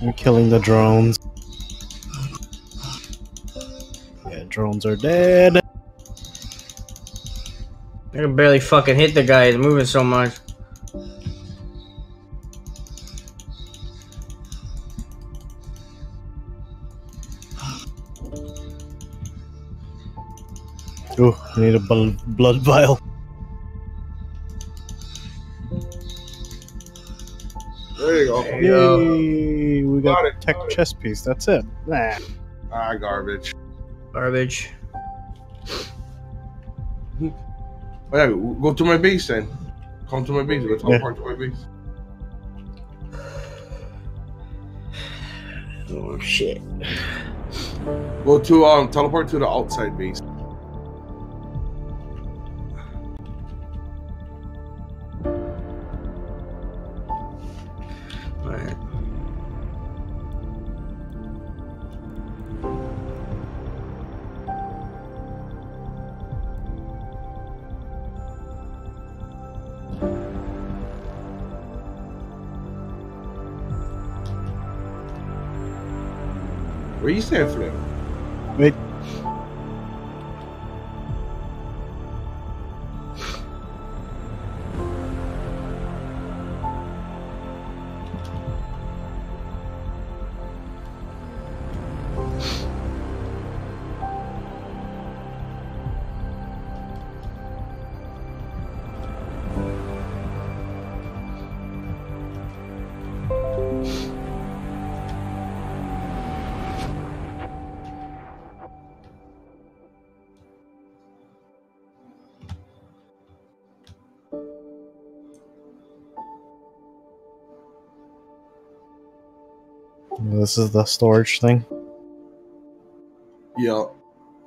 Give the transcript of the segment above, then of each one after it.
I'm killing the drones. Yeah, drones are dead. I can barely fucking hit the guy. He's moving so much. Ooh, I need a blood vial. There you go. Yay! We got a tech chest piece. That's it. Nah. Ah, garbage. Garbage. Oh, yeah, go to my base then. Come to my base. Go teleport to my base. Oh shit. Go to teleport to the outside base. Alright. Where you stand, Flip? Wait. This is the storage thing. Yeah.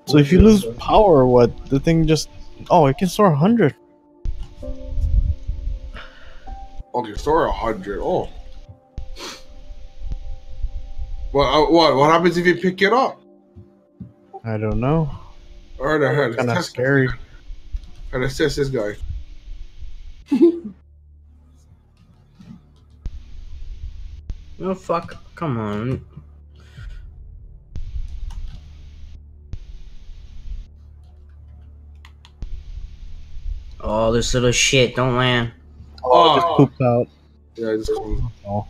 So if you lose power, what? The thing just... Oh, it can store 100. Okay, store 100. Oh. What happens if you pick it up? I don't know. Alright, I had Kind of scary. And assess this guy. Oh fuck. Come on. Oh, this little shit. Don't land. Oh, it just pooped out. Yeah, I just comes. Oh.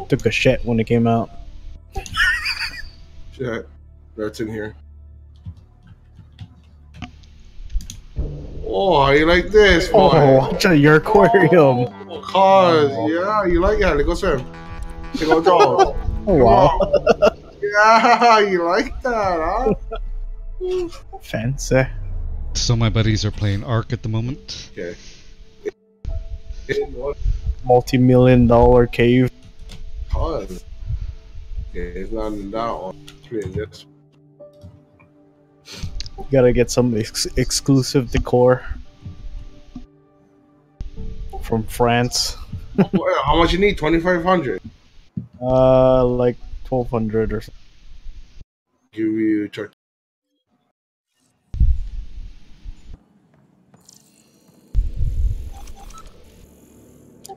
Took a shit when it came out. Shit. That's in here. Oh, how you like this, boy? Oh, watch out your aquarium. Cause, yeah, you like it. Let's go swim. Let's go draw. Oh, wow. Yeah, you like that, huh? Fancy. So my buddies are playing Ark at the moment. Okay. Multi-million-dollar cave. Cause. Yeah, it's not in that one. It's in this. Gotta get some exclusive decor from France. How much you need? 2,500. Like 1,200 or something. Give you charge.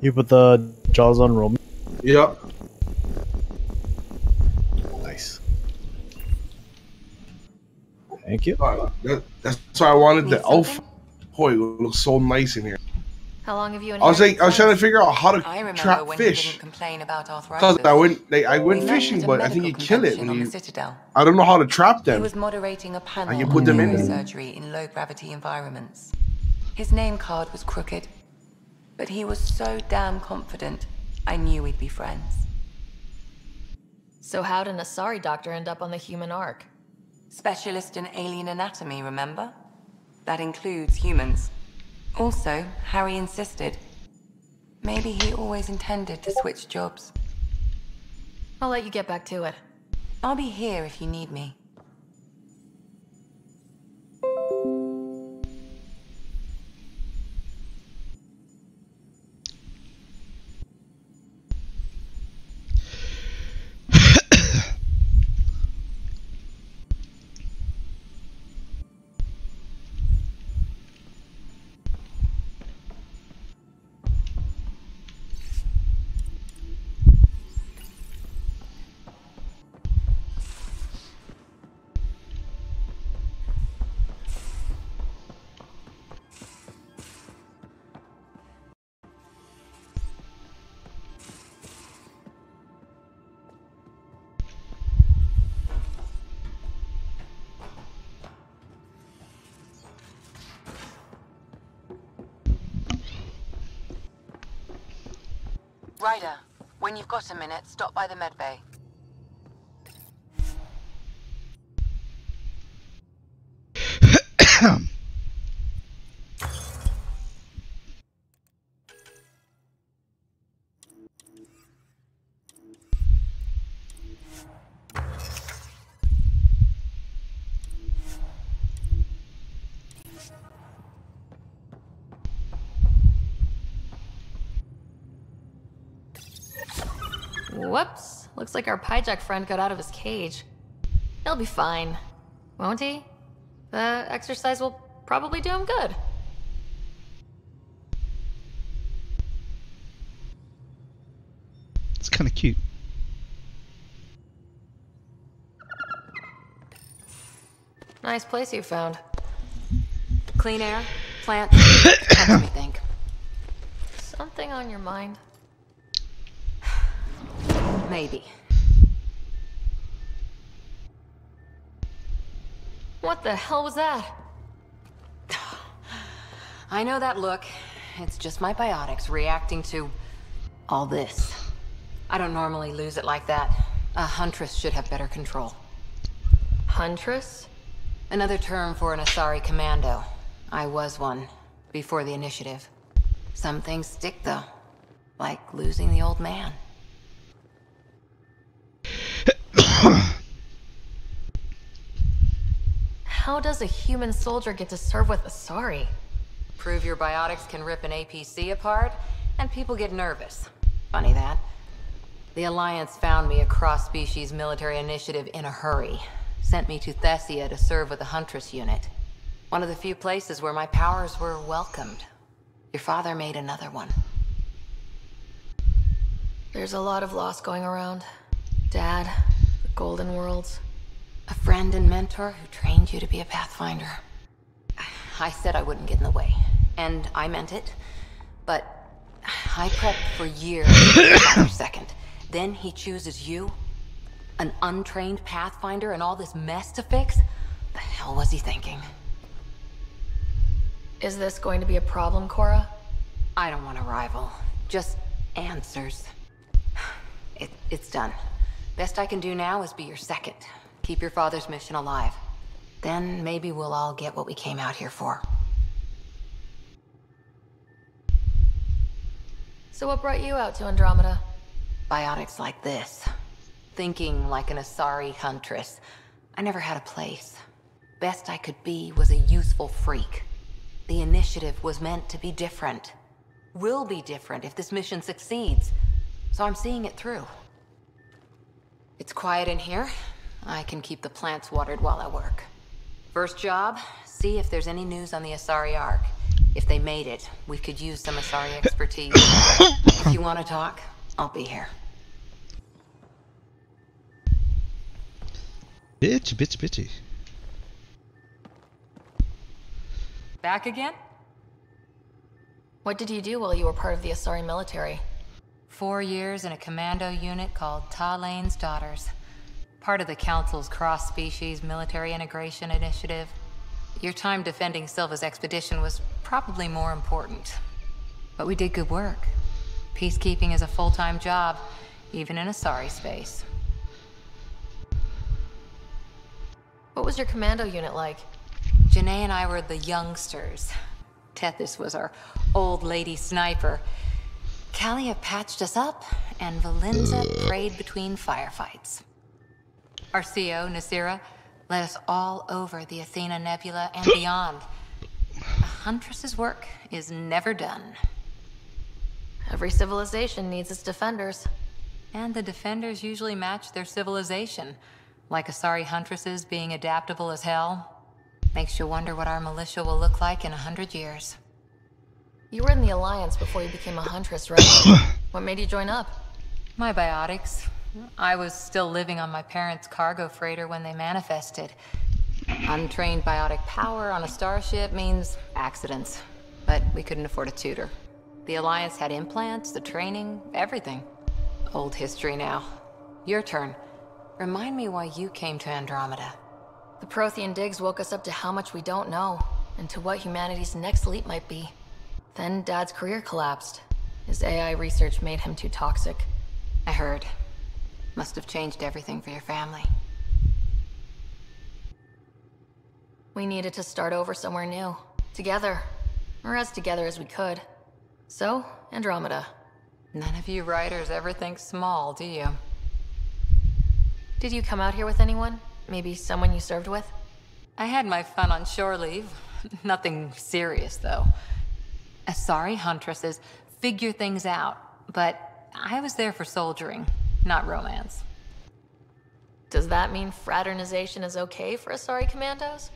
You put the jaws on Roman. Yep. Nice. Thank you. That's why I wanted the elf. Boy, it looks so nice in here. How long have you? I was trying to figure out how to trap fish. Because I went fishing, but I think you kill it when you. I don't know how to trap them. He was moderating a panel you put them in. surgery in low gravity environments. His name card was crooked, but he was so damn confident. I knew we'd be friends. So how'd an Asari doctor end up on the human Ark? Specialist in alien anatomy, remember? That includes humans. Also, Harry insisted. Maybe he always intended to switch jobs. I'll let you get back to it. I'll be here if you need me. Ryder, when you've got a minute, stop by the medbay. Whoops. Looks like our Pyjack friend got out of his cage. He'll be fine, won't he? The exercise will probably do him good. It's kind of cute. Nice place you found. Clean air, plants, helps me think. Something on your mind? Maybe. What the hell was that? I know that look. It's just my biotics reacting to all this. I don't normally lose it like that. A huntress should have better control. Huntress? Another term for an Asari commando. I was one, before the initiative. Some things stick, though. Like losing the old man. How does a human soldier get to serve with Asari? Prove your biotics can rip an APC apart, and people get nervous. Funny that. The Alliance found me a cross-species military initiative in a hurry. Sent me to Thessia to serve with a Huntress unit. One of the few places where my powers were welcomed. Your father made another one. There's a lot of loss going around. Dad, the Golden Worlds. A friend and mentor who trained you to be a Pathfinder. I said I wouldn't get in the way, and I meant it. But I prepped for years for second. Then he chooses you? An untrained Pathfinder and all this mess to fix? The hell was he thinking? Is this going to be a problem, Cora? I don't want a rival. Just answers. It's done. Best I can do now is be your second. Keep your father's mission alive. Then maybe we'll all get what we came out here for. So what brought you out to Andromeda? Biotics like this. Thinking like an Asari huntress. I never had a place. Best I could be was a useful freak. The initiative was meant to be different. Will be different if this mission succeeds. So I'm seeing it through. It's quiet in here. I can keep the plants watered while I work. First job, see if there's any news on the Asari Ark. If they made it, we could use some Asari expertise. If you want to talk, I'll be here. Bitchy. Back again? What did you do while you were part of the Asari military? 4 years in a commando unit called Talane's Daughters. Part of the Council's cross-species military integration initiative. Your time defending Silva's expedition was probably more important. But we did good work. Peacekeeping is a full-time job, even in Asari space. What was your commando unit like? Janae and I were the youngsters. Tethys was our old lady sniper. Kalia patched us up, and Valenza prayed between firefights. Our CO, Nasira, led us all over the Athena Nebula and beyond. A huntress's work is never done. Every civilization needs its defenders. And the defenders usually match their civilization. Like Asari huntresses being adaptable as hell. Makes you wonder what our militia will look like in 100 years. You were in the Alliance before you became a huntress, right? What made you join up? My biotics. I was still living on my parents' cargo freighter when they manifested. Untrained biotic power on a starship means accidents. But we couldn't afford a tutor. The Alliance had implants, the training, everything. Old history now. Your turn. Remind me why you came to Andromeda. The Prothean digs woke us up to how much we don't know, and to what humanity's next leap might be. Then Dad's career collapsed. His AI research made him too toxic. I heard. Must have changed everything for your family. We needed to start over somewhere new. Together. Or as together as we could. So, Andromeda. None of you writers ever think small, do you? Did you come out here with anyone? Maybe someone you served with? I had my fun on shore leave. Nothing serious, though. Asari huntresses figure things out, but I was there for soldiering, not romance. Does that mean fraternization is okay for Asari commandos?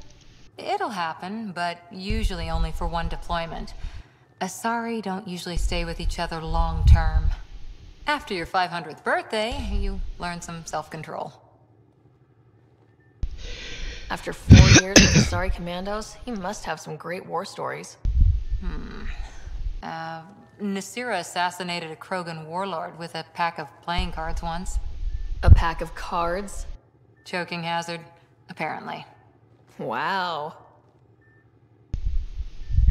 It'll happen, but usually only for one deployment. Asari don't usually stay with each other long term. After your 500th birthday, you learn some self-control. After 4 years with Asari commandos, he must have some great war stories. Nasira assassinated a Krogan warlord with a pack of playing cards once. A pack of cards? Choking hazard, apparently. Wow.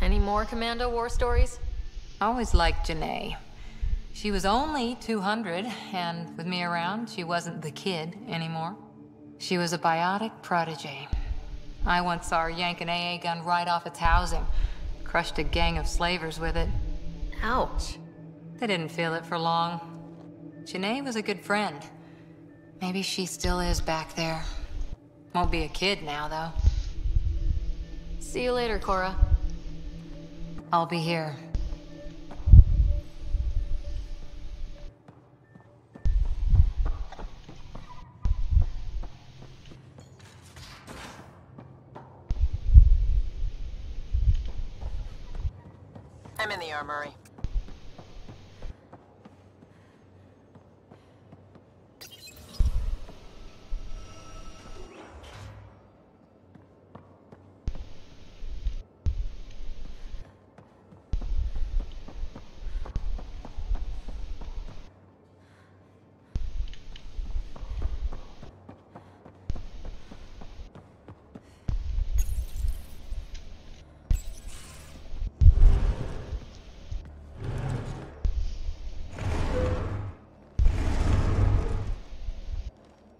Any more commando war stories? Always liked Janae. She was only 200, and with me around, she wasn't the kid anymore. She was a biotic protege. I once saw her yank an AA gun right off its housing. Crushed a gang of slavers with it. Ouch. They didn't feel it for long. Janae was a good friend. Maybe she still is back there. Won't be a kid now, though. See you later, Cora. I'll be here. I'm in the armory.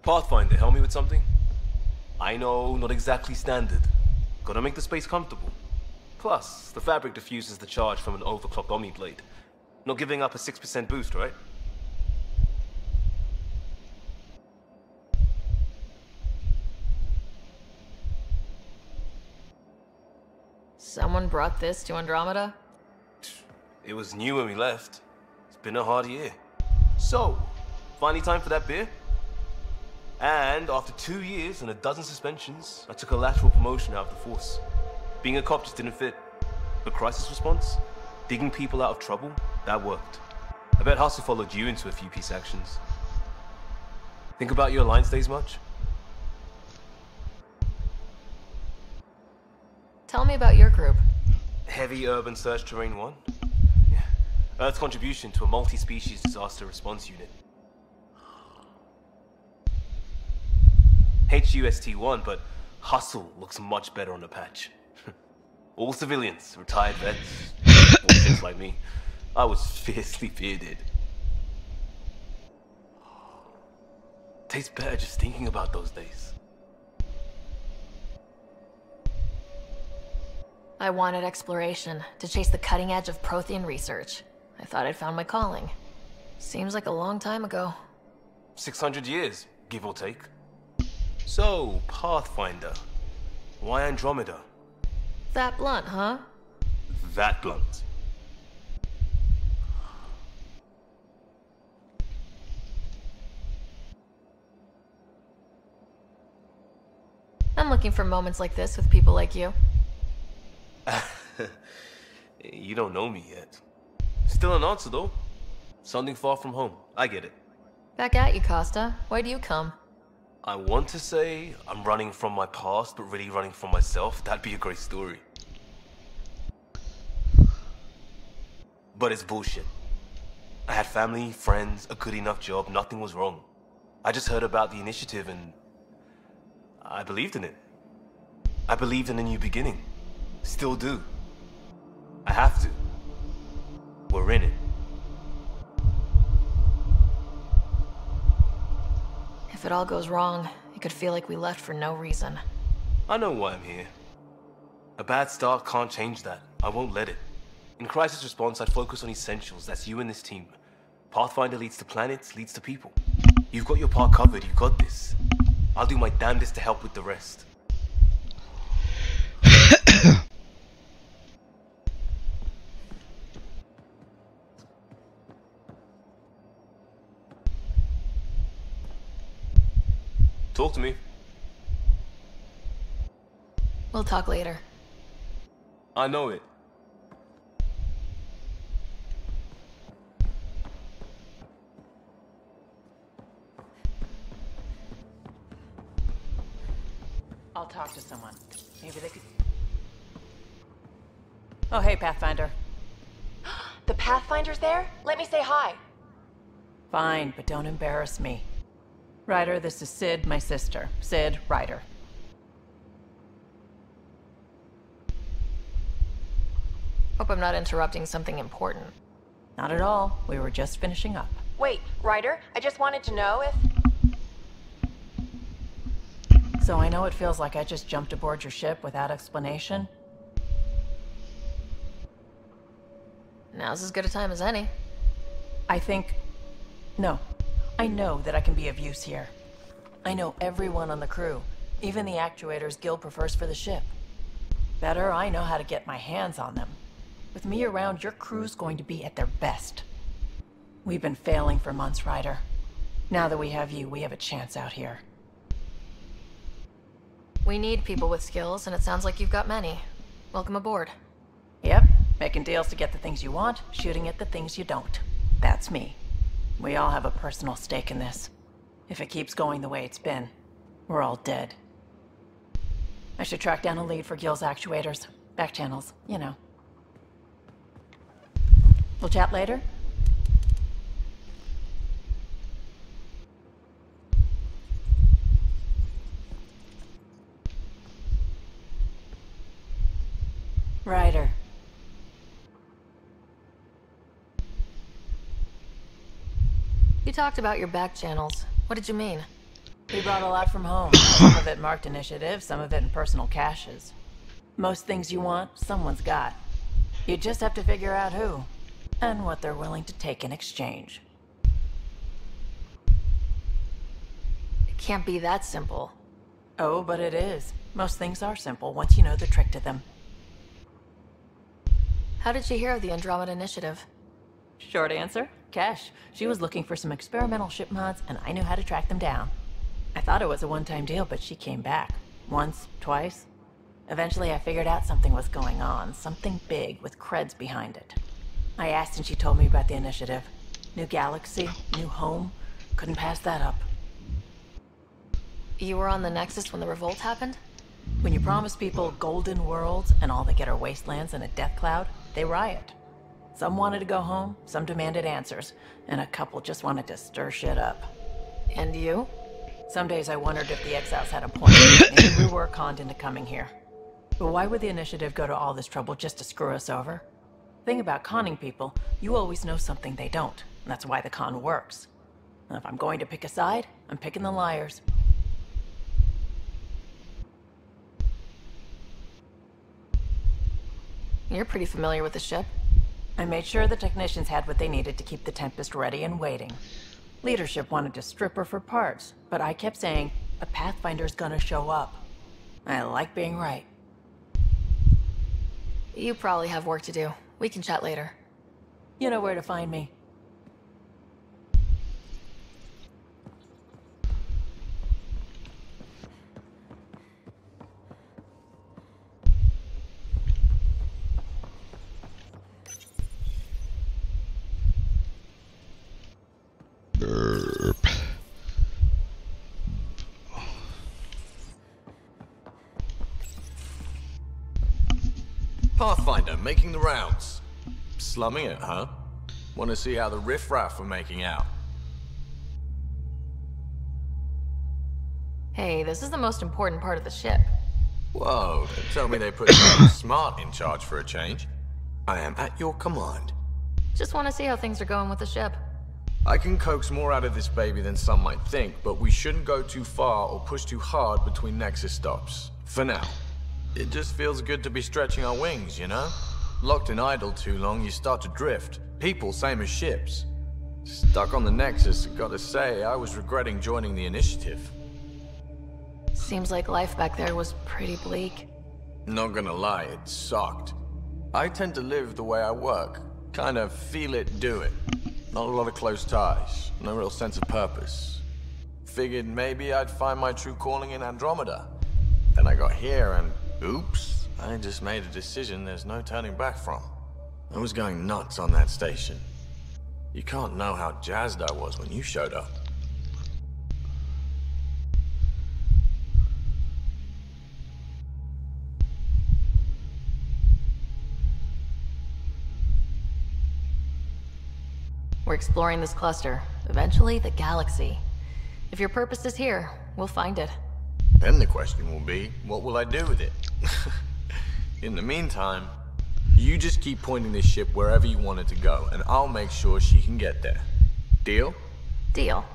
Pathfinder, help me with something? I know, not exactly standard. Gotta make the space comfortable. Plus, the fabric diffuses the charge from an overclocked Omni blade. Not giving up a 6% boost, right? Someone brought this to Andromeda? It was new when we left. It's been a hard year. So, finally time for that beer? And after 2 years and a dozen suspensions, I took a lateral promotion out of the force. Being a cop just didn't fit. But crisis response? Digging people out of trouble? That worked. I bet Hustle followed you into a few peace actions. Think about your Alliance days much? Tell me about your group. Heavy Urban Search Terrain 1? Yeah. Earth's contribution to a multi-species disaster response unit. HUST-1, but Hustle looks much better on the patch. All civilians, retired vets, all things like me. I was fiercely bearded. Tastes better just thinking about those days. I wanted exploration, to chase the cutting edge of Prothean research. I thought I'd found my calling. Seems like a long time ago. 600 years, give or take. So, Pathfinder. Why Andromeda? That blunt, huh? That blunt. I'm looking for moments like this with people like you. You don't know me yet. Still an answer, though. Something far from home. I get it. Back at you, Costa. Why do you come? I want to say I'm running from my past, but really running from myself. That'd be a great story. But it's bullshit. I had family, friends, a good enough job, nothing was wrong. I just heard about the initiative and I believed in it. I believed in a new beginning. Still do. I have to. We're in it. it all goes wrong, it could feel like we left for no reason. I know why I'm here. A bad start can't change that. I won't let it. In crisis response, I'd focus on essentials. That's you and this team. Pathfinder leads to planets, leads to people. You've got your part covered. You've got this. I'll do my damnedest to help with the rest. Talk to me. We'll talk later. I know it. I'll talk to someone. Maybe they could... Oh, hey, Pathfinder. The Pathfinder's there? Let me say hi. Fine, but don't embarrass me. Ryder, this is Sid, my sister. Sid, Ryder. Hope I'm not interrupting something important. Not at all. We were just finishing up. Wait, Ryder, I just wanted to know if... So I know it feels like I just jumped aboard your ship without explanation. Now's as good a time as any. No. I know that I can be of use here. I know everyone on the crew, even the actuators Gil prefers for the ship. Better, I know how to get my hands on them. With me around, your crew's going to be at their best. We've been failing for months, Ryder. Now that we have you, we have a chance out here. We need people with skills, and it sounds like you've got many. Welcome aboard. Yep, making deals to get the things you want, shooting at the things you don't. That's me. We all have a personal stake in this. If it keeps going the way it's been, we're all dead. I should track down a lead for Gil's actuators. Back channels, you know. We'll chat later? Ryder. You talked about your back channels. What did you mean? We brought a lot from home. Some of it marked initiative, some of it in personal caches. Most things you want, someone's got. You just have to figure out who, and what they're willing to take in exchange. It can't be that simple. Oh, but it is. Most things are simple once you know the trick to them. How did you hear of the Andromeda Initiative? Short answer, Cash. She was looking for some experimental ship mods, and I knew how to track them down. I thought it was a one-time deal, but she came back. Once, twice. Eventually I figured out something was going on, something big with creds behind it. I asked and she told me about the initiative. New galaxy, new home. Couldn't pass that up. You were on the Nexus when the revolt happened? When you promise people golden worlds and all they get are wastelands and a death cloud, they riot. Some wanted to go home, some demanded answers, and a couple just wanted to stir shit up. And you? Some days I wondered if the exiles had a point. Maybe we were conned into coming here. But why would the initiative go to all this trouble just to screw us over? Thing about conning people, you always know something they don't, and that's why the con works. And if I'm going to pick a side, I'm picking the liars. You're pretty familiar with the ship. I made sure the technicians had what they needed to keep the Tempest ready and waiting. Leadership wanted to strip her for parts, but I kept saying, a Pathfinder's gonna show up. I like being right. You probably have work to do. We can chat later. You know where to find me. Pathfinder, making the rounds. Slumming it, huh? Want to see how the riffraff are making out? Hey, this is the most important part of the ship. Whoa, don't tell me they put someone smart in charge for a change. I am at your command. Just want to see how things are going with the ship. I can coax more out of this baby than some might think, but we shouldn't go too far or push too hard between Nexus stops. For now. It just feels good to be stretching our wings, you know? Locked and idle too long, you start to drift. People, same as ships. Stuck on the Nexus, gotta say, I was regretting joining the initiative. Seems like life back there was pretty bleak. Not gonna lie, it sucked. I tend to live the way I work. Kind of feel it, do it. Not a lot of close ties, no real sense of purpose. Figured maybe I'd find my true calling in Andromeda. Then I got here and, oops, I just made a decision there's no turning back from. I was going nuts on that station. You can't know how jazzed I was when you showed up. We're exploring this cluster, eventually the galaxy. If your purpose is here, we'll find it. Then the question will be, what will I do with it? In the meantime, you just keep pointing this ship wherever you want it to go, and I'll make sure she can get there. Deal? Deal.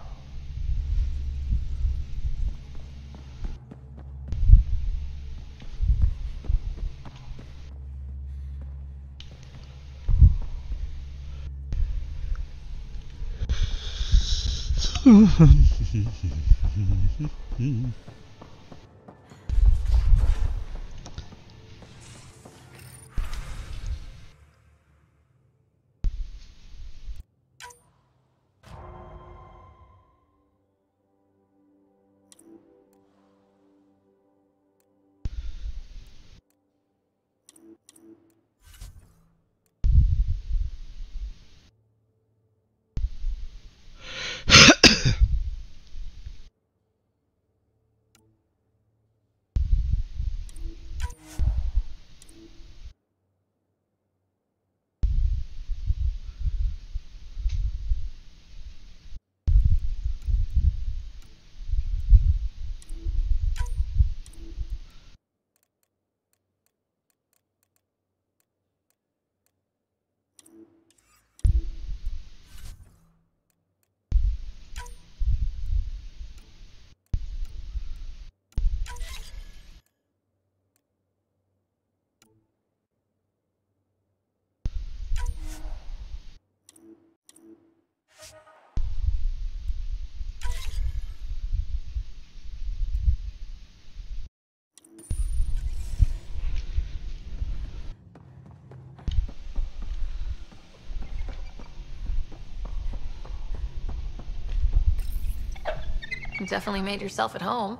You definitely made yourself at home.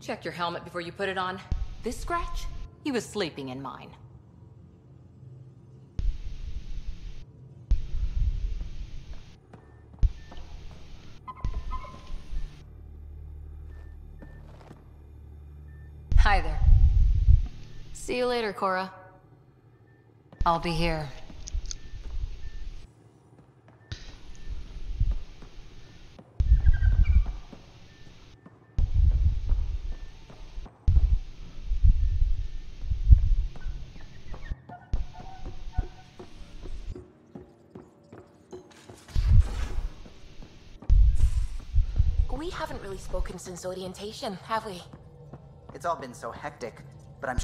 Check your helmet before you put it on. This scratch? He was sleeping in mine. Hi there. See you later, Cora. I'll be here. We haven't really spoken since orientation, have we? It's all been so hectic, but I'm...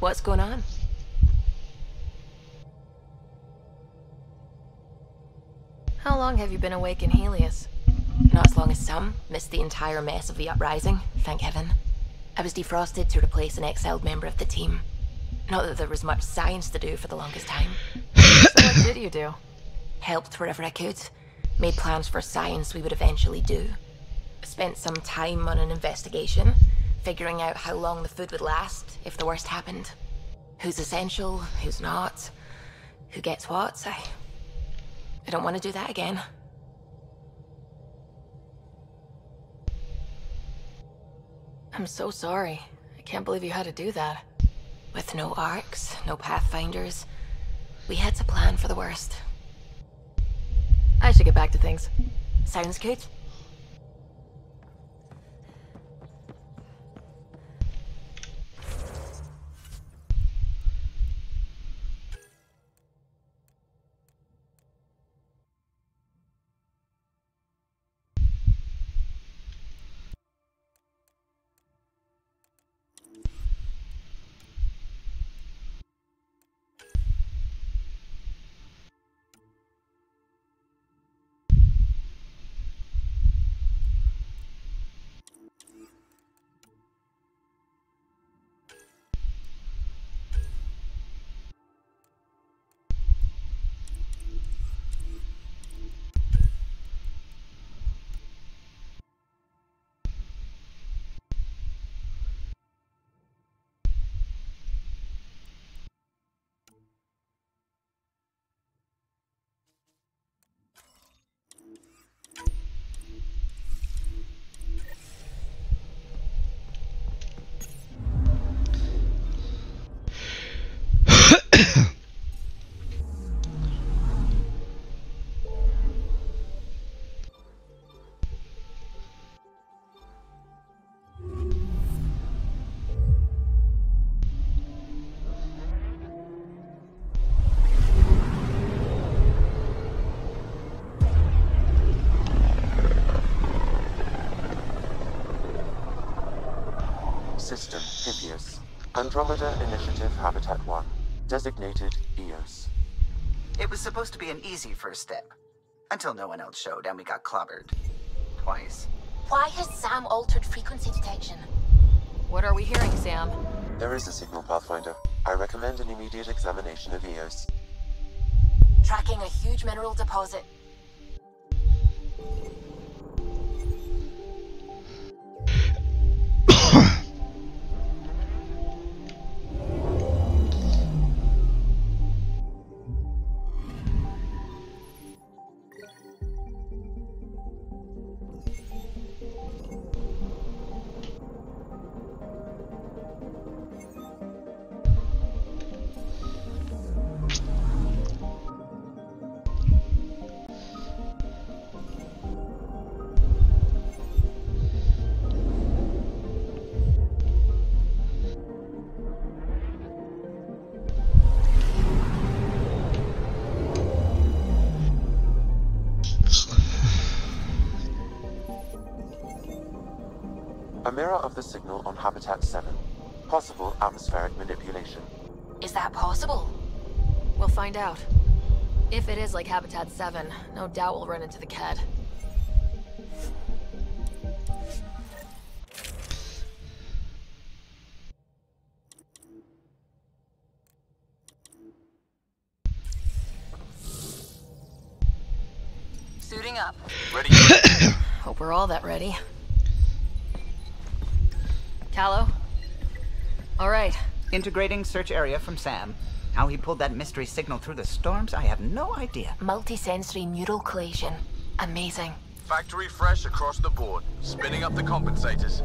What's going on? How long have you been awake in Helios? Not as long as some. Missed the entire mess of the uprising, thank heaven. I was defrosted to replace an exiled member of the team. Not that there was much science to do for the longest time. So what did you do? Helped wherever I could. Made plans for science we would eventually do. Spent some time on an investigation, figuring out how long the food would last if the worst happened. Who's essential, who's not, who gets what. I don't want to do that again. I'm so sorry. I can't believe you had to do that. With no arcs, no pathfinders, we had to plan for the worst. I should get back to things. Sounds good. System, Hippias. Andromeda Initiative Habitat 1. Designated EOS. It was supposed to be an easy first step. Until no one else showed and we got clobbered. Twice. Why has Sam altered frequency detection? What are we hearing, Sam? There is a signal, Pathfinder. I recommend an immediate examination of EOS. Tracking a huge mineral deposit. A mirror of the signal on Habitat 7. Possible atmospheric manipulation. Is that possible? We'll find out. If it is like Habitat 7, no doubt we'll run into the CAD. Suiting up. Ready? Hope we're all that ready. Callow? Alright. Integrating search area from Sam. How he pulled that mystery signal through the storms, I have no idea. Multisensory neural collation. Amazing. Factory fresh across the board. Spinning up the compensators.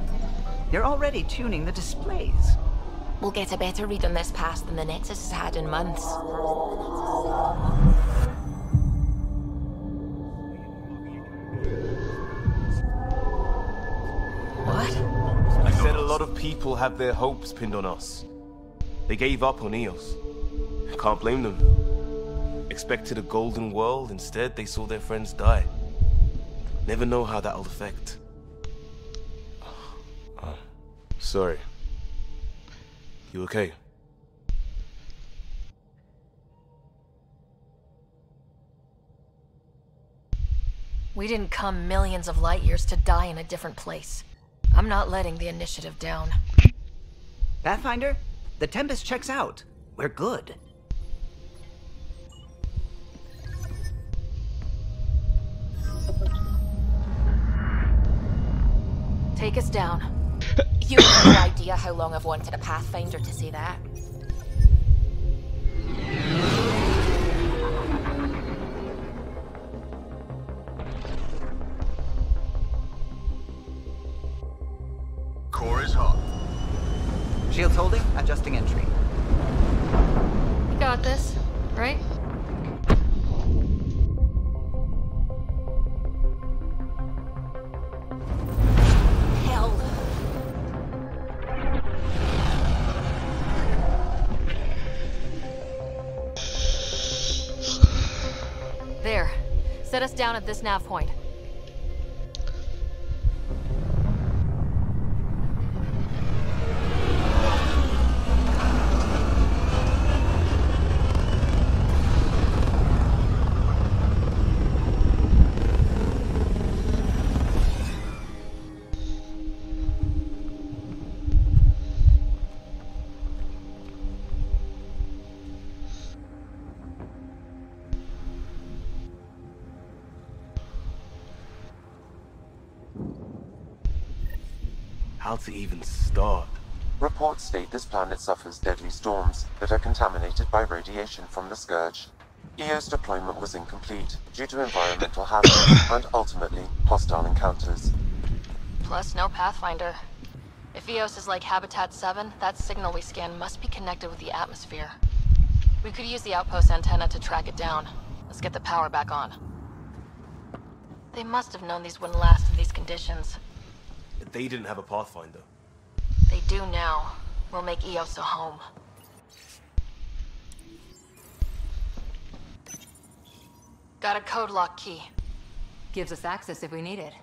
You're already tuning the displays. We'll get a better read on this pass than the Nexus has had in months. What? I said a lot of people have their hopes pinned on us. They gave up on EOS. Can't blame them. Expected a golden world, instead they saw their friends die. Never know how that'll affect. Sorry. You okay? We didn't come millions of light years to die in a different place. I'm not letting the initiative down. Pathfinder, the Tempest checks out. We're good. Take us down. You have no idea how long I've wanted a Pathfinder to say that. Core is hot. Shields holding, adjusting entry. You got this, right? Hell. There. Set us down at this nav point. How to even start? Reports state this planet suffers deadly storms that are contaminated by radiation from the Scourge. EO's deployment was incomplete due to environmental hazards and ultimately hostile encounters. Plus, no Pathfinder. If EOS is like Habitat 7, that signal we scan must be connected with the atmosphere. We could use the outpost antenna to track it down. Let's get the power back on. They must have known these wouldn't last in these conditions. They didn't have a Pathfinder. They do now. We'll make EOS a home. Got a code lock key. Gives us access if we need it.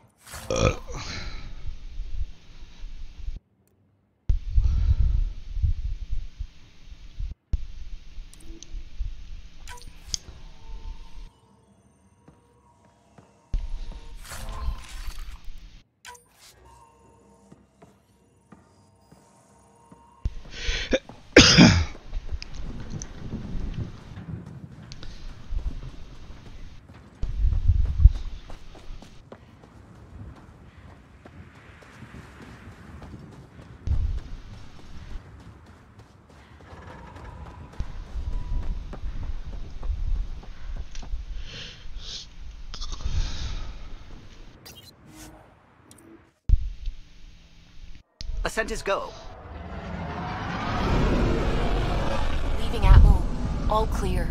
Ascent is go. Leaving Atmo. All clear.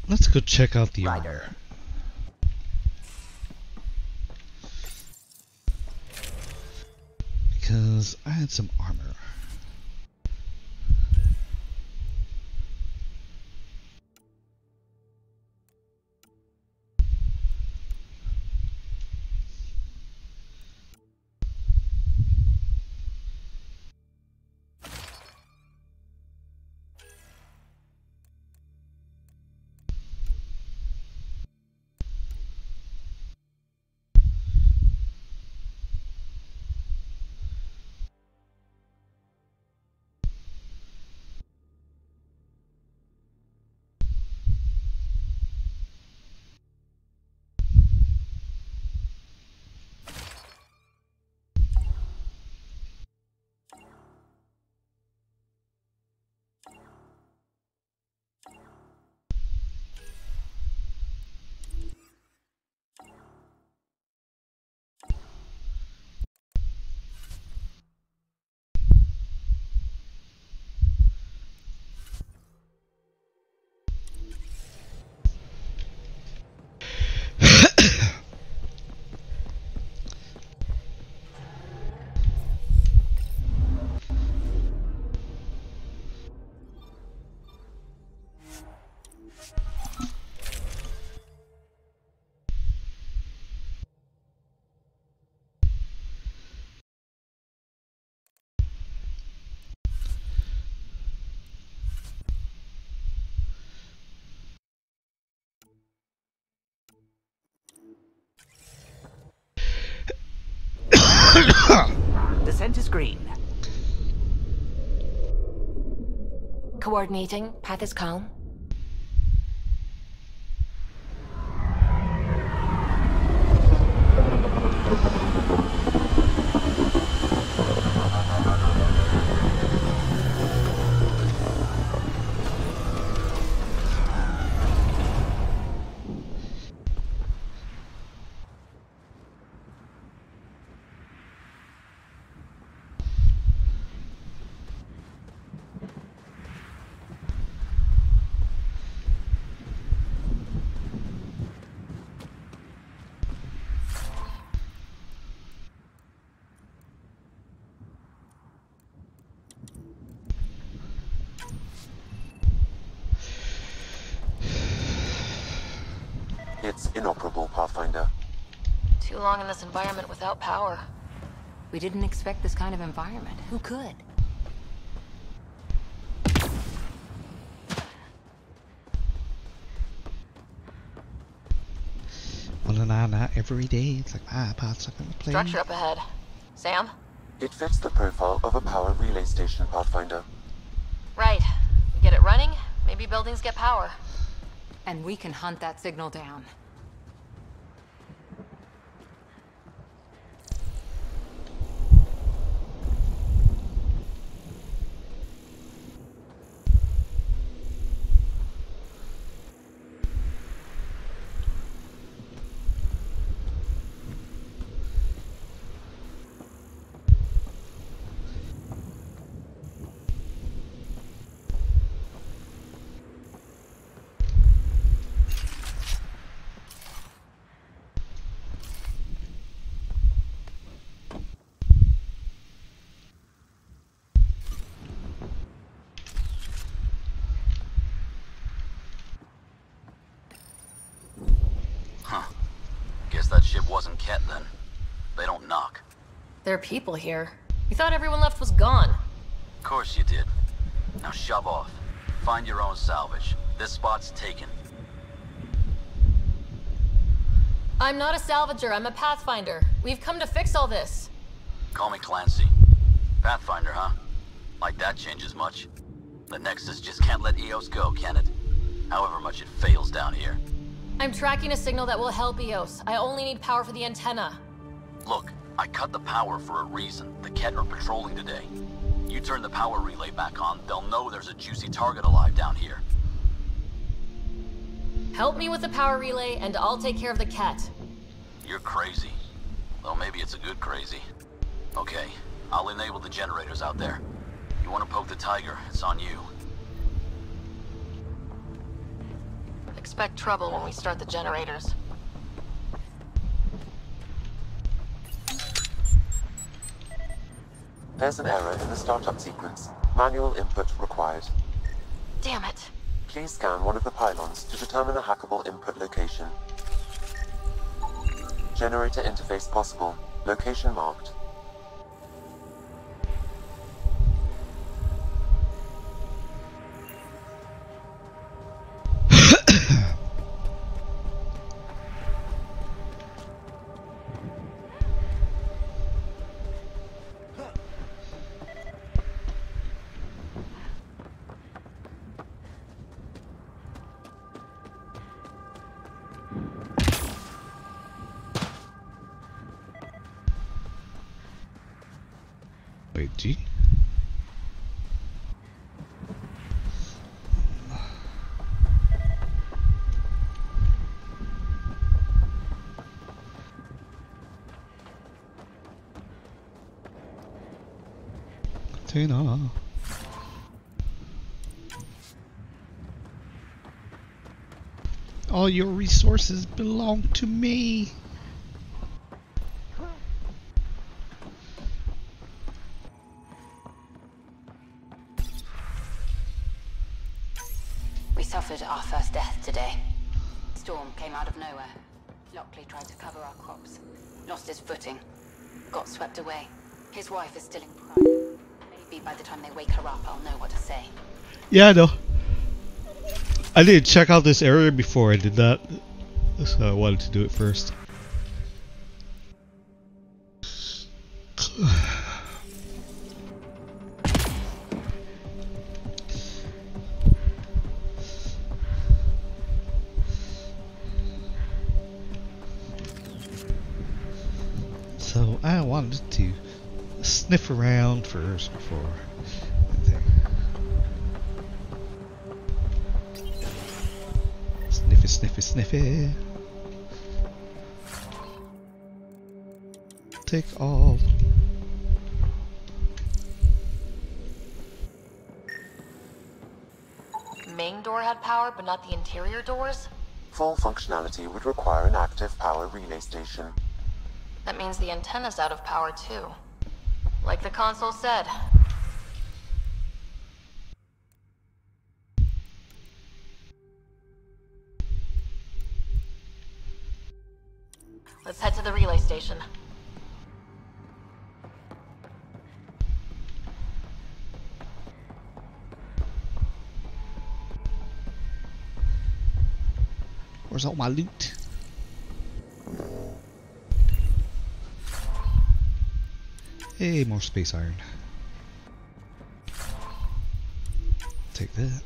Let's go check out the Rider. armor. Because I had some armor. Descent is green. Coordinating. Path is calm. It's inoperable, Pathfinder. Too long in this environment without power. We didn't expect this kind of environment. Who could? Well, not every day. It's like, pods are gonna play. Structure up ahead. Sam? It fits the profile of a power relay station, Pathfinder. Right. We get it running, maybe buildings get power. And we can hunt that signal down. That ship wasn't Ket then. They don't knock. There are people here. We thought everyone left was gone. Of course you did. Now shove off. Find your own salvage. This spot's taken. I'm not a salvager, I'm a Pathfinder. We've come to fix all this. Call me Clancy. Pathfinder, huh? Like that changes much. The Nexus just can't let EOS go, can it? However much it fails down here. I'm tracking a signal that will help EOS. I only need power for the antenna. Look, I cut the power for a reason. The Ket are patrolling today. You turn the power relay back on, they'll know there's a juicy target alive down here. Help me with the power relay, and I'll take care of the cat. You're crazy. Well, maybe it's a good crazy. Okay, I'll enable the generators out there. You want to poke the tiger, it's on you. Expect trouble when we start the generators. There's an error in the startup sequence. Manual input required. Damn it. Please scan one of the pylons to determine a hackable input location. Generator interface possible. Location marked. Wait, G? Tina. All your resources belong to me. We suffered our first death today. Storm came out of nowhere. Lockley tried to cover our crops. Lost his footing. Got swept away. His wife is still in pride. Maybe by the time they wake her up, I'll know what to say. Yeah, I know. I didn't check out this area before I did that, so I wanted to do it first. So I wanted to sniff around first before anything. Sniffy, sniffy, sniffy. Take all. Main door had power, but not the interior doors? Full functionality would require an active power relay station. That means the antenna's out of power too. Like the console said. Let's head to the relay station. Where's all my loot? Hey, more space iron. Take that.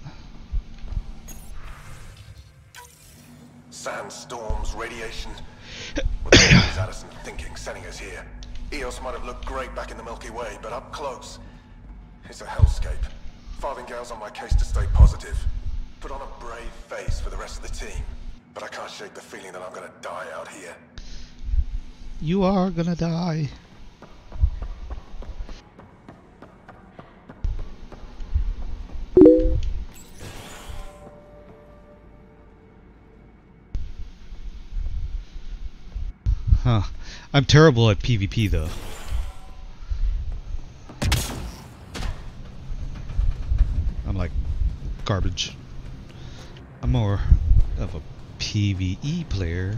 Sandstorms, radiation. What the hell is Addison thinking, sending us here? Eos might have looked great back in the Milky Way, but up close, it's a hellscape. Farthingale's on my case to stay positive. Put on a brave face for the rest of the team, but I can't shake the feeling that I'm gonna die out here. You are gonna die. Huh. I'm terrible at PvP though. I'm like garbage. I'm more of a PvE player.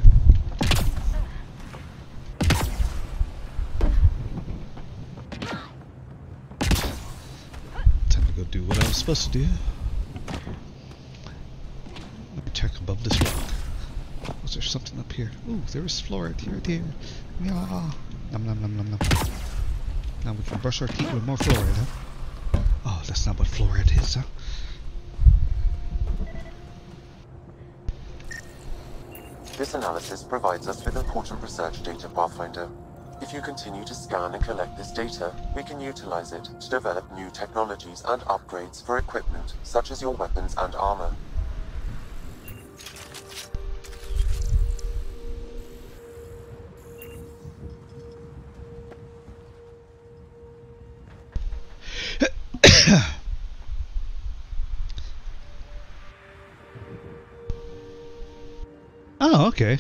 Time to go do what I was supposed to do. Let me check above this rock. Was there something up here? Ooh, there is fluoride right here. Yeah. Nom nom nom nom nom. Now we can brush our teeth with more fluoride, huh? Oh, that's not what fluoride is, huh? This analysis provides us with important research data, Pathfinder. If you continue to scan and collect this data, we can utilize it to develop new technologies and upgrades for equipment, such as your weapons and armor. Oh, okay.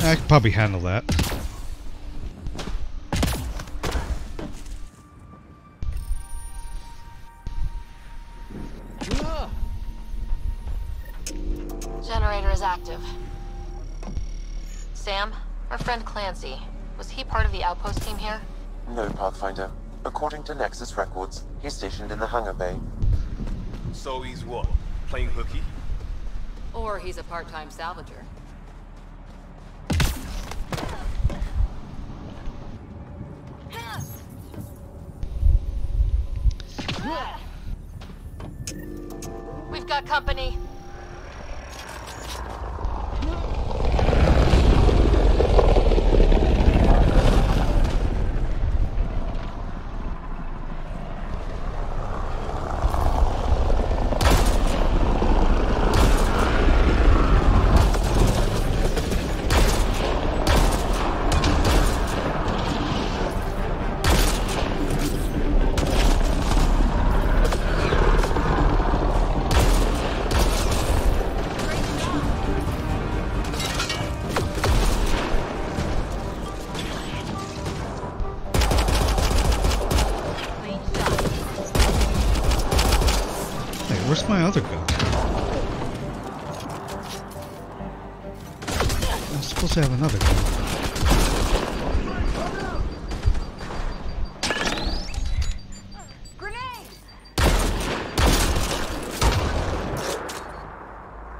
I could probably handle that. Generator is active. Sam, our friend Clancy, was he part of the outpost team here? No, Pathfinder. According to Nexus records, he's stationed in the hangar bay. So he's what? Playing hooky? Or he's a part-time salvager. We've got company. Where's my other gun? I'm supposed to have another gun.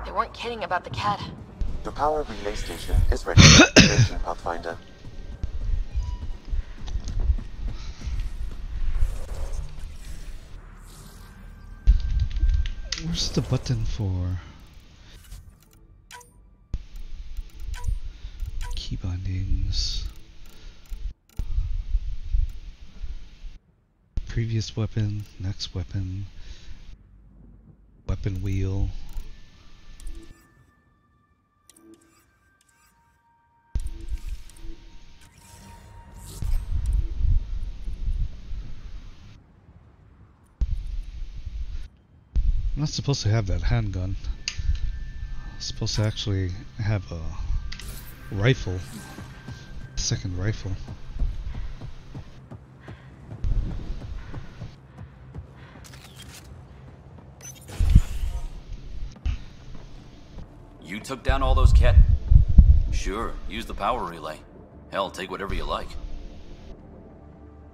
They weren't kidding about the cat. The power relay station is ready for activation, Pathfinder. Where's the button for key bindings? Previous weapon, next weapon, weapon wheel. I'm not supposed to have that handgun. I'm supposed to actually have a rifle. Second rifle. You took down all those cat... Sure, use the power relay. Hell, take whatever you like.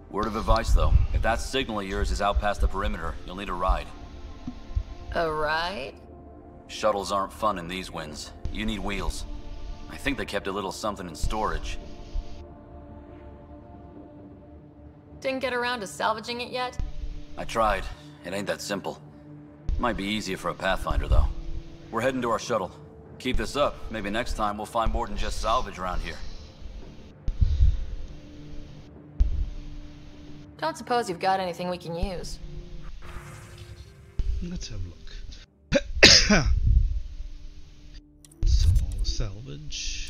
Word of advice, though. If that signal of yours is out past the perimeter, you'll need a ride. A ride? Shuttles aren't fun in these winds. You need wheels. I think they kept a little something in storage. Didn't get around to salvaging it yet? I tried. It ain't that simple. Might be easier for a Pathfinder, though. We're heading to our shuttle. Keep this up. Maybe next time we'll find more than just salvage around here. Don't suppose you've got anything we can use. Let's have a look. Small salvage.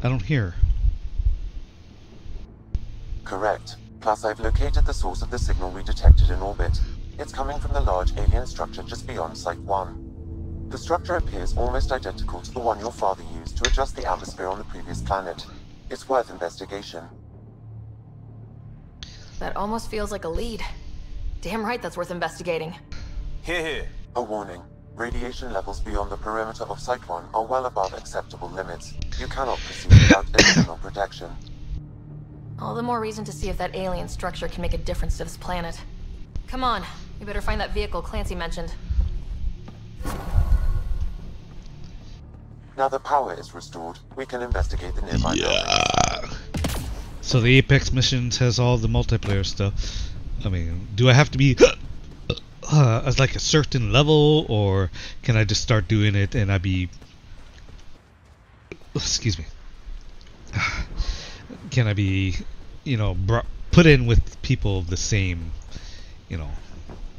I don't hear. Correct. Plus, I've located the source of the signal we detected in orbit. It's coming from the large alien structure just beyond Site 1. The structure appears almost identical to the one your father used to adjust the atmosphere on the previous planet. It's worth investigation. That almost feels like a lead. Damn right that's worth investigating. Here, here. A warning. Radiation levels beyond the perimeter of Site 1 are well above acceptable limits. You cannot proceed without additional protection. All the more reason to see if that alien structure can make a difference to this planet. Come on, we better find that vehicle Clancy mentioned. Now that power is restored, we can investigate the nearby buildings. So the Apex missions has all the multiplayer stuff. I mean, do I have to be as like a certain level, or can I just start doing it and I be... Excuse me. Can I be, you know, put in with people of the same, you know,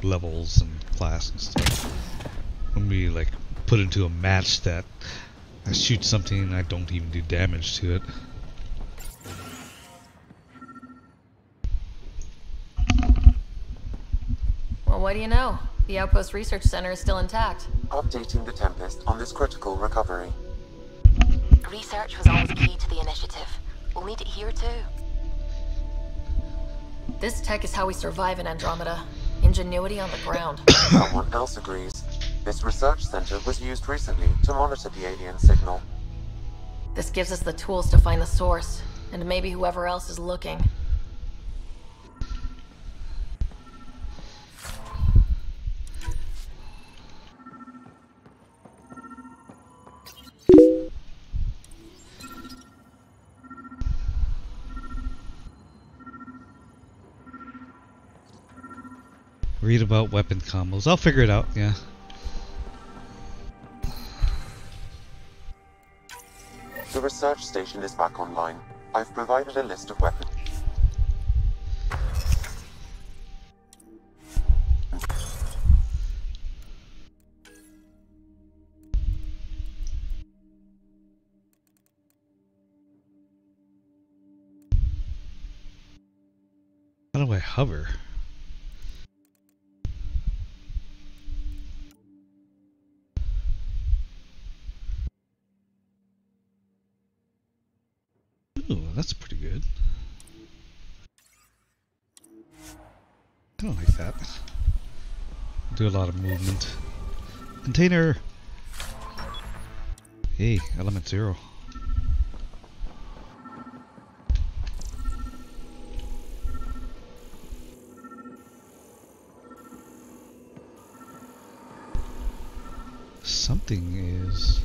levels and class and stuff? When we like put into a match that I shoot something and I don't even do damage to it. Well, what do you know? The Outpost Research Center is still intact. Updating the Tempest on this critical recovery. Research was always key to the initiative. We'll need it here too. This tech is how we survive in Andromeda. Ingenuity on the ground. Someone else agrees. This research center was used recently to monitor the alien signal. This gives us the tools to find the source, and maybe whoever else is looking. Read about weapon combos. I'll figure it out, yeah. The research station is back online. I've provided a list of weapons. How do I hover? Ooh, that's pretty good. I don't like that. Do a lot of movement. Container! Hey, element 0. Something is...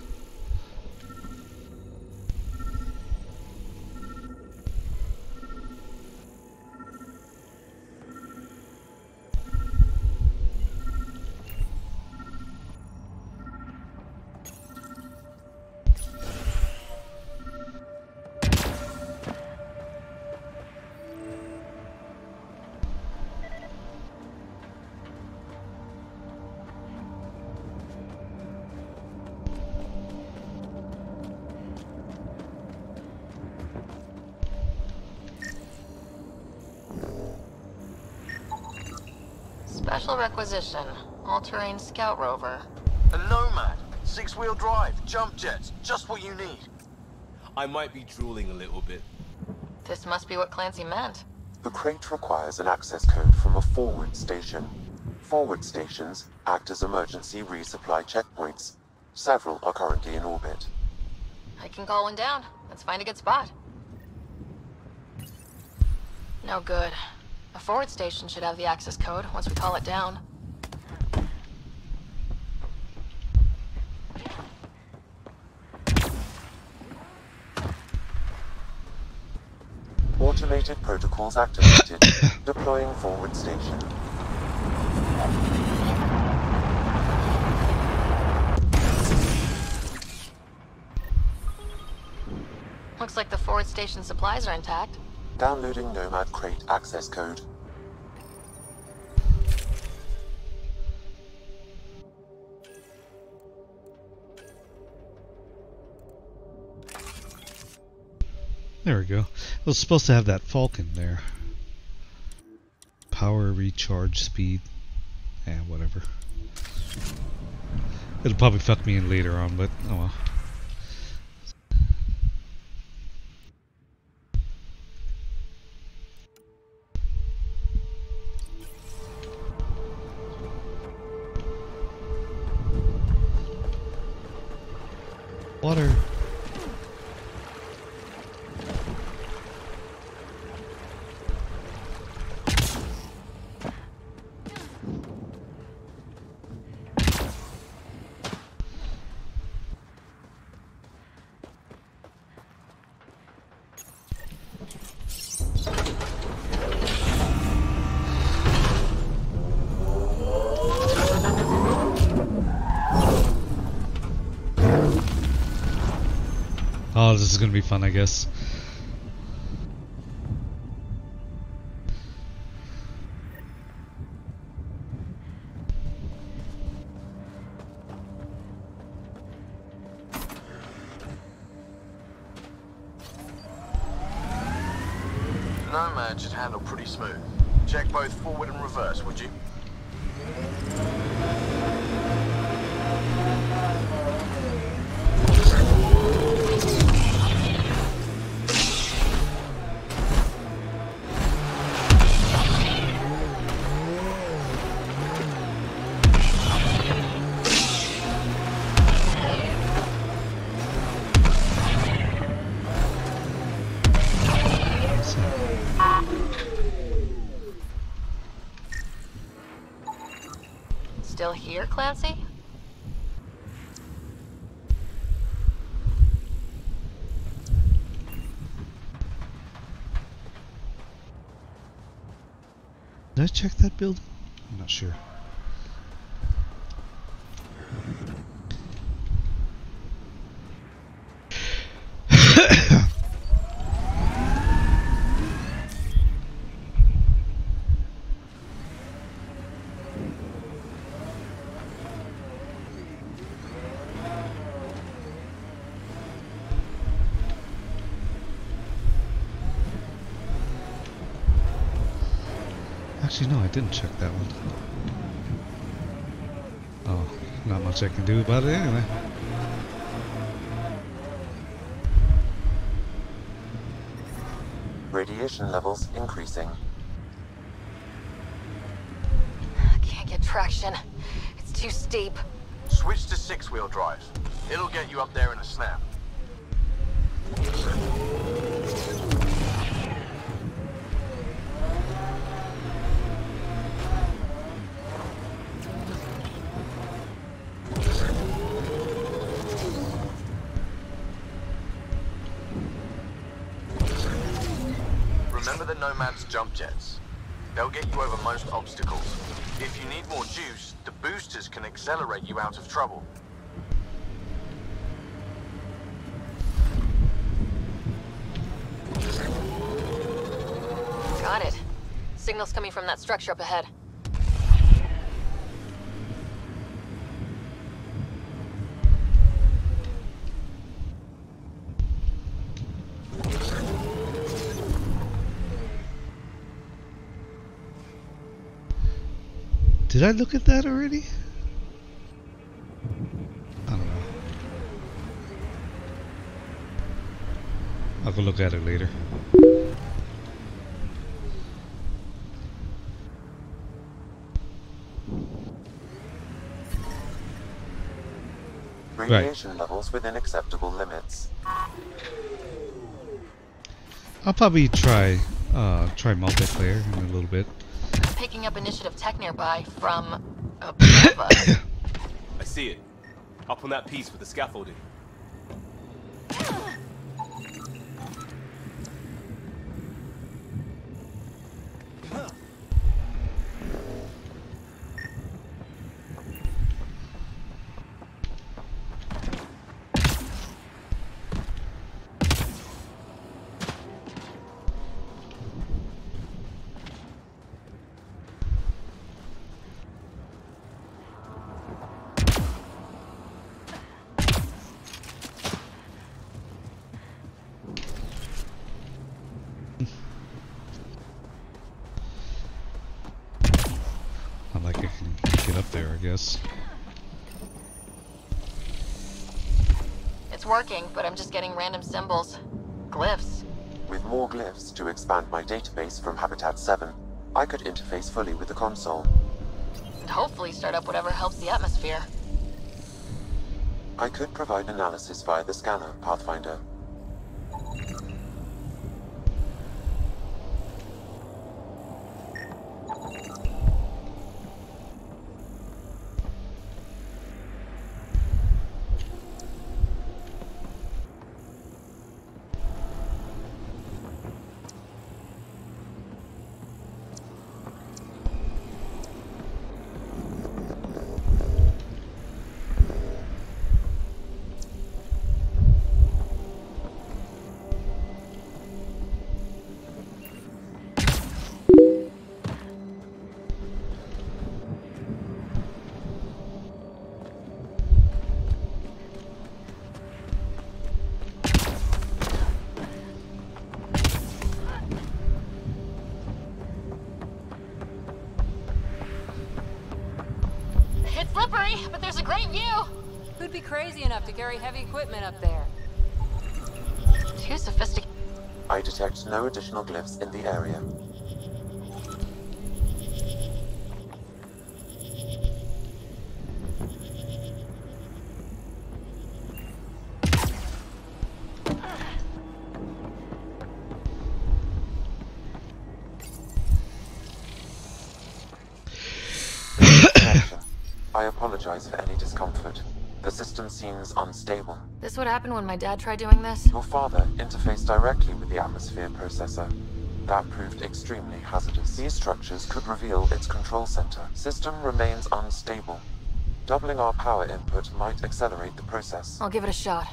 Special requisition. All-terrain scout rover. A Nomad. 6-wheel drive. Jump jets. Just what you need. I might be drooling a little bit. This must be what Clancy meant. The crate requires an access code from a forward station. Forward stations act as emergency resupply checkpoints. Several are currently in orbit. I can call one down. Let's find a good spot. No good. A forward station should have the access code once we call it down. Automated protocols activated. Deploying forward station. Looks like the forward station supplies are intact. Downloading Nomad crate access code. There we go. I was supposed to have that Falcon there. Power, recharge, speed, and whatever. It'll probably fuck me in later on, but oh well. Water. Oh, this is gonna be fun, I guess. Nomad should handle pretty smooth. Check both forward and reverse, would you? Still here, Clancy? Did I check that building? I'm not sure. Actually, no, I didn't check that one. Oh, not much I can do about it anyway. Radiation levels increasing. Can't get traction. It's too steep. Switch to 6-wheel drive. It'll get you up there in a snap. Remember the Nomad's jump jets. They'll get you over most obstacles. If you need more juice, the boosters can accelerate you out of trouble. Got it. Signal's coming from that structure up ahead. Did I look at that already? I don't know. I'll go look at it later. Radiation levels within acceptable limits. I'll probably try multiplayer in a little bit. Picking up initiative tech nearby from above us. I see it. Up on that piece with the scaffolding. Not like I can get up there, I guess. It's working, but I'm just getting random symbols. Glyphs. With more glyphs to expand my database from Habitat 7, I could interface fully with the console. And hopefully start up whatever helps the atmosphere. I could provide analysis via the scanner, Pathfinder. slippery, but there's a great view. Who'd be crazy enough to carry heavy equipment up there? Too sophisticated. I detect no additional glyphs in the area. I apologize for any discomfort. The system seems unstable. This would happen when my dad tried doing this? Your father interfaced directly with the atmosphere processor. That proved extremely hazardous. These structures could reveal its control center. System remains unstable. Doubling our power input might accelerate the process. I'll give it a shot.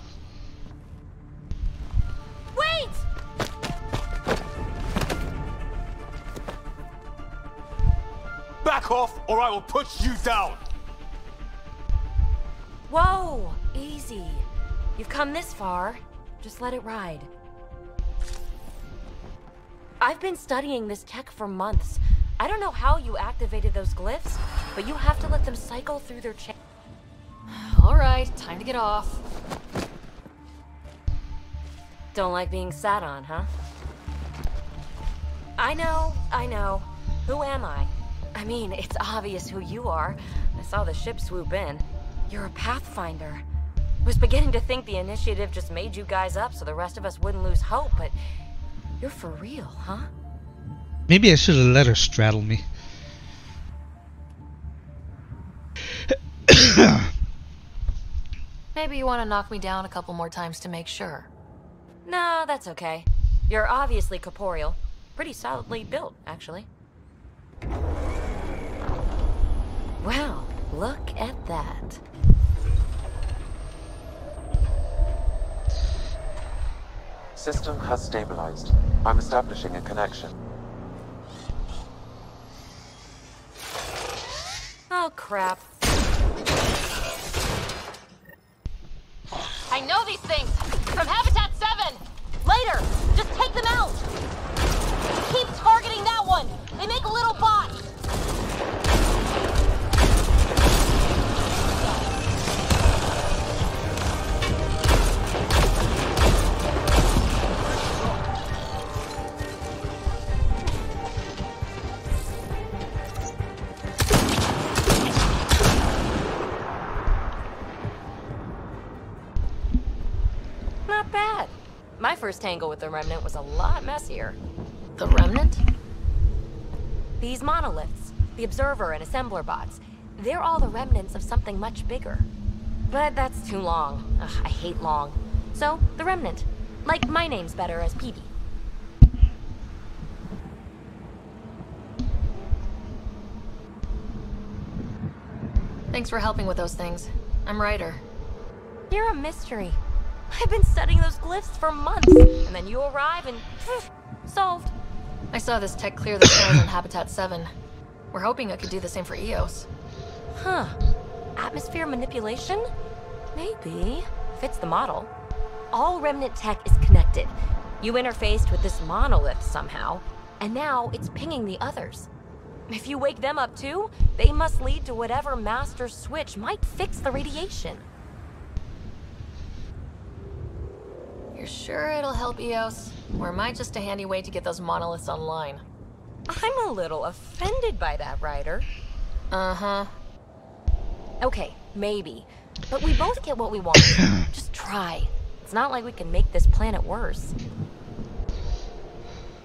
Wait! Back off, or I will put you down! Whoa! Easy. You've come this far. Just let it ride. I've been studying this tech for months. I don't know how you activated those glyphs, but you have to let them cycle through their chain. Alright, time to get off. Don't like being sat on, huh? I know. Who am I? I mean, it's obvious who you are. I saw the ship swoop in. You're a Pathfinder. I was beginning to think the initiative just made you guys up so the rest of us wouldn't lose hope, but you're for real, huh? Maybe I should have let her straddle me. Maybe you want to knock me down a couple more times to make sure. No, that's okay. You're obviously corporeal. Pretty solidly built, actually. Wow, look at that. System has stabilized. I'm establishing a connection. Oh, crap. I know these things! From Habitat 7! Later! Just take them out! Keep targeting that one! They make little bots! Not bad. My first tangle with the Remnant was a lot messier. The Remnant? These monoliths, the Observer and Assembler bots, they're all the remnants of something much bigger. But that's too long. Ugh, I hate long. So, the Remnant. Like, my name's better as Peavy. Thanks for helping with those things. I'm Ryder. You're a mystery. I've been studying those glyphs for months, and then you arrive and solved. I saw this tech clear the stars on Habitat 7. We're hoping it could do the same for EOS. Huh. Atmosphere manipulation? Maybe. Fits the model. All Remnant tech is connected. You interfaced with this monolith somehow, and now it's pinging the others. If you wake them up too, they must lead to whatever master switch might fix the radiation. You're sure it'll help EOS? Or am I just a handy way to get those monoliths online? I'm a little offended by that, Ryder. Uh-huh. Okay, maybe. But we both get what we want. Just try. It's not like we can make this planet worse.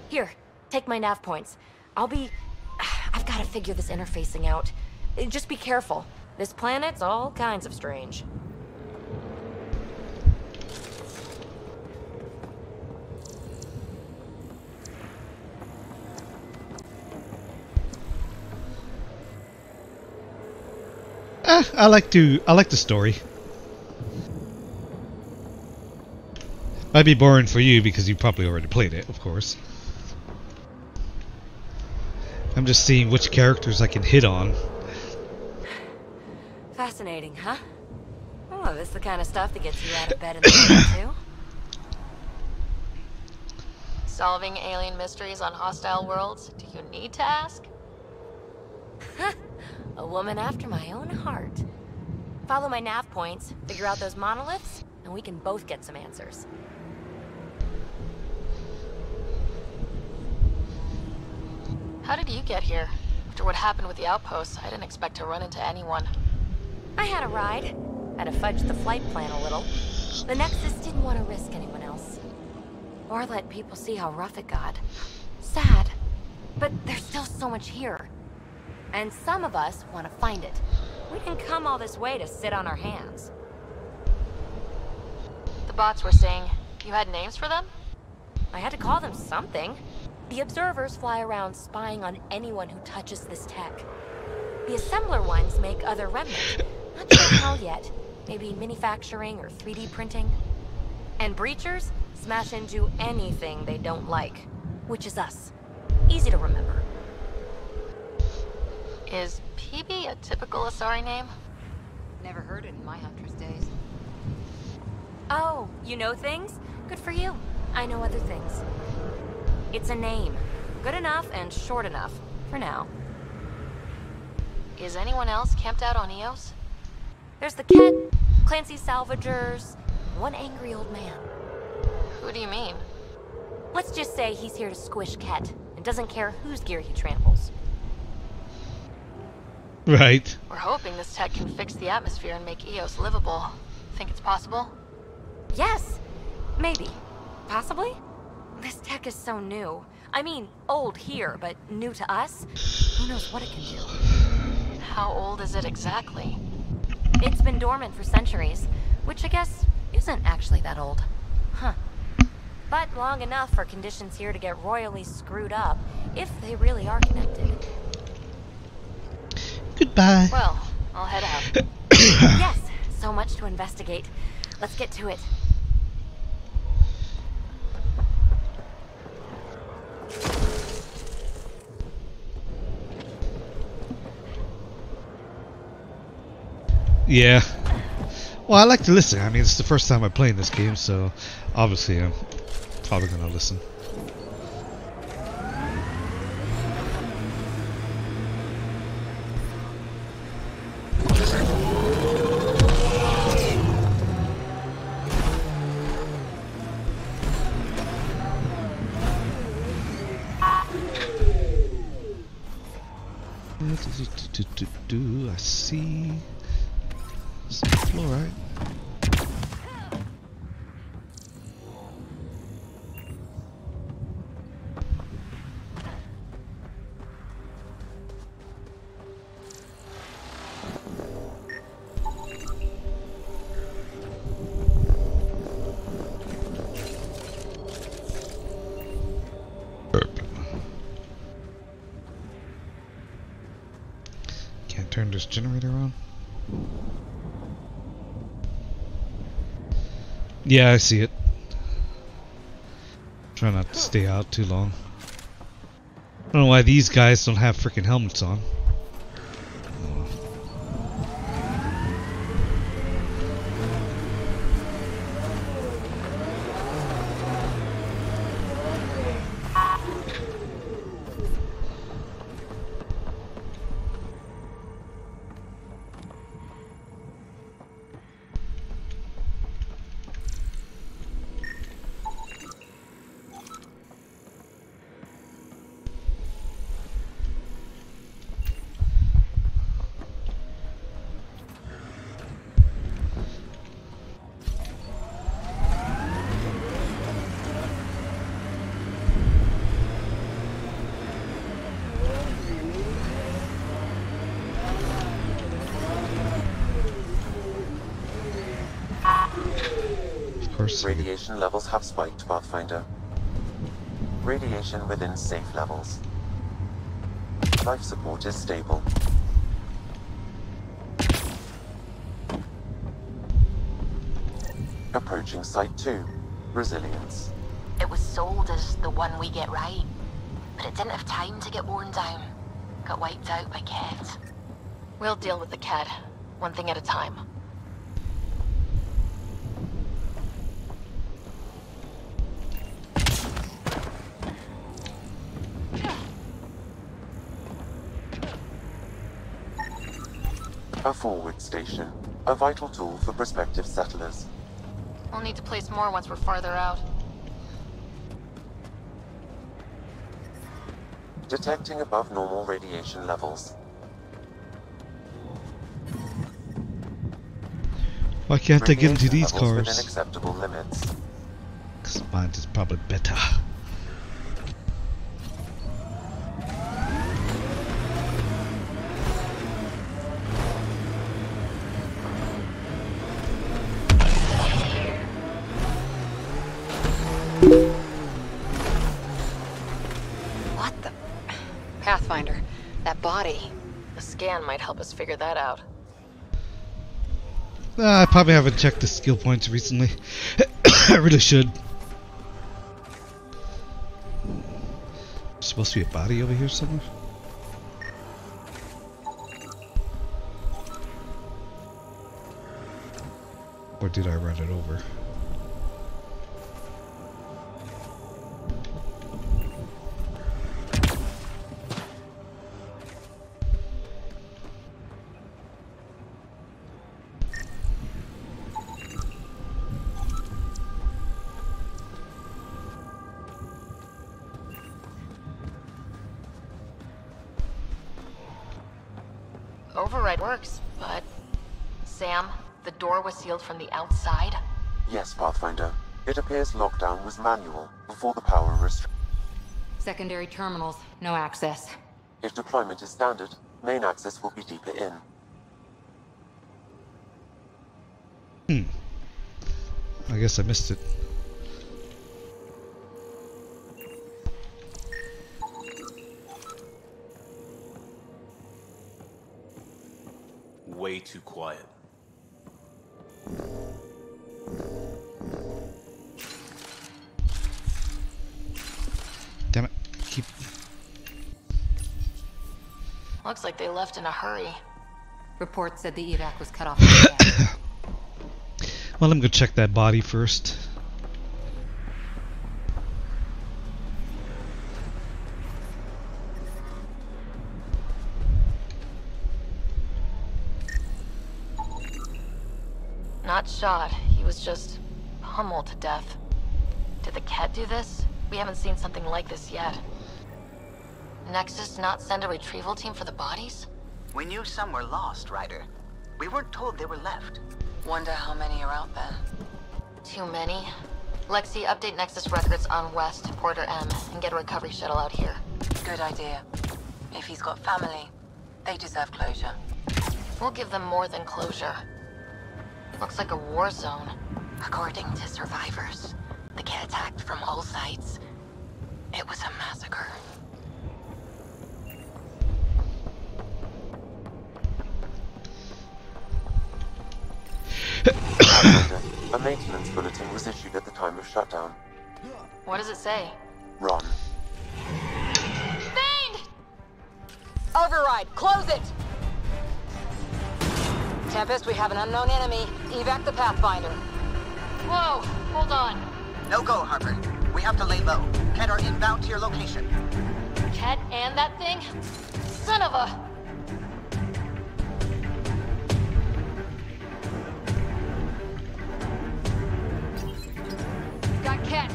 Here, take my nav points. I've got to figure this interfacing out. Just be careful. This planet's all kinds of strange. I like the story. Might be boring for you because you probably already played it, of course. I'm just seeing which characters I can hit on. Fascinating, huh? Oh, this is the kind of stuff that gets you out of bed in the morning, too. Solving alien mysteries on hostile worlds? Do you need to ask? A woman after my own heart. Follow my nav points, figure out those monoliths, and we can both get some answers. How did you get here? After what happened with the outposts, I didn't expect to run into anyone. I had a ride. Had to fudge the flight plan a little. The Nexus didn't want to risk anyone else. Or let people see how rough it got. Sad. But there's still so much here. And some of us want to find it. We didn't come all this way to sit on our hands. The bots were saying you had names for them? I had to call them something. The observers fly around spying on anyone who touches this tech. The assembler ones make other remnants. Not sure how yet. Maybe manufacturing or 3D printing. And breachers smash into anything they don't like. Which is us. Easy to remember. Is PB a typical Asari name? Never heard it in my Huntress days. Oh, you know things? Good for you. I know other things. It's a name. Good enough and short enough. For now. Is anyone else camped out on Eos? There's the Ket, Clancy Salvagers, one angry old man. Who do you mean? Let's just say he's here to squish Ket, and doesn't care whose gear he tramples. Right. We're hoping this tech can fix the atmosphere and make Eos livable. Think it's possible? Yes. Maybe. Possibly? This tech is so new. I mean, old here, but new to us? Who knows what it can do? How old is it exactly? It's been dormant for centuries, which I guess isn't actually that old. Huh. But long enough for conditions here to get royally screwed up, if they really are connected. Goodbye. Well, I'll head out. Yes, so much to investigate. Let's get to it. Yeah. Well, I like to listen. I mean, it's the first time I'm playing this game, so obviously I'm probably gonna listen. I see some fluoride. Can't turn this generator on. Yeah, I see it. Try not to stay out too long. I don't know why these guys don't have freaking helmets on. Radiation levels have spiked, Pathfinder. Radiation within safe levels. Life support is stable. Approaching Site 2. Resilience. It was sold as the one we get right, but it didn't have time to get worn down. Got wiped out by Ket. We'll deal with the Ket, one thing at a time. A forward station, a vital tool for prospective settlers. We'll need to place more once we're farther out. Detecting above normal radiation levels. Why can't I get into Radiation these levels within cars? acceptable limits. Because mine is probably better. What the? Pathfinder, that body. The scan might help us figure that out. I probably haven't checked the skill points recently. I really should. There's supposed to be a body over here somewhere. Or did I run it over? Override works, but... Sam, the door was sealed from the outside? Yes, Pathfinder. It appears lockdown was manual before the power restriction. Secondary terminals, no access. If deployment is standard, main access will be deeper in. I guess I missed it. Way too quiet. Damn it. Keep... Looks like they left in a hurry. Report said the evac was cut off. Well, I'm gonna check that body first. Not shot, he was just pummeled to death. Did the cat do this? We haven't seen something like this yet. Nexus not send a retrieval team for the bodies? We knew some were lost, Ryder. We weren't told they were left. Wonder how many are out there. Too many. Lexi, update Nexus records on West, Porter M, and get a recovery shuttle out here. Good idea. If he's got family, they deserve closure. We'll give them more than closure. Looks like a war zone. According to survivors, the kid attacked from all sides. It was a massacre. A maintenance bulletin was issued at the time of shutdown. What does it say? Run. Fiend! Override, close it! Tempest, we have an unknown enemy. Evac the Pathfinder. Whoa, hold on. No go, Harper. We have to lay low. Ket are inbound to your location. Ket and that thing? Son of a... Got Ket.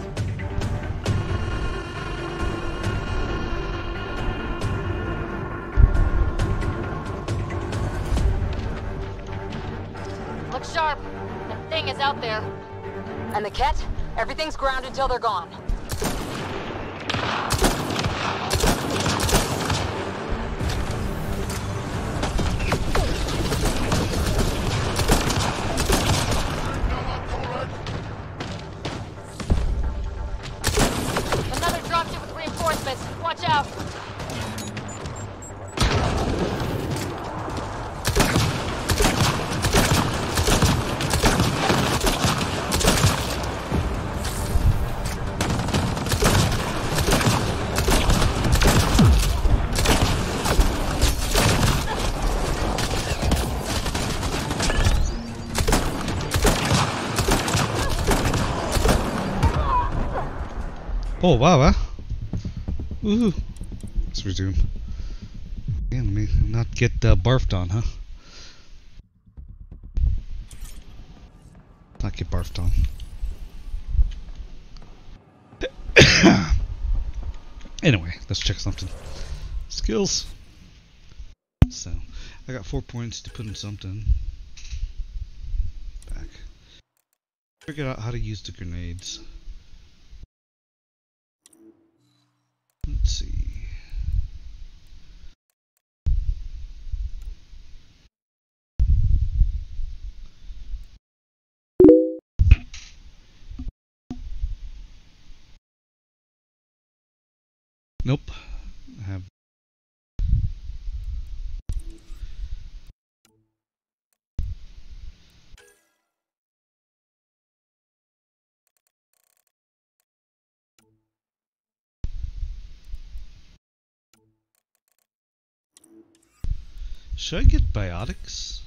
Look sharp. That thing is out there. And the Ket? Everything's grounded till they're gone. Another dropship with reinforcements. Watch out. Oh wow, huh? Woohoo! Let's resume. Yeah, let me not get barfed on, huh? not get barfed on. Anyway, let's check something. Skills. So, I got 4 points to put in something. Back. Figured out how to use the grenades. Let's see. Nope. I have. Should I get biotics?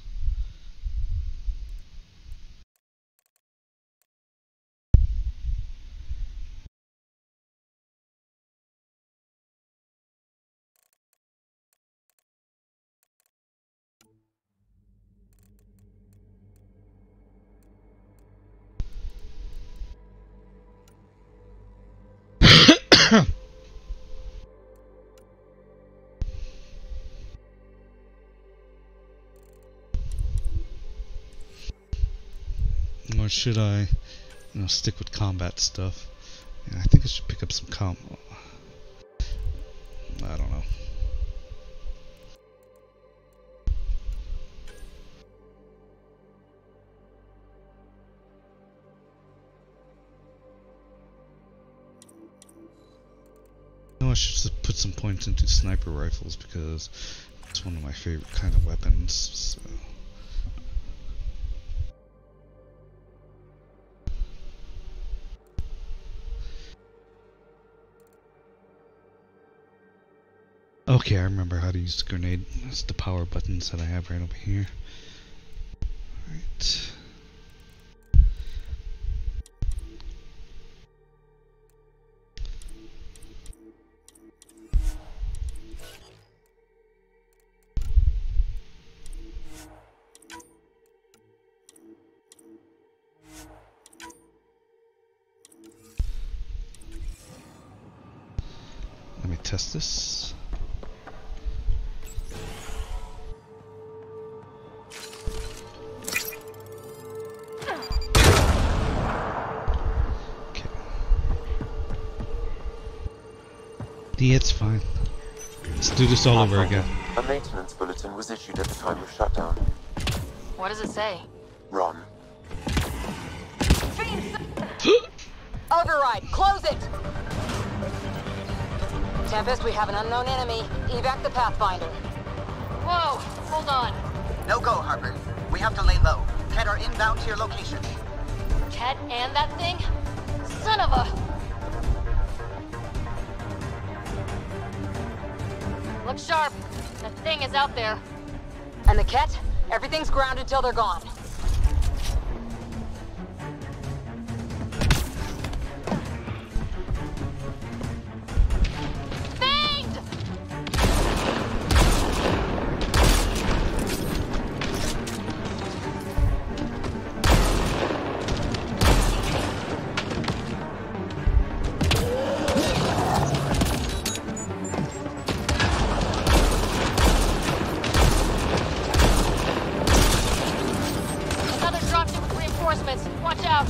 Or should I, stick with combat stuff? Yeah, I think I should pick up some I don't know. No, I should just put some points into sniper rifles because it's one of my favorite kind of weapons. So. Okay, I remember how to use the grenade. That's the power buttons that I have right over here. Alright. Let me test this. It's fine. Let's do this all over again. A maintenance bulletin was issued at the time of shutdown. What does it say? Run. Override, close it! Tempest, we have an unknown enemy. Evac the Pathfinder. Whoa, hold on. No go, Harper. We have to lay low. Ted are inbound to your location. Ted and that thing? Son of a... Look sharp. That thing is out there. And the Ket? Everything's grounded till they're gone. Banged! Watch out!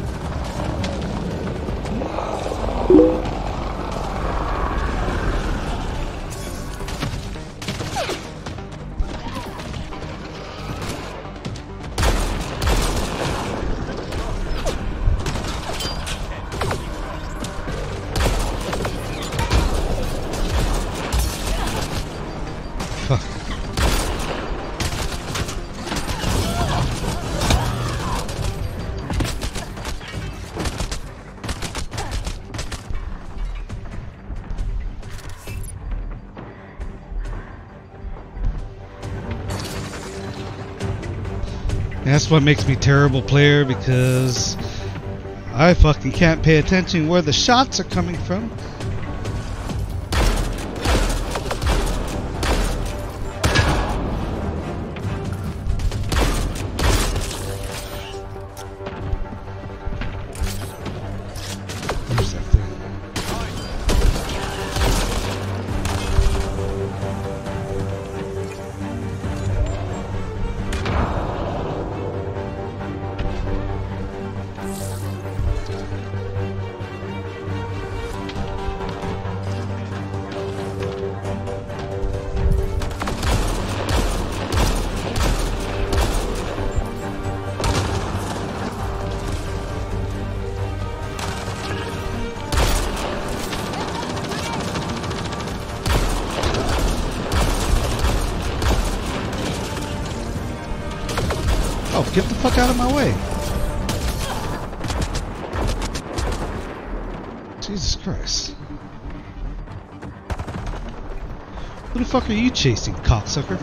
That's what makes me a terrible player, because I fucking can't pay attention where the shots are coming from. get the fuck out of my way. Jesus Christ. Who the fuck are you chasing, cocksucker?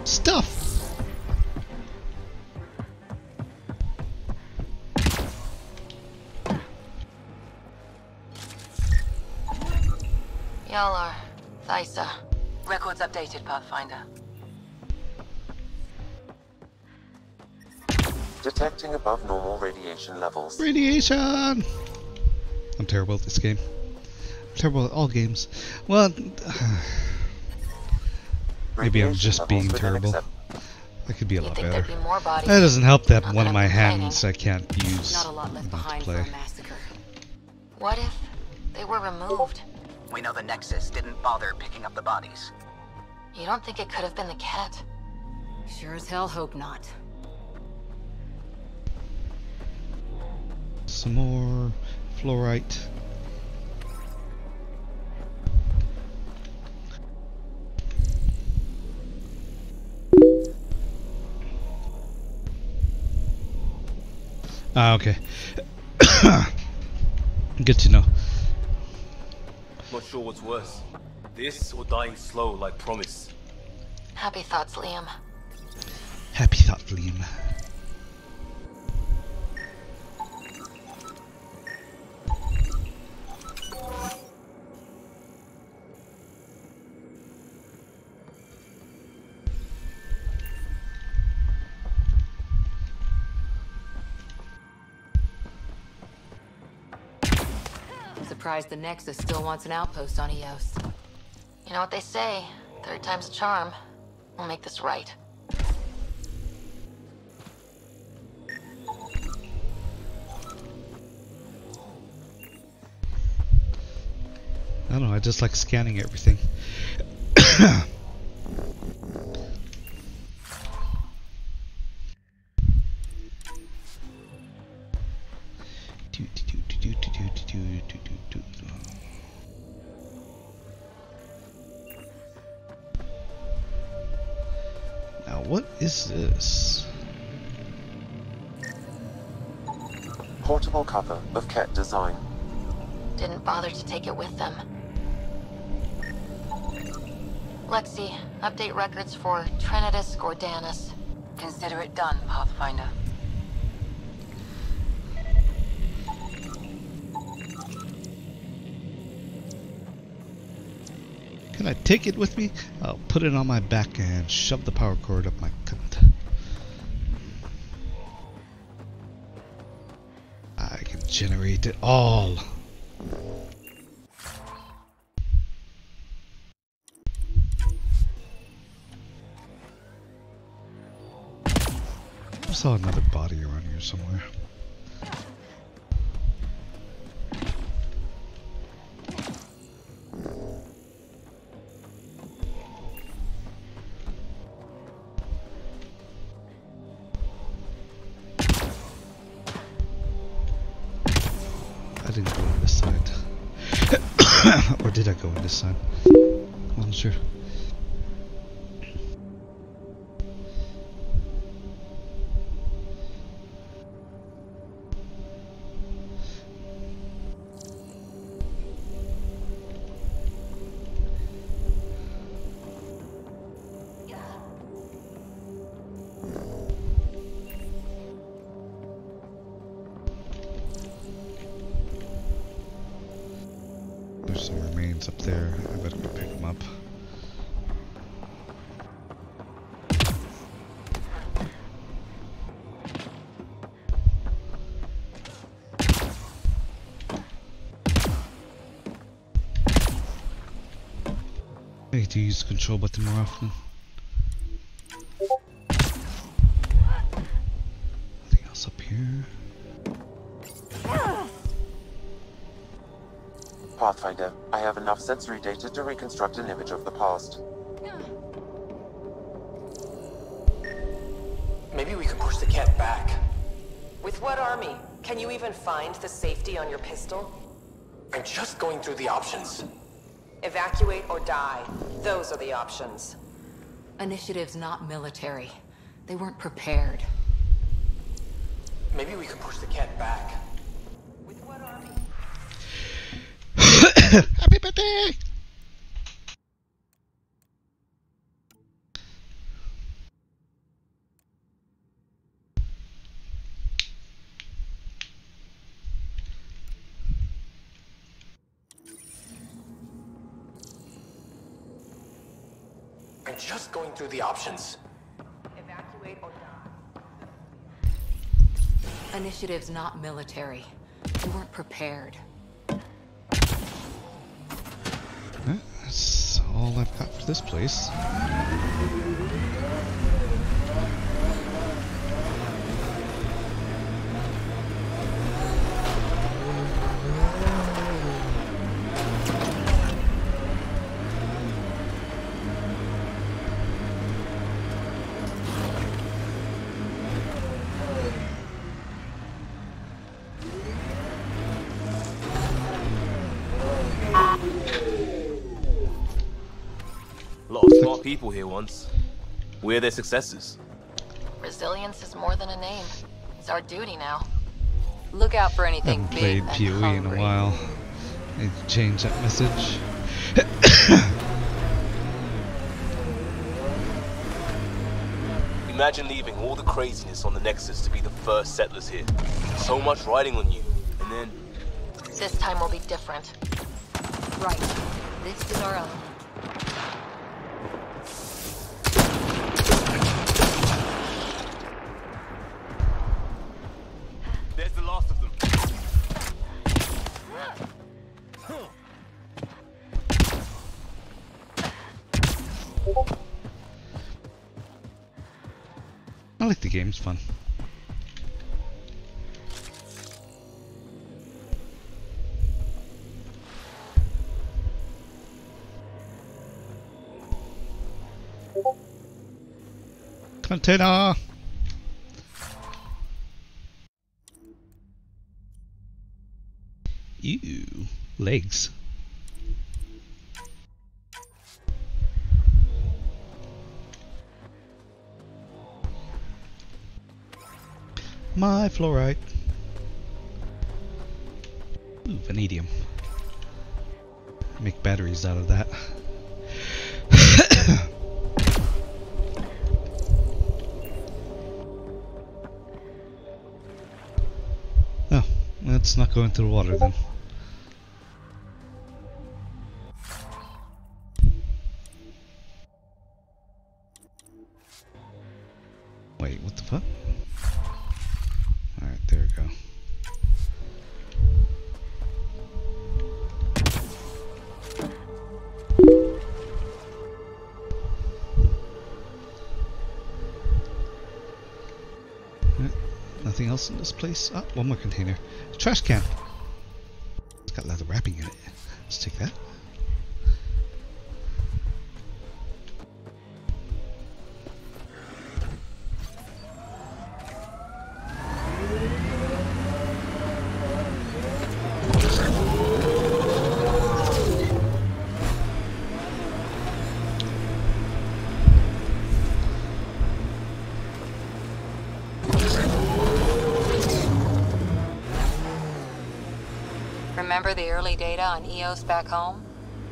Stuff. Y'all are Thysa. Records updated, Pathfinder. Detecting above normal radiation levels. Radiation! I'm terrible at this game. I'm terrible at all games. Well, maybe I'm just being terrible. I could be a lot better. That doesn't help that one of my hands I can't use Not a lot left to behind play. for a massacre. What if they were removed? We know the Nexus didn't bother picking up the bodies. You don't think it could have been the cat? Sure as hell hope not. Some more fluorite. Ah, okay. Good to know. Not sure what's worse. This or dying slow like promise. Happy thoughts, Liam. Happy thought, Liam. Surprised the Nexus still wants an outpost on Eos. You know what they say, third time's a charm. We'll make this right. I don't know, I just like scanning everything. Now, what is this? Portable cover of Ket design. Didn't bother to take it with them. Lexi, update records for Trinitas Gordanus. Consider it done, Pathfinder. Can I take it with me? I'll put it on my back and shove the power cord up my cunt. I can generate it all. I saw another body around here somewhere. Or did I go in this time? Wasn't sure. There's some remains up there. I better go pick them up. I need to use the control button more often. Nothing else up here. Pathfinder, I have enough sensory data to reconstruct an image of the past. Maybe we could push the cat back. With what army? Can you even find the safety on your pistol? I'm just going through the options. Evacuate or die. Those are the options. Initiative's not military. They weren't prepared. Maybe we could push the cat back. With what army? Happy birthday! I'm just going through the options. Evacuate or die. Initiative's not military. They weren't prepared. That's all I've got for this place. Lot of smart people here once. We're their successors. Resilience is more than a name. It's our duty now. Look out for anything Haven't big played and PoE in a hungry. while. I need to change that message. Imagine leaving all the craziness on the Nexus to be the first settlers here. So much riding on you, and then... This time will be different. Right. This is our own. There's the last of them. I like the game, it's fun. Container! Ew, legs. My fluorite. Ooh, vanadium. Make batteries out of that. Oh, let's not go into the water then. Wait, what the fuck? Alright, there we go. Nothing else in this place? Ah, one more container. A trash can! It's got leather wrapping in it. Let's take that. Remember the early data on EOS back home?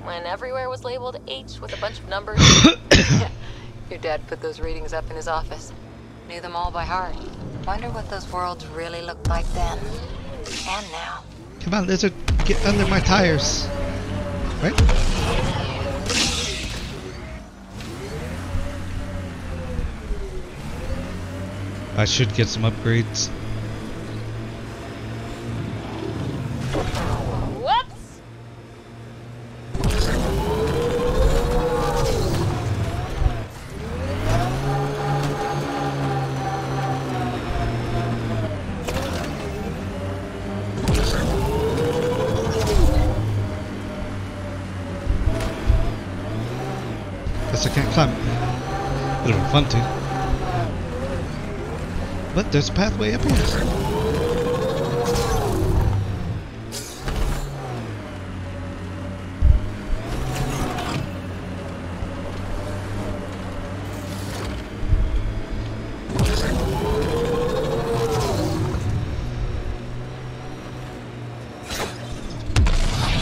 When everywhere was labeled H with a bunch of numbers. Your dad put those readings up in his office. Knew them all by heart. Wonder what those worlds really looked like then. And now. Come on, lizard, get under my tires. Right? I should get some upgrades. Whoops! Guess I can't climb. It'll be fun to. But there's a pathway up here.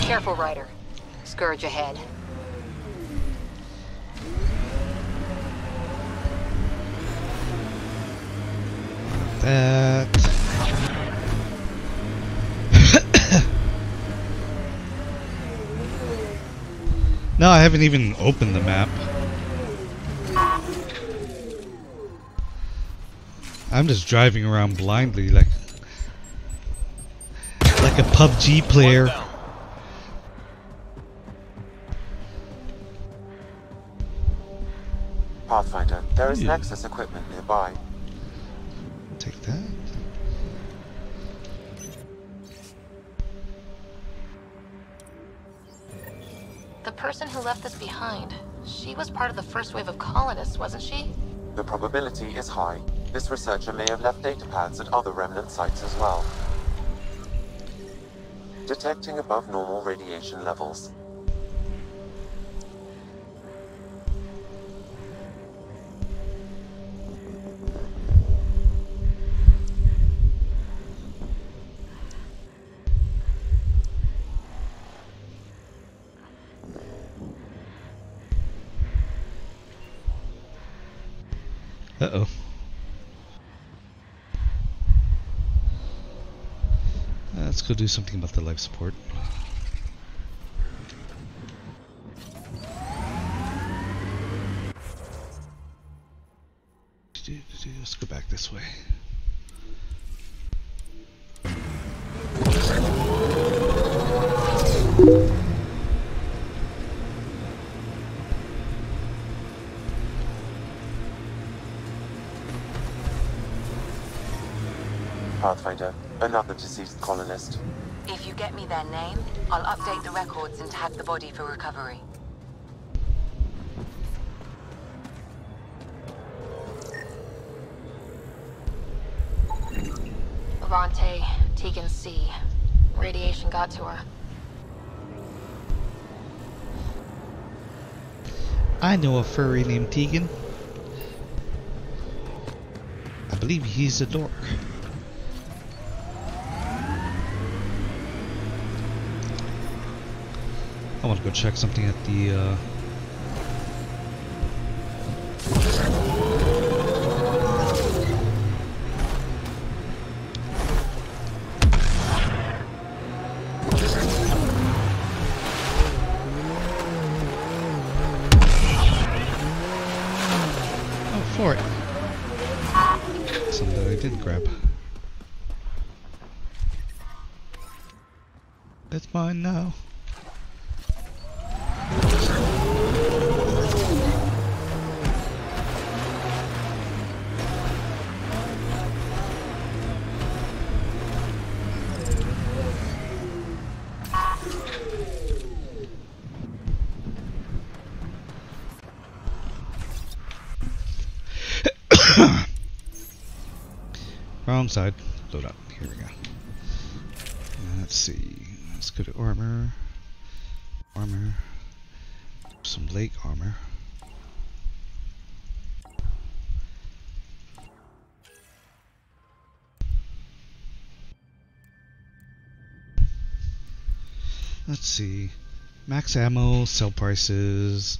Careful, Ryder. Scourge ahead. That. No, I haven't even opened the map. I'm just driving around blindly like a PUBG player. Pathfinder, there is Nexus equipment nearby. Take that. The person who left this behind, she was part of the first wave of colonists, wasn't she? The probability is high. This researcher may have left data pads at other remnant sites as well. Detecting above normal radiation levels. Uh-oh. Let's go do something about the life support. Let's go back this way. Pathfinder, another deceased colonist. If you get me their name, I'll update the records and tag the body for recovery. Levante, Tegan C. Radiation got to her. I know a furry named Tegan. I believe he's a dork. I want to go check something at the for it. Something that I did grab. It's mine now. Wrong side. Load up. Here we go. Let's see. Let's go to armor. Armor. Some leg armor. Let's see. Max ammo, sell prices.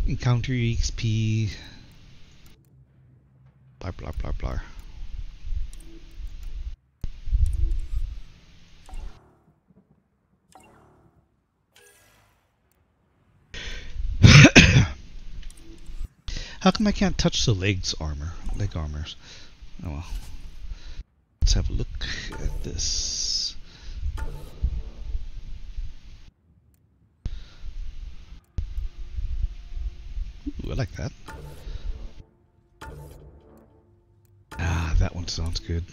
Encounter EXP. Blah blah blah blah. How come I can't touch the leg armors? Oh well. Let's have a look at this. Ooh, I like that. Ah, that one sounds good.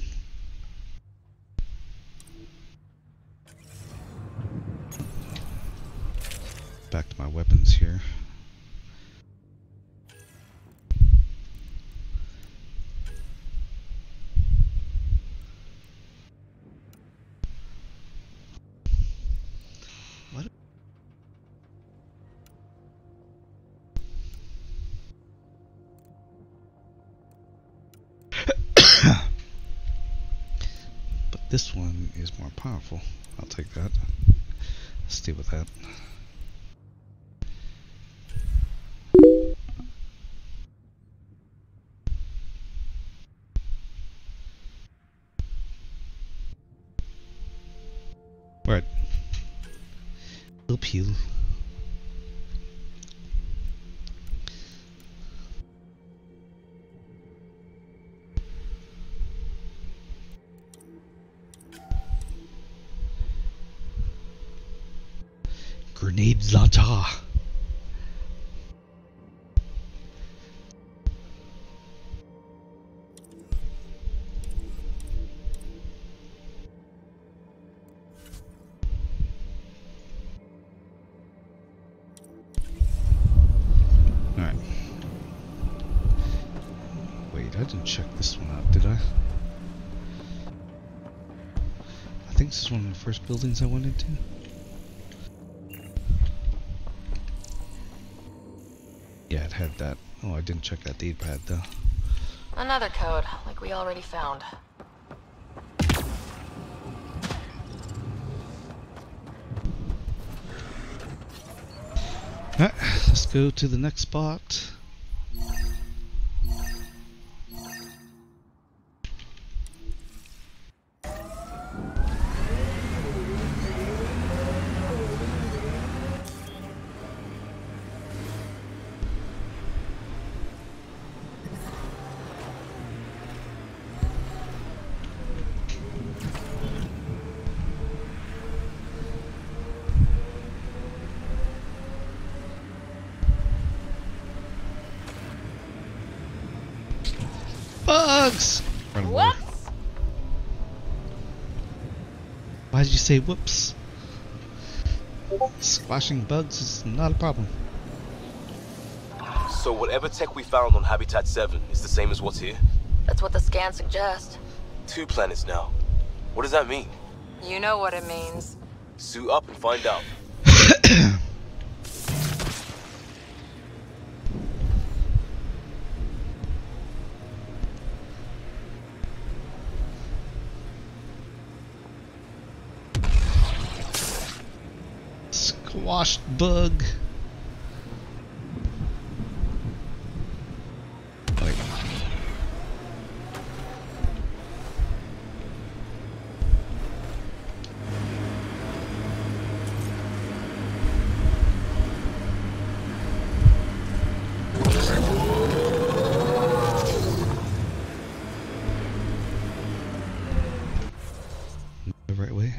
Back to my weapons here. This one is more powerful. I'll take that. Let's stay with that. Right. Peel. Grenade launcher. Alright. Wait, I didn't check this one out, did I? I think this is one of the first buildings I went into. Yeah, it had that. Oh, I didn't check that D-pad though. Another code, like we already found. Alright, let's go to the next spot. Bugs! Whoops! Why did you say whoops? Squashing bugs is not a problem. So whatever tech we found on Habitat 7 is the same as what's here? That's what the scans suggest. 2 planets now. What does that mean? You know what it means. Suit up and find out. Squashed bug. Wait. The right way.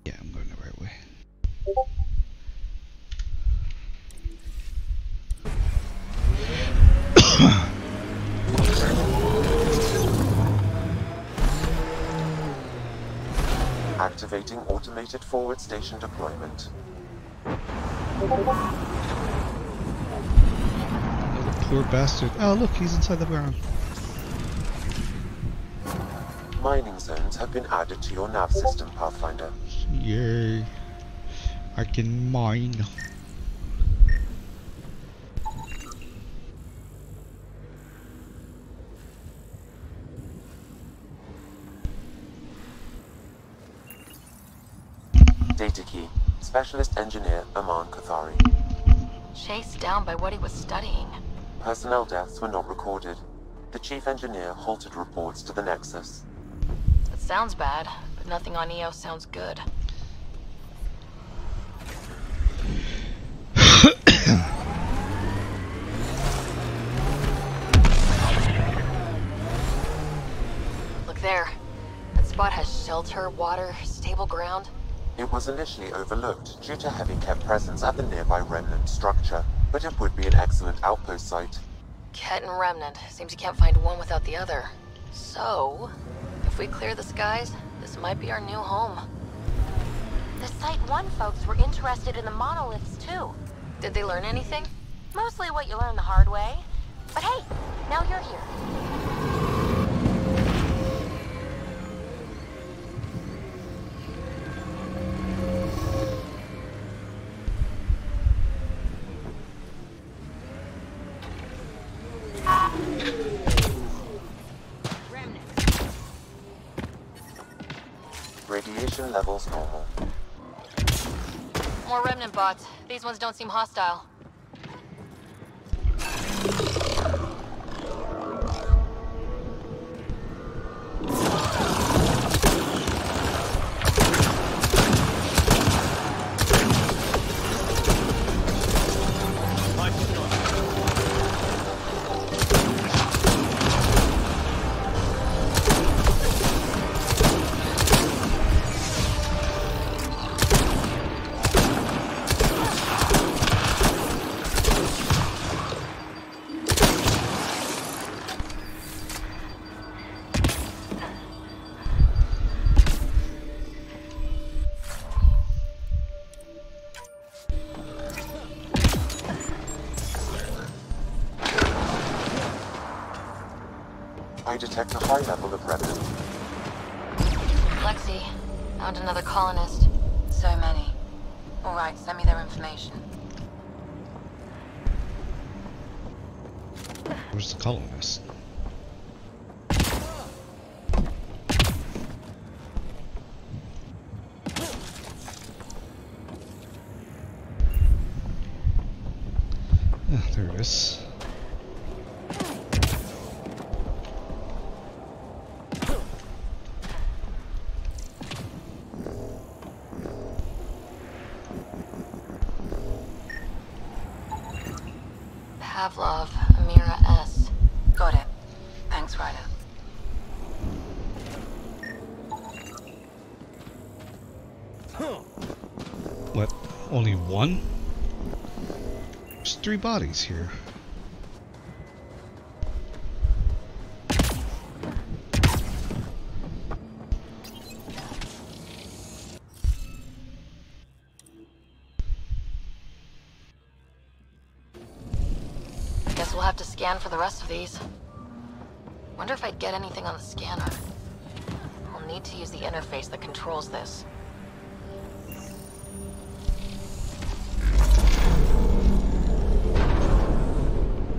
Yeah, I'm going the right way. Activating automated forward station deployment. Oh, the poor bastard. Oh, look, he's inside the ground. Mining zones have been added to your nav system, Pathfinder. Yay. I can mine. Data key. Specialist engineer Aman Kathari. Chased down by what he was studying. Personnel deaths were not recorded. The chief engineer halted reports to the Nexus. It sounds bad, but nothing on EOS sounds good. Look there. That spot has shelter, water, stable ground. It was initially overlooked due to heavy kept presence at the nearby remnant structure, but it would be an excellent outpost site. Ket and Remnant. Seems you can't find one without the other. So, if we clear the skies, this might be our new home. The Site 1 folks were interested in the monoliths too. Did they learn anything? Mostly what you learn the hard way. But hey, now you're here. Radiation levels normal. More Remnant bots. These ones don't seem hostile. I detect a high level of remnant. Lexi, found another colonist. So many. All right, send me their information. Where's the colonist? Ah, there it is. Pavlov, Amira S. Got it. Thanks, Ryder. What? Only one? There's 3 bodies here. Guess we'll have to scan for the rest of these. Wonder if I'd get anything on the scanner. I'll need to use the interface that controls this.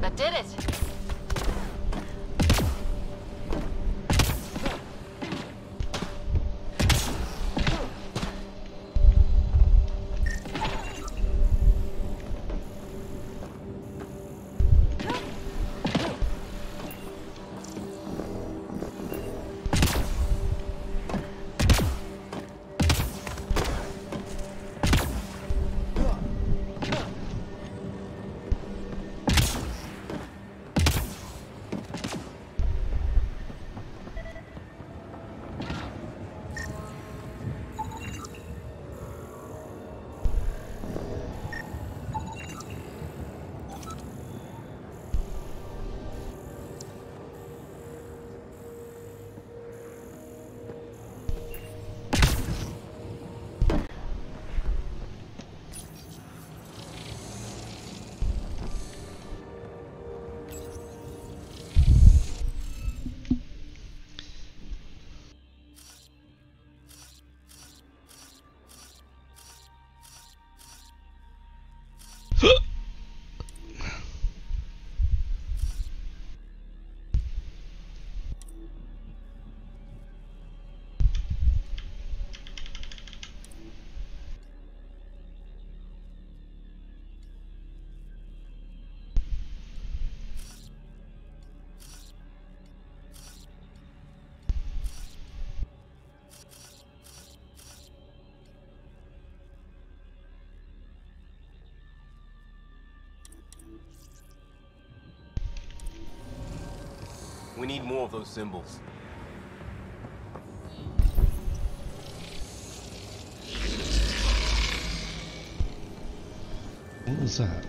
That did it! We need more of those symbols. What was that?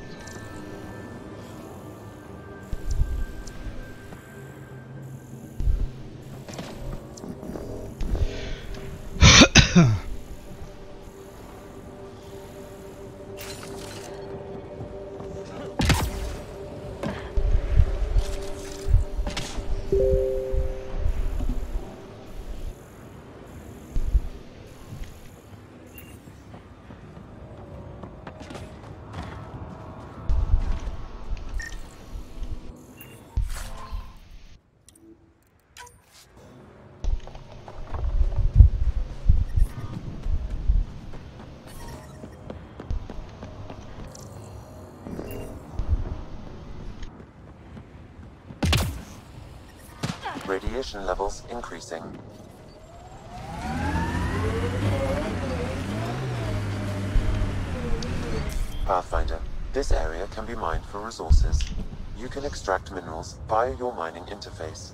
Radiation levels increasing. Pathfinder, this area can be mined for resources. You can extract minerals via your mining interface.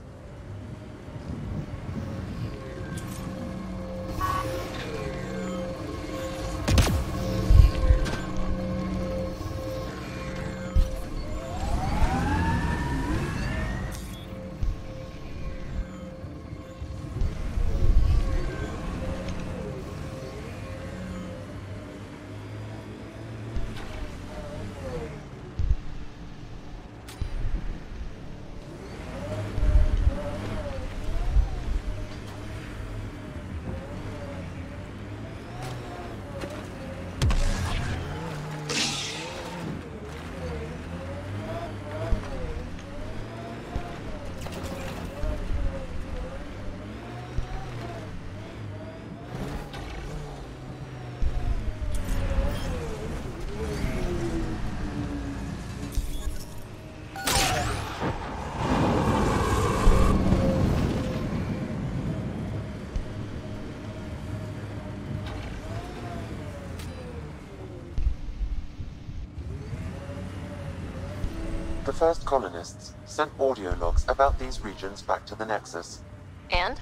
The first colonists sent audio logs about these regions back to the Nexus. And?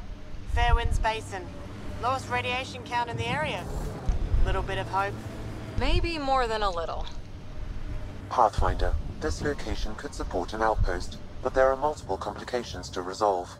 Fairwinds Basin. Lowest radiation count in the area. Little bit of hope. Maybe more than a little. Pathfinder, this location could support an outpost, but there are multiple complications to resolve.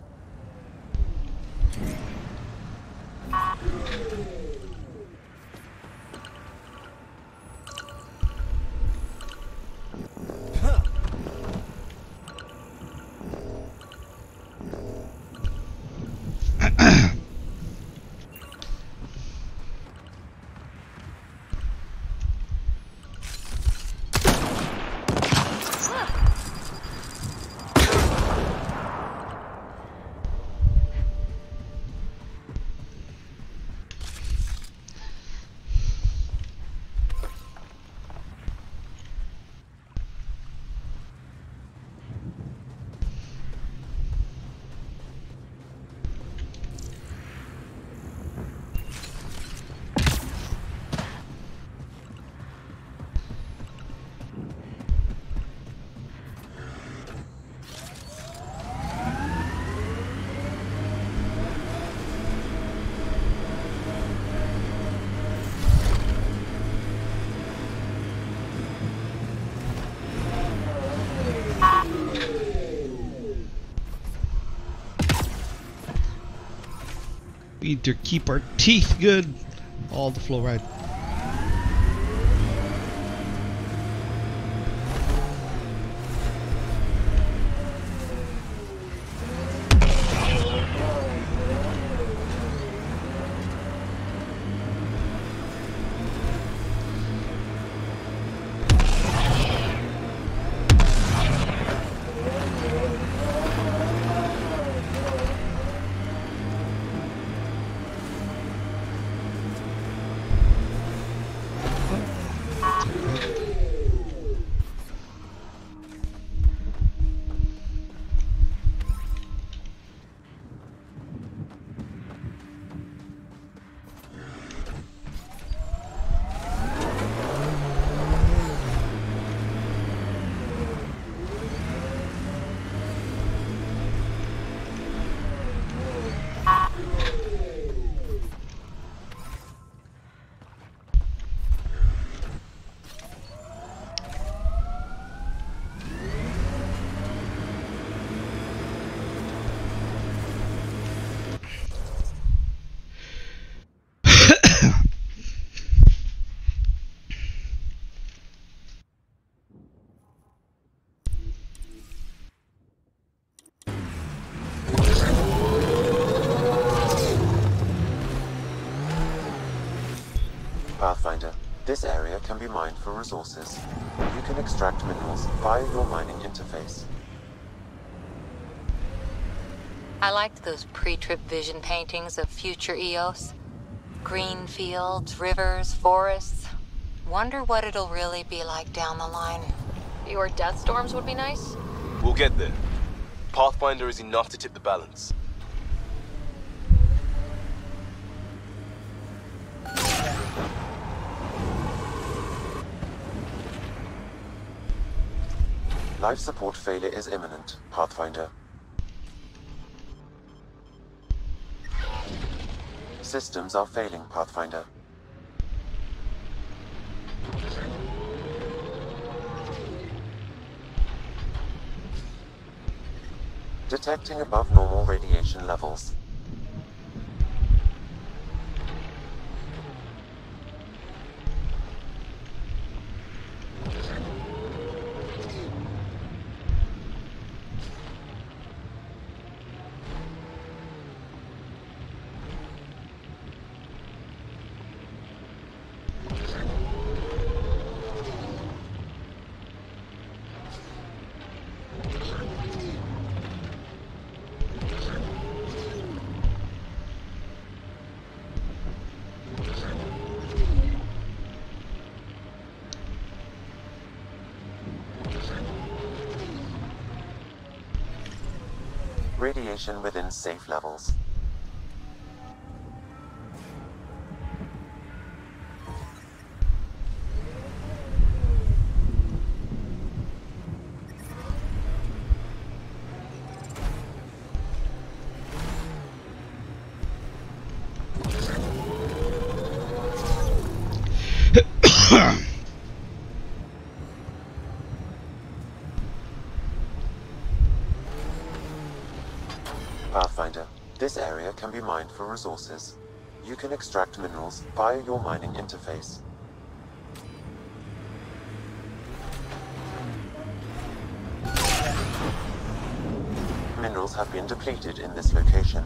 We need to keep our teeth good. All the fluoride. Pathfinder, this area can be mined for resources. You can extract minerals via your mining interface. I liked those pre-trip vision paintings of future Eos. Green fields, rivers, forests. Wonder what it'll really be like down the line. Fewer death storms would be nice. We'll get there. Pathfinder is enough to tip the balance. Life support failure is imminent, Pathfinder. Systems are failing, Pathfinder. Detecting above normal radiation levels. Radiation within safe levels. Pathfinder, this area can be mined for resources. You can extract minerals via your mining interface. Minerals have been depleted in this location.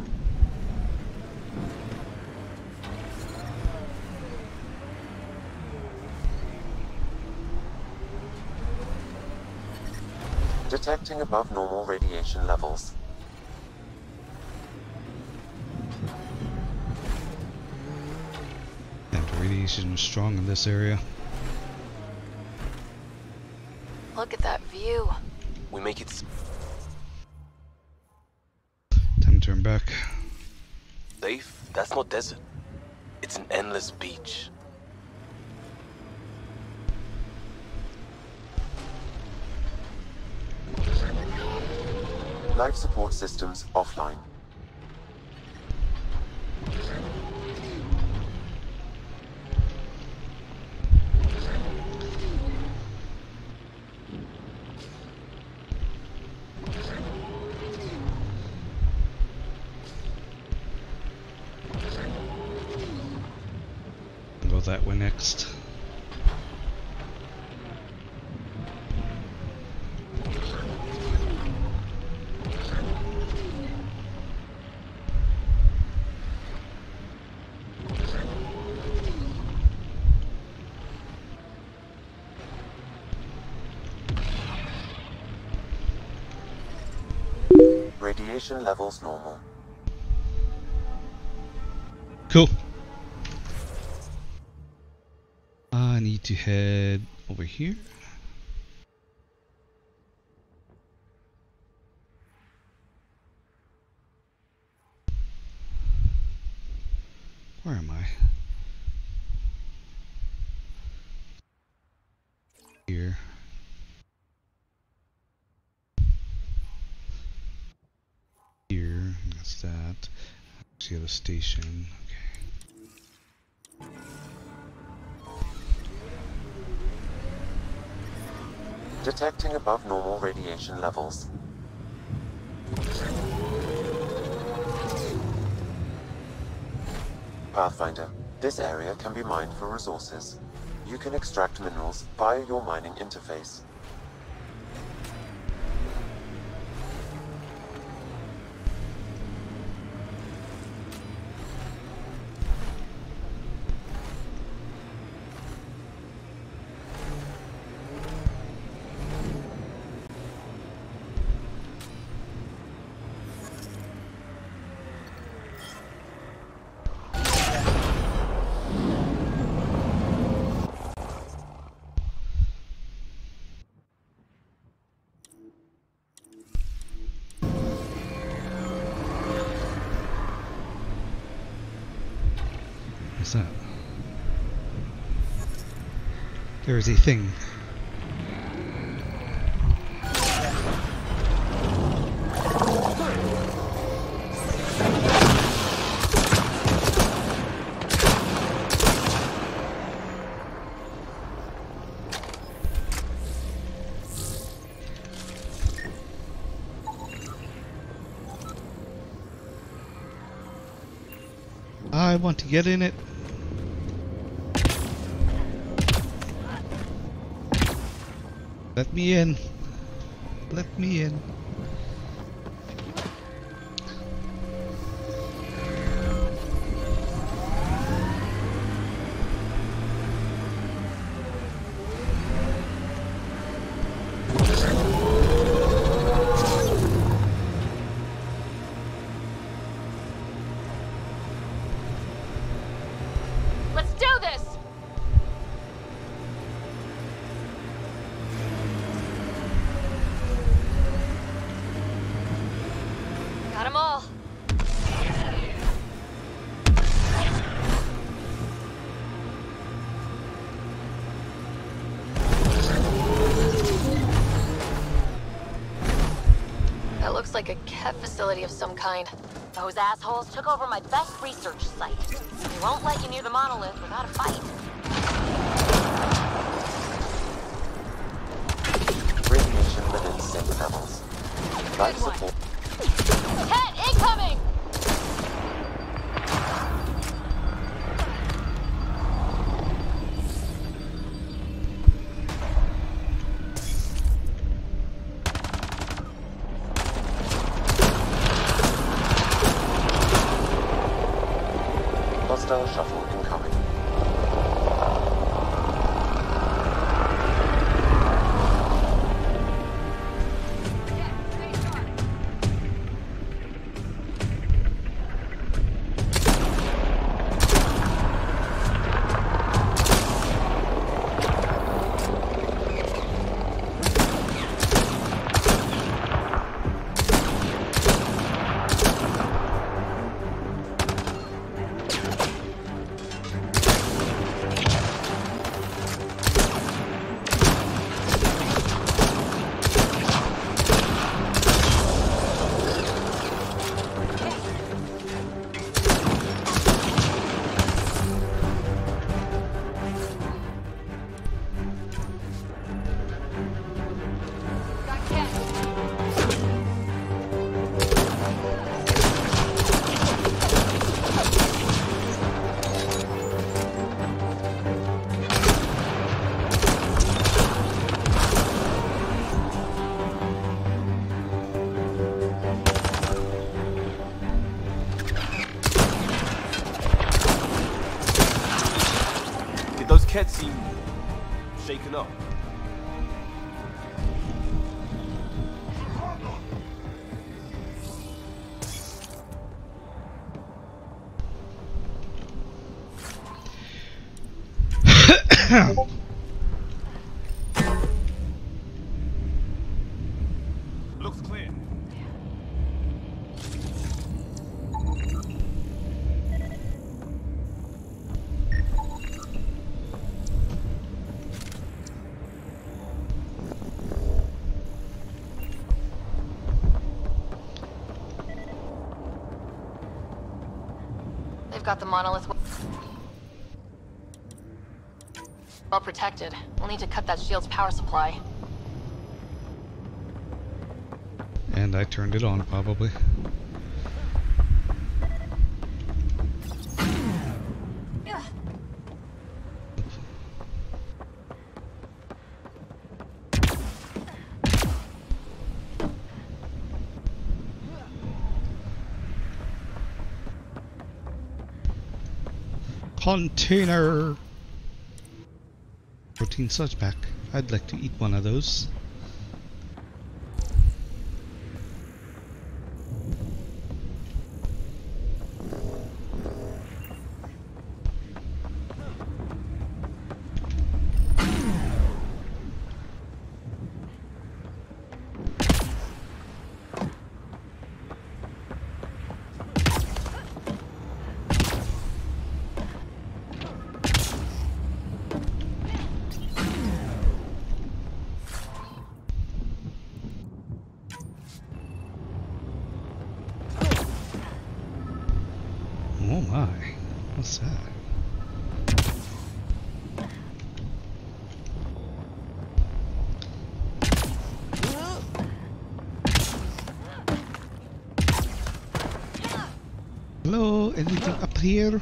Detecting above normal radiation levels. Radiation was strong in this area. Look at that view. We make it Time to turn back. safe. That's not desert. It's an endless beach. Life support systems offline. Go that way next. Radiation levels normal. Cool. I need to head over here. Where am I? Here. Here, that's that. See the station. Okay. Detecting above normal radiation levels. Pathfinder, this area can be mined for resources. You can extract minerals via your mining interface. What's that? There is a thing. I want to get in it. Let me in. Let me in. Let's do this! Got 'em all. That looks like a Ket facility of some kind. Those assholes took over my best research site. They won't let you near the monolith without a fight. Radiation within safe levels. Life support. Ket, incoming! Hostile shuttle incoming. Those Ket seem shaken up. Looks clear. They've got the monolith well protected. We'll need to cut that shield's power supply. And I turned it on, probably. Container! Protein sludge pack. I'd like to eat one of those. What's that? Hello, anything up here?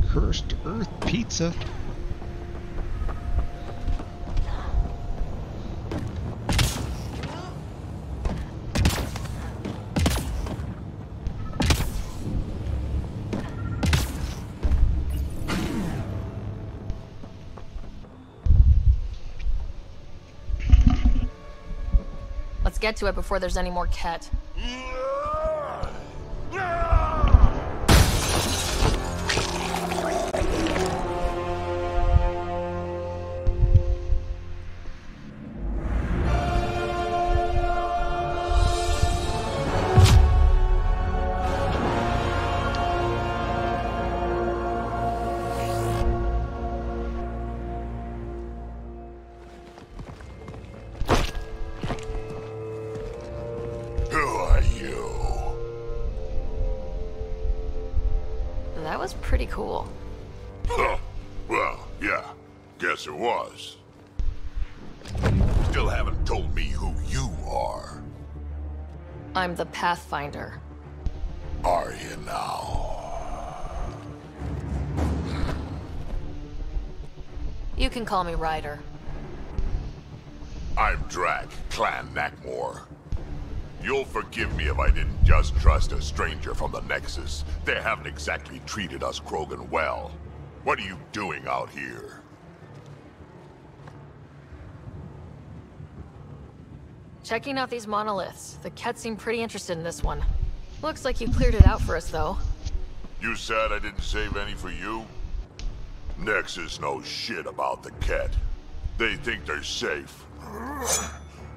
Cursed Earth Pizza. Let's get to it before there's any more Ket. That was pretty cool. Huh. Well, yeah. Guess it was. Still haven't told me who you are. I'm the Pathfinder. Are you now? You can call me Ryder. I'm Drac, Clan Nakmor. You'll forgive me if I didn't just trust a stranger from the Nexus. They haven't exactly treated us Krogan well. What are you doing out here? Checking out these monoliths. The Ket seem pretty interested in this one. Looks like you cleared it out for us, though. You said I didn't save any for you? Nexus knows shit about the Ket. They think they're safe.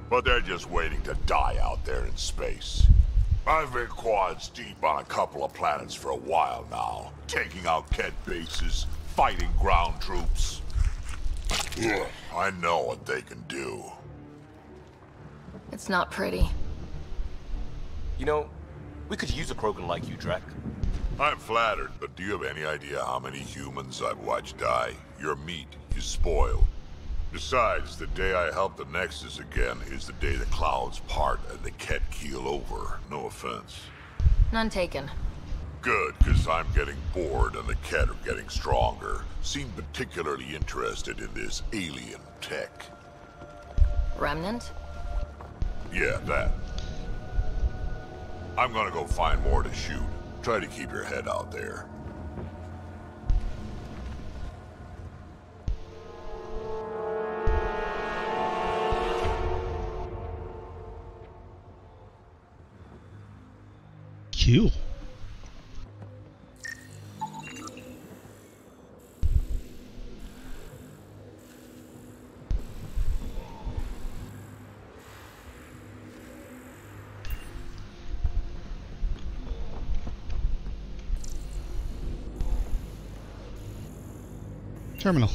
But they're just waiting to die out there in space. I've been quads deep on a couple of planets for a while now, taking out Ket bases, fighting ground troops. I know what they can do. It's not pretty. You know, we could use a Krogan like you, Drac. I'm flattered, but do you have any idea how many humans I've watched die? Your meat is spoiled. Besides, the day I help the Nexus again is the day the clouds part and the Ket keel over. No offense. None taken. Good, because I'm getting bored and the Ket are getting stronger. Seem particularly interested in this alien tech. Remnant? Yeah, that. I'm gonna go find more to shoot. Try to keep your head out there. Cool. Terminal.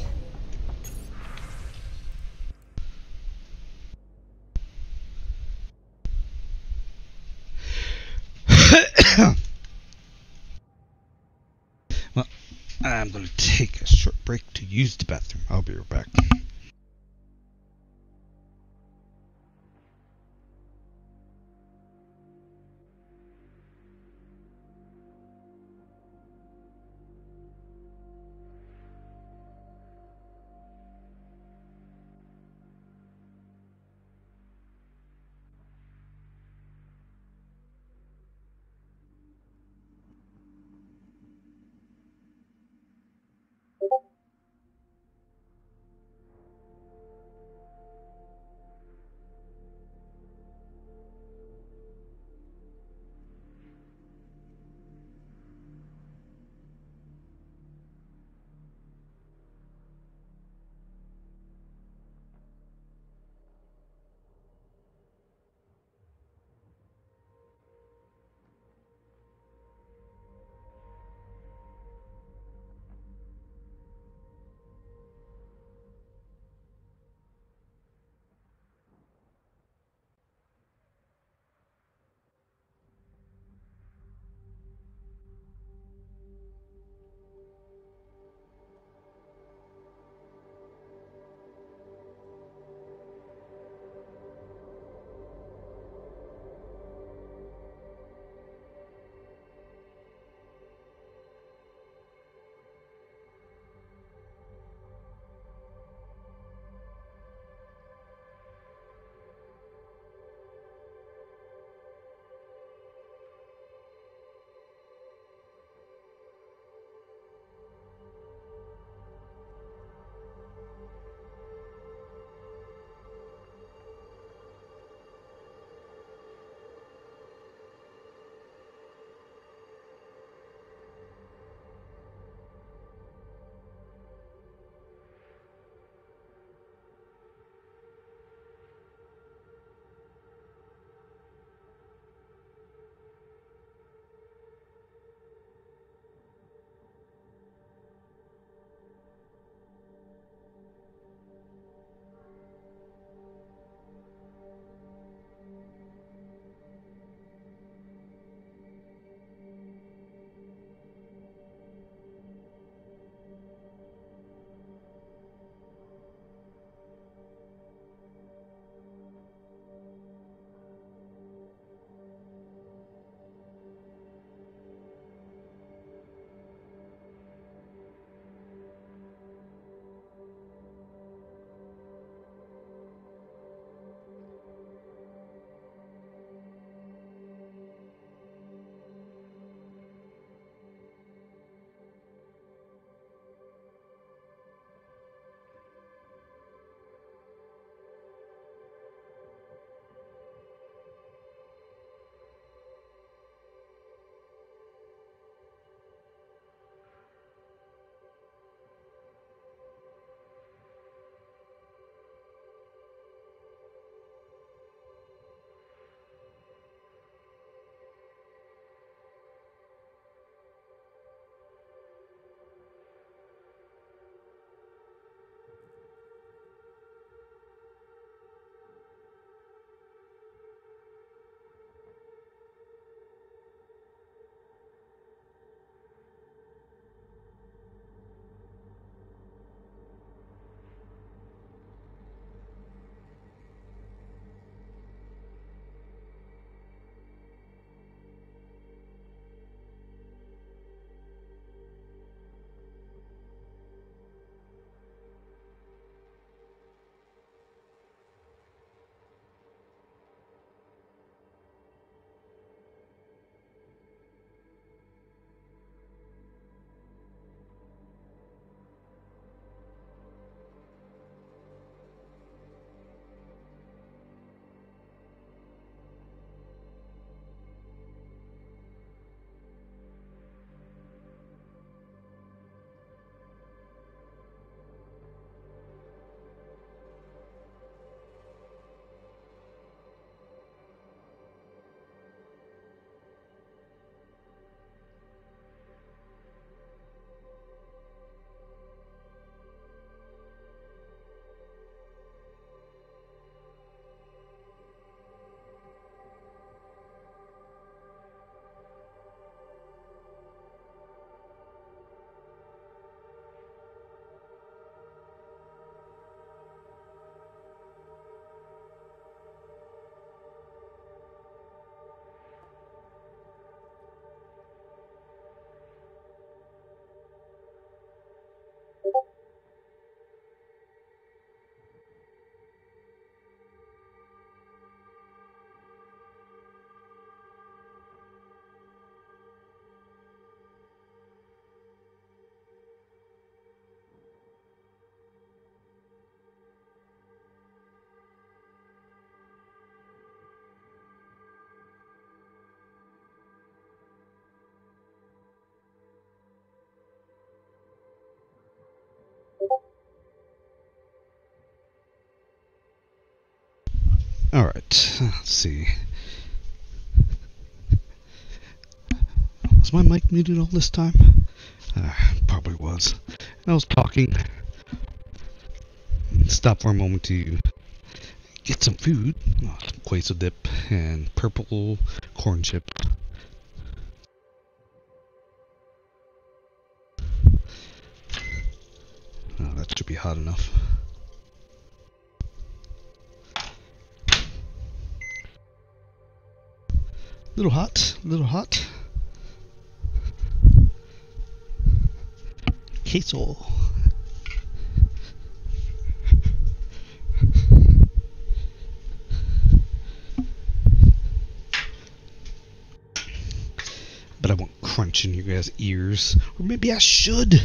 Well, I'm going to take a short break to use the bathroom. I'll be right back. Alright, let's see. Was my mic muted all this time? Probably was. I was talking. Stop for a moment to get some food. Some queso dip and purple corn chips. That should be hot enough. Little hot, little hot. Queso. But I won't crunch in your guys' ears. Or maybe I should.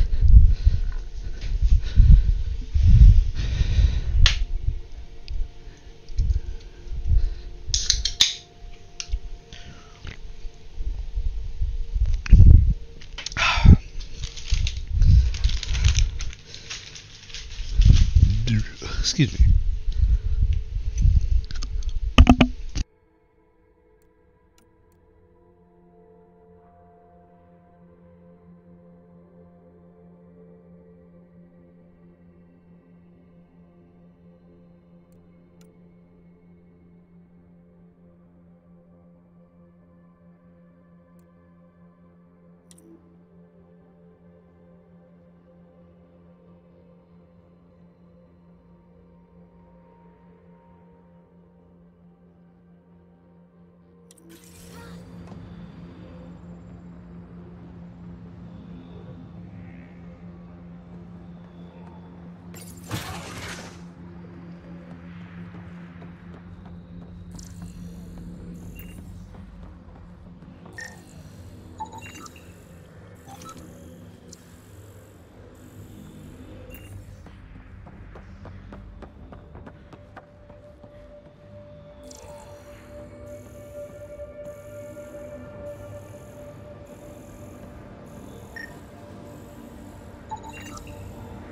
Excuse me.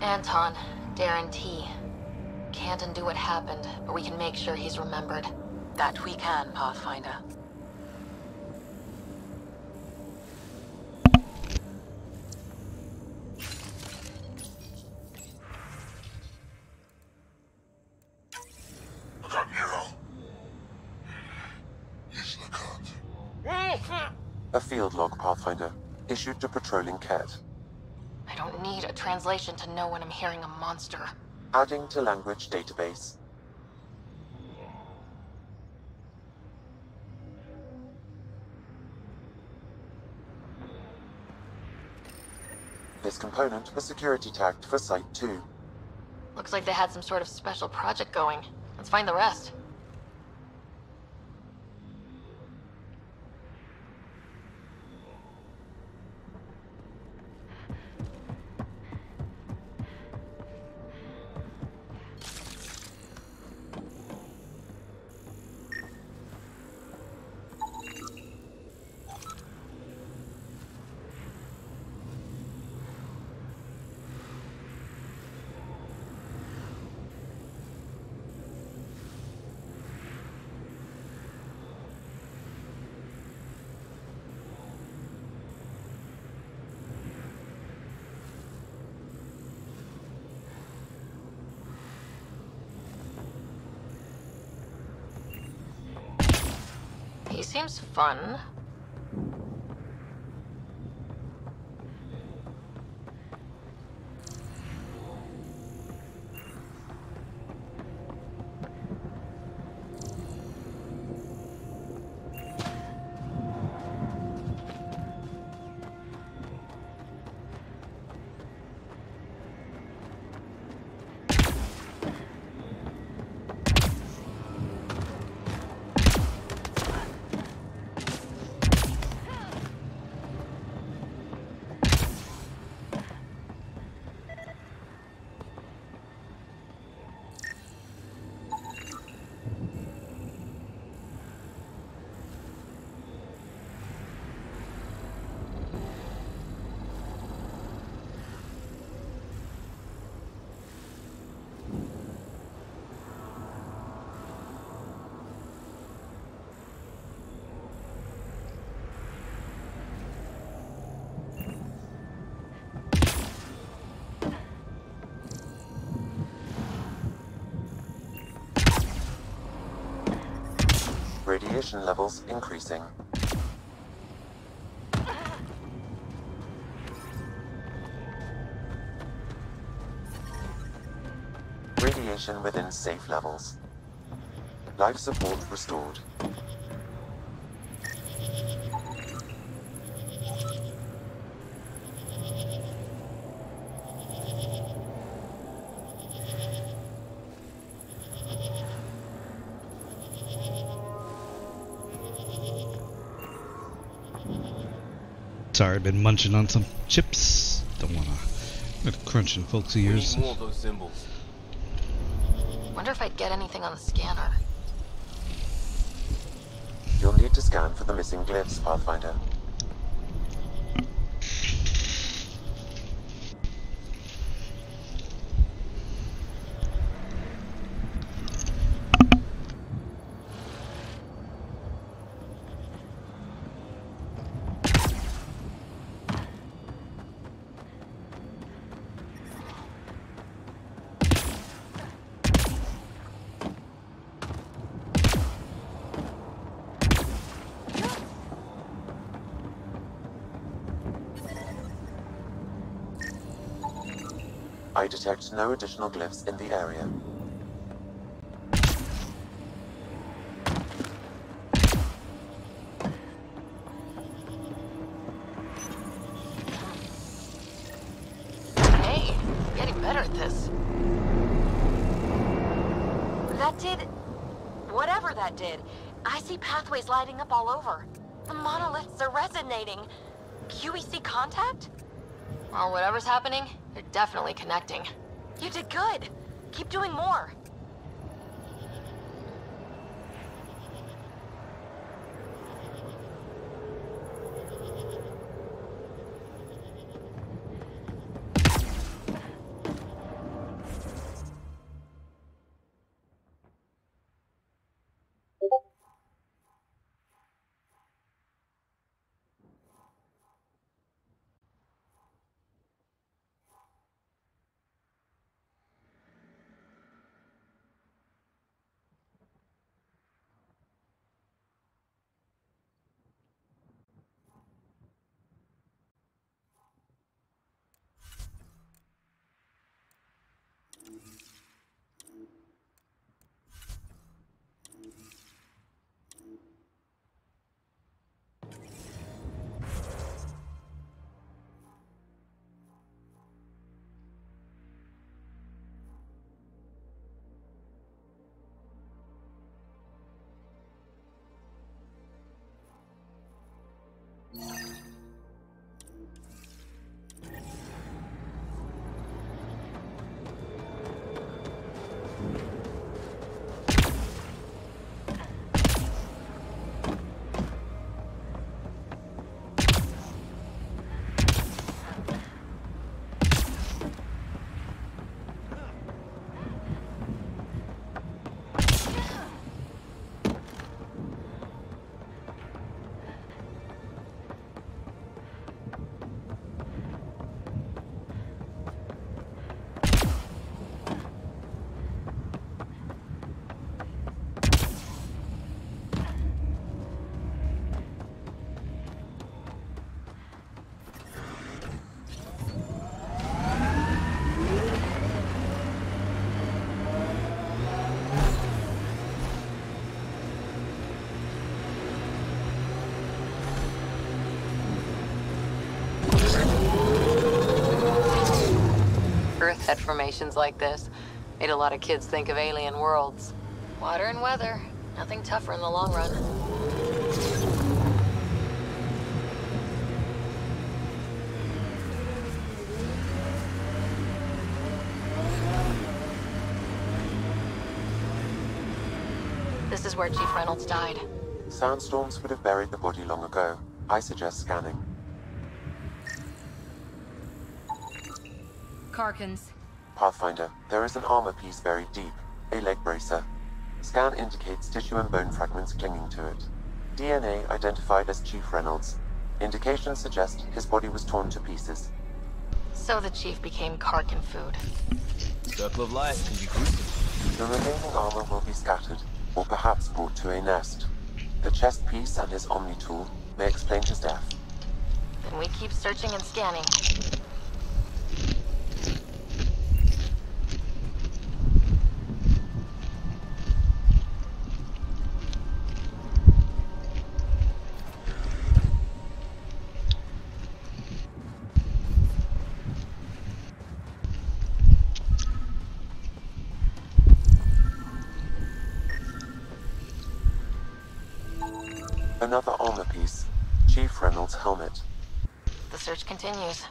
Anton, Darren T. Can't undo what happened, but we can make sure he's remembered. That we can, Pathfinder. A field log, Pathfinder. Issued to patrolling cat. I don't need a translation to know when I'm hearing a monster. Adding to language database. This component was security tagged for Site 2. Looks like they had some sort of special project going. Let's find the rest. He seems fun. Radiation levels increasing. Radiation within safe levels. Life support restored. Sorry, I've been munching on some chips. Don't wanna crunch in folks' ears. We need more of those symbols. Wonder if I'd get anything on the scanner. You'll need to scan for the missing glyphs, Pathfinder. I detect no additional glyphs in the area. Hey, getting better at this. That did... whatever that did. I see pathways lighting up all over. The monoliths are resonating. QEC contact? Well, whatever's happening, they're definitely connecting. You did good. Keep doing more. Earth had formations like this. Made a lot of kids think of alien worlds. Water and weather. Nothing tougher in the long run. This is where Chief Reynolds died. Sandstorms would have buried the body long ago. I suggest scanning. Karkins. Pathfinder, there is an armor piece buried deep. A leg bracer. Scan indicates tissue and bone fragments clinging to it. DNA identified as Chief Reynolds. Indications suggest his body was torn to pieces. So the Chief became Karkin food. Circle of life can be gruesome. The remaining armor will be scattered, or perhaps brought to a nest. the chest piece and his Omni tool may explain his death. Then we keep searching and scanning. Another armor piece, Chief Reynolds' helmet. The search continues.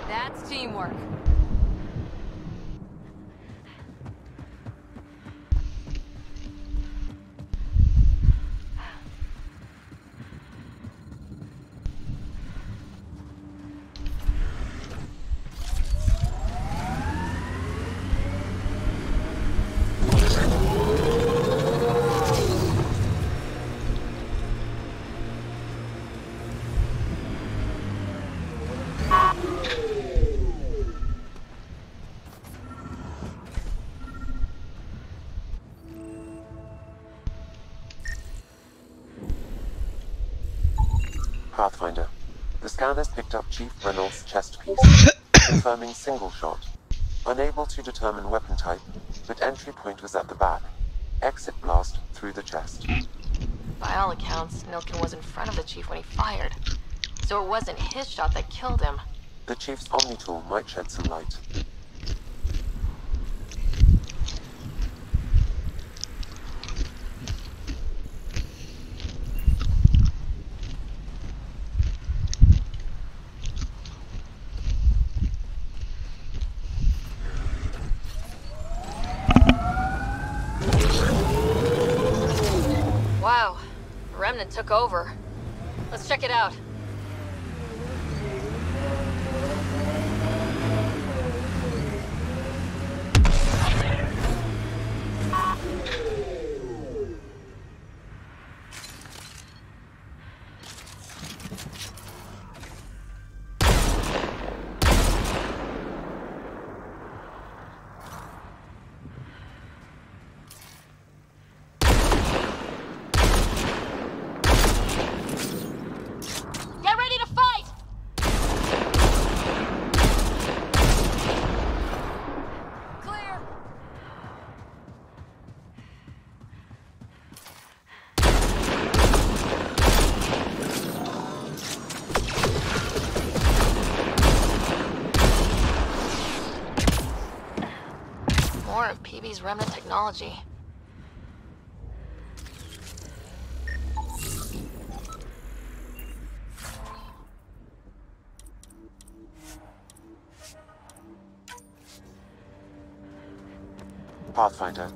That's teamwork. Pathfinder. The scanners picked up Chief Reynolds' chest piece, confirming single shot. Unable to determine weapon type, but entry point was at the back. Exit blast through the chest. By all accounts, Nilkin was in front of the chief when he fired. So it wasn't his shot that killed him. The Chief's Omni tool might shed some light. Wow, the remnant took over. Let's check it out. Get ready to fight! Clear! More of PB's remnant technology. Pathfinder.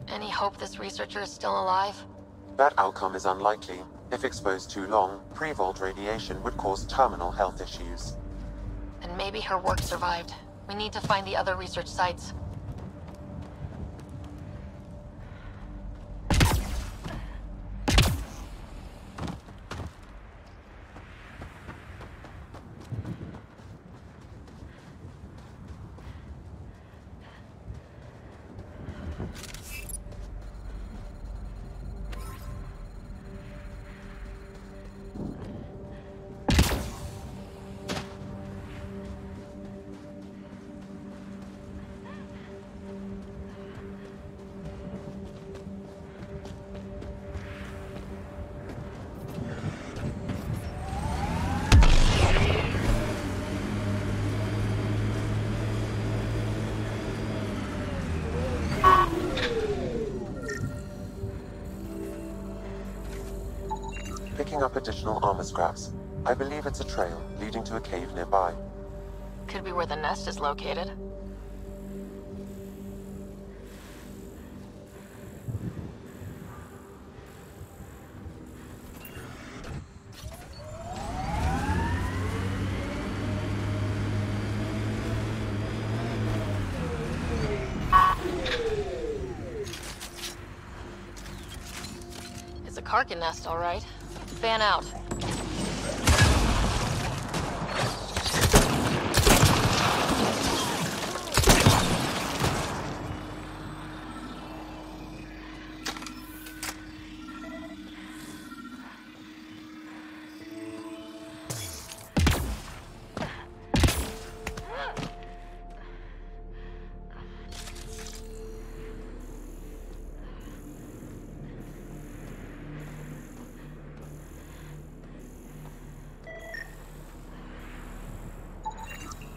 Any hope this researcher is still alive? That outcome is unlikely. If exposed too long, pre-vault radiation would cause terminal health issues. And maybe her work survived. We need to find the other research sites. Picking up additional armor scraps. I believe it's a trail leading to a cave nearby. Could be where the nest is located. Karkin nest, all right. Fan out.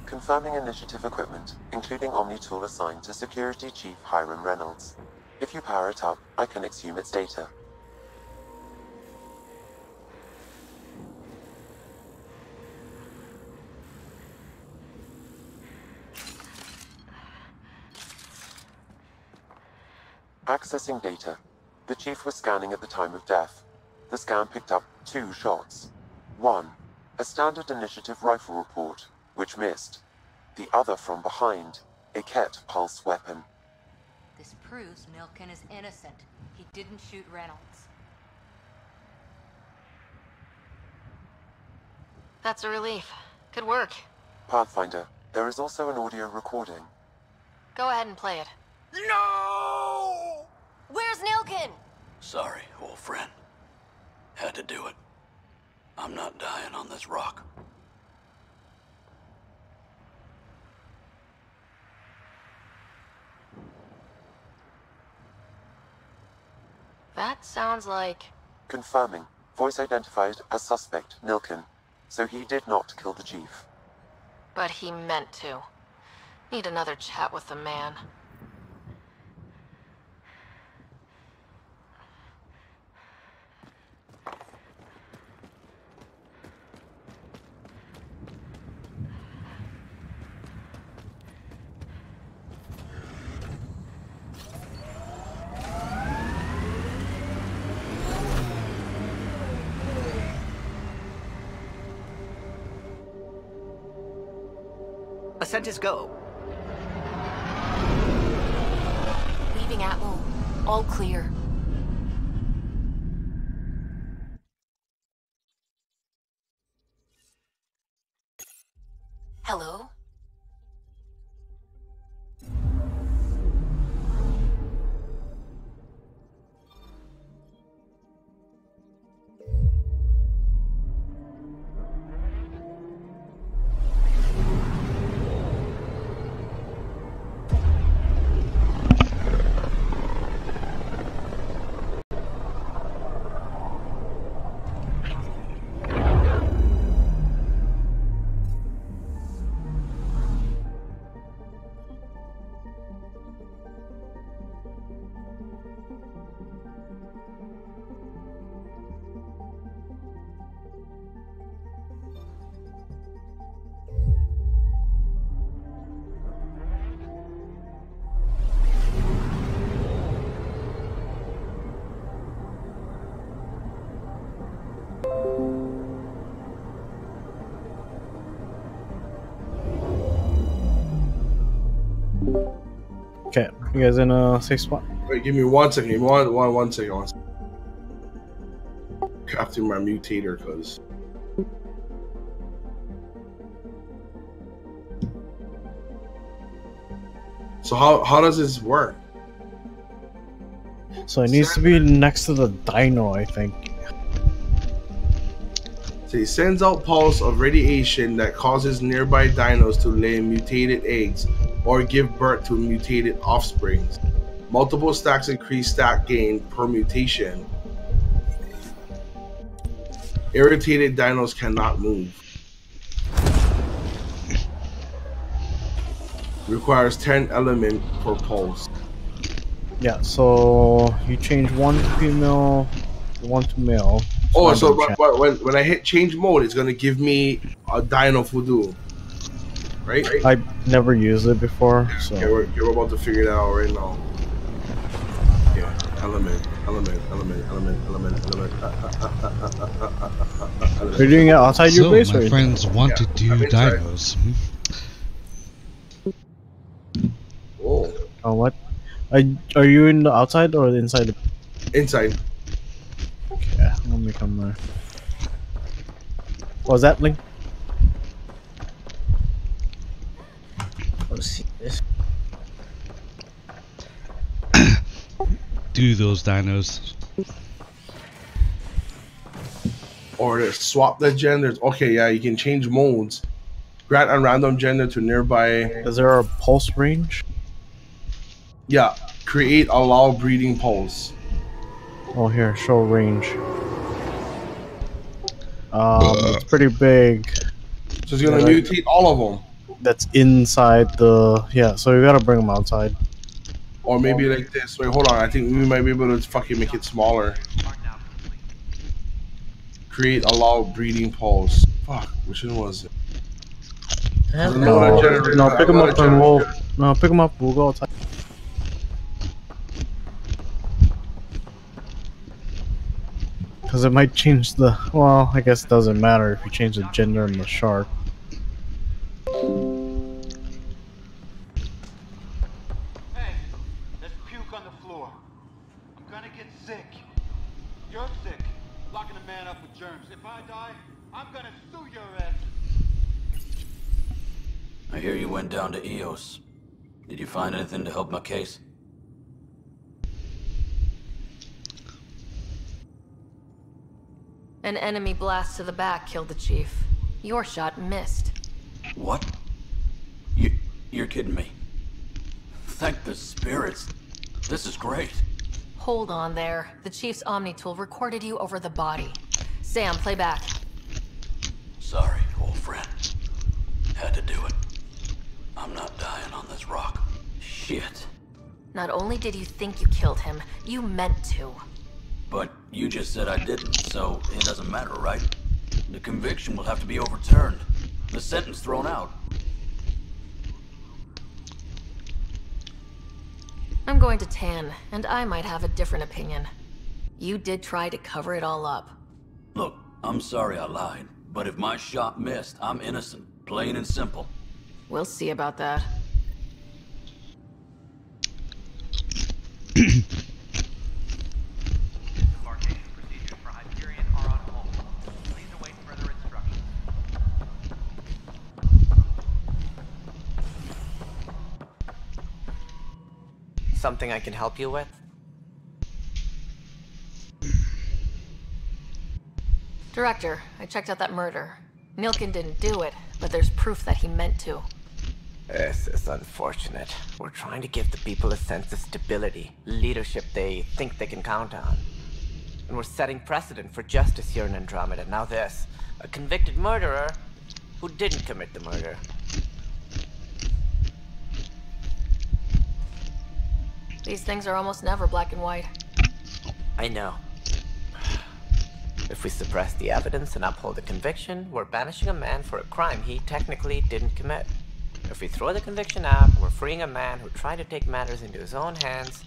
Confirming initiative equipment, including Omni tool assigned to Security Chief Hiram Reynolds. If you power it up, I can exhume its data. Accessing data. The Chief was scanning at the time of death. The scan picked up 2 shots. One, a standard initiative rifle report, which missed. The other from behind, a Ket pulse weapon. This proves Milken is innocent. He didn't shoot Reynolds. That's a relief. Good work. Pathfinder, there is also an audio recording. Go ahead and play it. No! Where's Nilken? Sorry, old friend. Had to do it. I'm not dying on this rock. That sounds like... Confirming. Voice identified as suspect, Nilken. So he did not kill the Chief. But he meant to. Need another chat with the man. Ascentus go. Leaving Atmo. All clear. Hello? Okay, you guys in a safe spot? Wait, give me 1 second. One second. Crafting my mutator, cause. So how does this work? So it needs to be next to the dino, I think. So he sends out pulse of radiation that causes nearby dinos to lay mutated eggs or give birth to mutated offsprings. Multiple stacks increase stack gain per mutation. Irritated dinos cannot move. Requires 10 element per pulse. Yeah, so you change 1 to female, 1 to male. Oh, so when I hit change mode, it's gonna give me a dino voodoo, right? I never used it before, so okay, we're about to figure it out right now. Yeah, element. You're doing it outside your base, my friends want to do dinos. Oh. Oh, what? Are you in the outside or the inside? Inside. Okay, let me come there. What was that, Link? Let's see this. Do those dinos. Or to swap the genders. Okay, yeah, you can change modes. Grant a random gender to nearby. Is there a pulse range? Yeah, create allow breeding pulse. Oh, here, show range. It's pretty big. So it's gonna mutate all of them. That's inside the so you gotta bring them outside. Or maybe like this. Wait, hold on. I think we might be able to fucking make it smaller. Create allow breeding pulse. Fuck, which one was it? No, pick them up and pick them up. We'll go outside. Because it might change the. Well, I guess it doesn't matter if you change the gender in the shark. Hey, there's puke on the floor. I'm gonna get sick. You're sick. Locking a man up with germs. If I die, I'm gonna sue your ass. I hear you went down to EOS. Did you find anything to help my case? An enemy blast to the back killed the chief. Your shot missed. What? You're kidding me. Thank the spirits. This is great. Hold on there. The chief's Omni tool recorded you over the body. Sam, play back. Sorry, old friend. Had to do it. I'm not dying on this rock. Shit. Not only did you think you killed him, you meant to. But you just said I didn't, so it doesn't matter, right? The conviction will have to be overturned. The sentence thrown out. I'm going to tan, and I might have a different opinion. You did try to cover it all up. Look, I'm sorry I lied, but if my shot missed, I'm innocent. Plain and simple. We'll see about that. Something I can help you with? Director, I checked out that murder. Nilkin didn't do it, but there's proof that he meant to. This is unfortunate. We're trying to give the people a sense of stability, leadership they think they can count on. And we're setting precedent for justice here in Andromeda. Now this, a convicted murderer who didn't commit the murder. These things are almost never black and white. I know. If we suppress the evidence and uphold the conviction, we're banishing a man for a crime he technically didn't commit. If we throw the conviction out, we're freeing a man who tried to take matters into his own hands,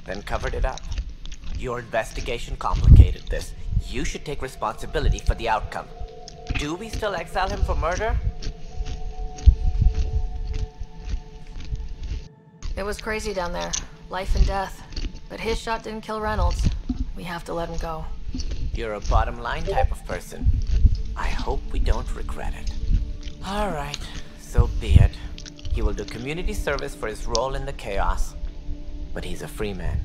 then covered it up. Your investigation complicated this. You should take responsibility for the outcome. Do we still exile him for murder? It was crazy down there. Life and death. But his shot didn't kill Reynolds. We have to let him go. You're a bottom line type of person. I hope we don't regret it. All right, so be it. He will do community service for his role in the chaos. But he's a free man.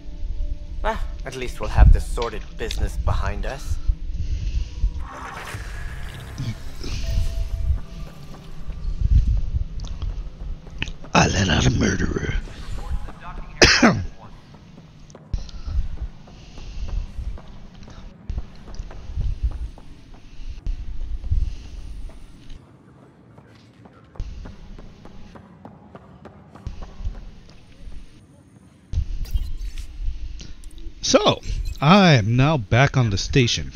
Well, at least we'll have the sordid business behind us. I let out a murderer. So, I am now back on the station.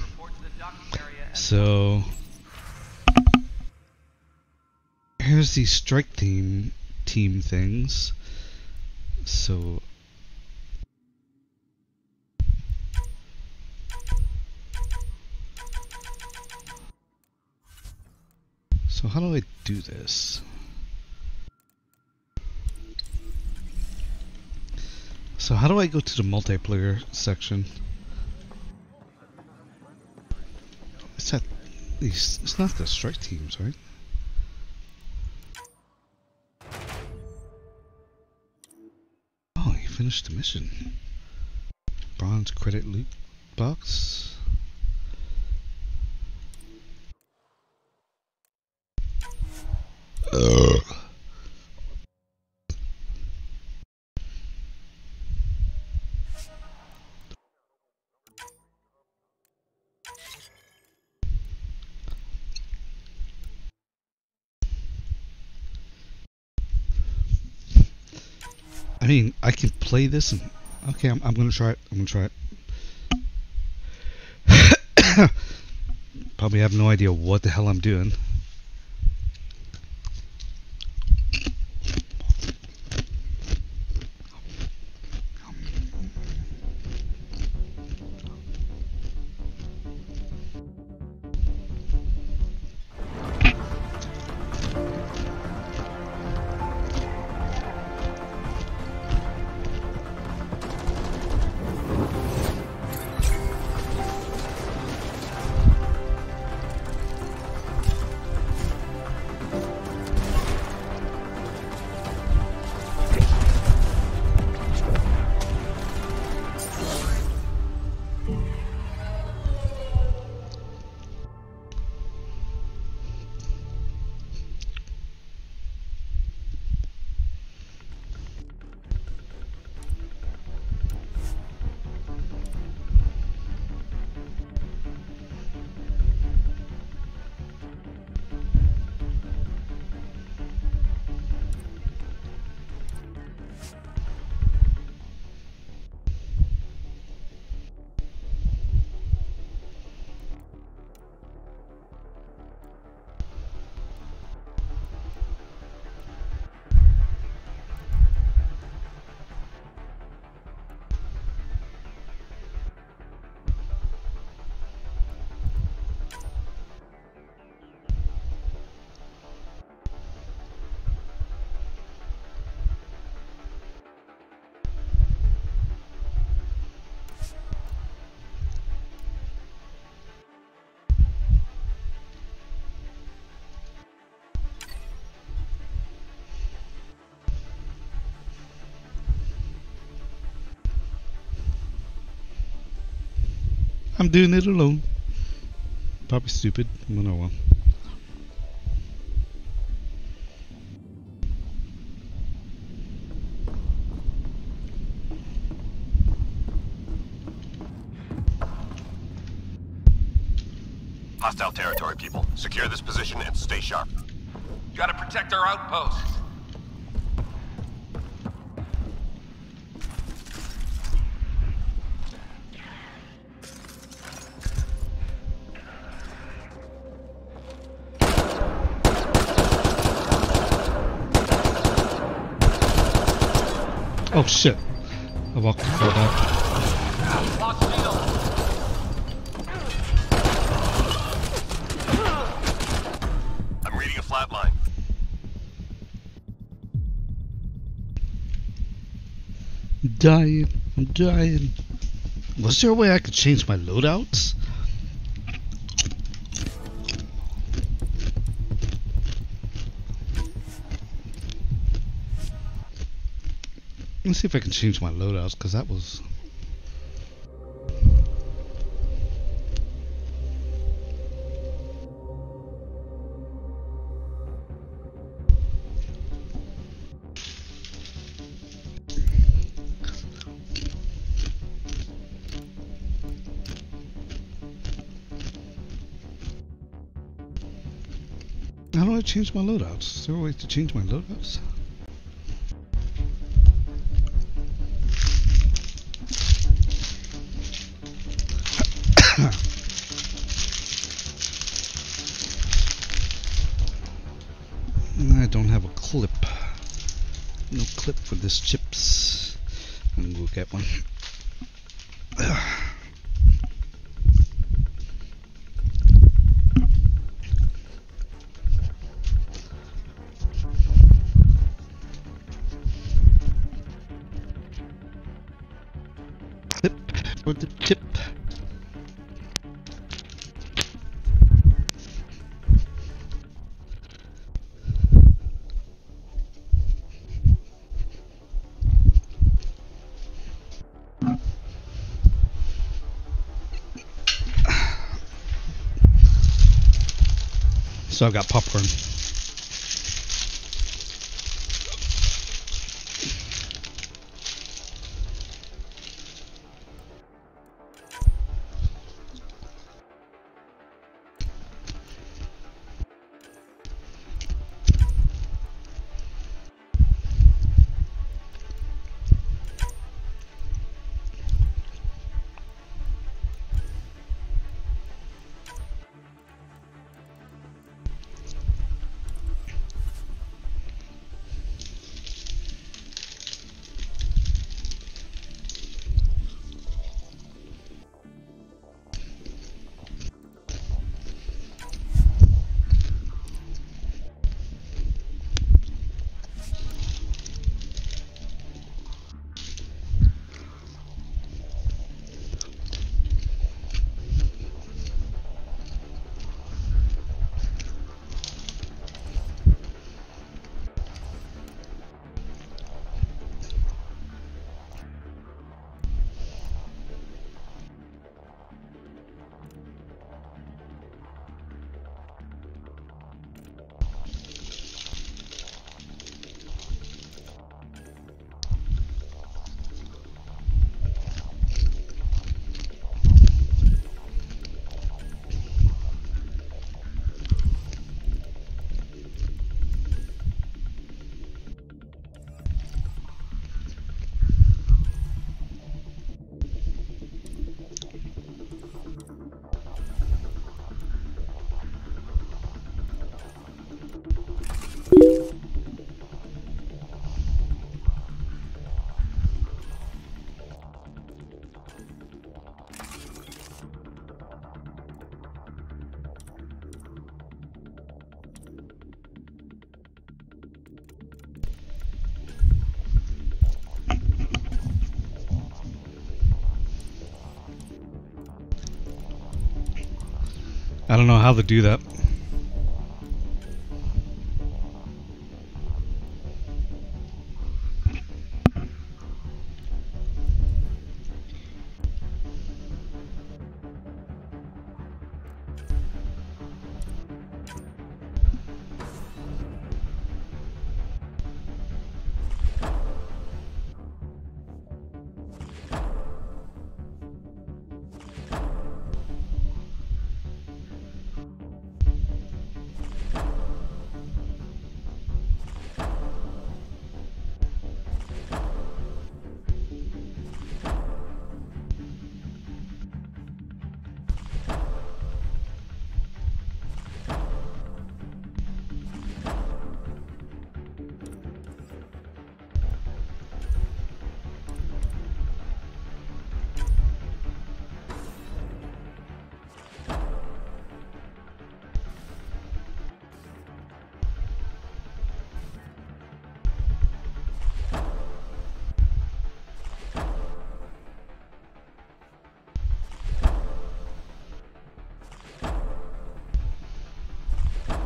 So, here's the strike team things. So, how do I do this? So how do I go to the multiplayer section? It's not the strike teams, right? Oh, you finished the mission. Bronze credit loot box. I mean, I can play this and okay, I'm gonna try it. I'm gonna try it. Probably have no idea what the hell I'm doing. I'm doing it alone. Probably stupid, but oh well. Hostile territory, people. Secure this position and stay sharp. Gotta protect our outposts. Oh shit! I walked before that. I'm reading a flat line. I'm dying. I'm dying. Was there a way I could change my loadouts? Let's see if I can change my loadouts, because that was... How do I change my loadouts? Is there a way to change my loadouts? I don't have a clip. No clip for this chips. I'm gonna go get one. Clip for the chip. So I've got popcorn. I don't know how to do that.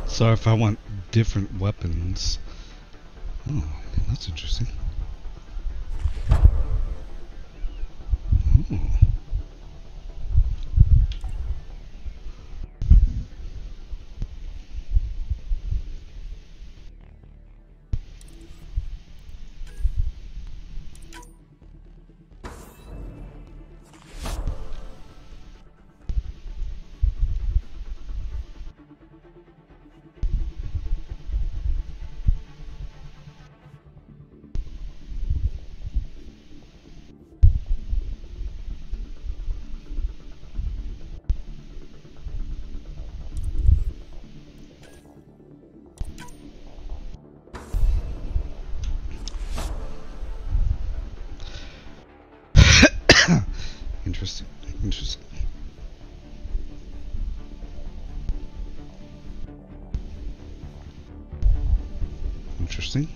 So if I want different weapons, oh, that's interesting. Oh. Interesting. Interesting. Interesting.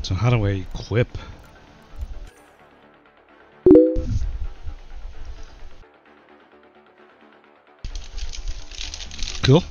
So how do I equip? Cool.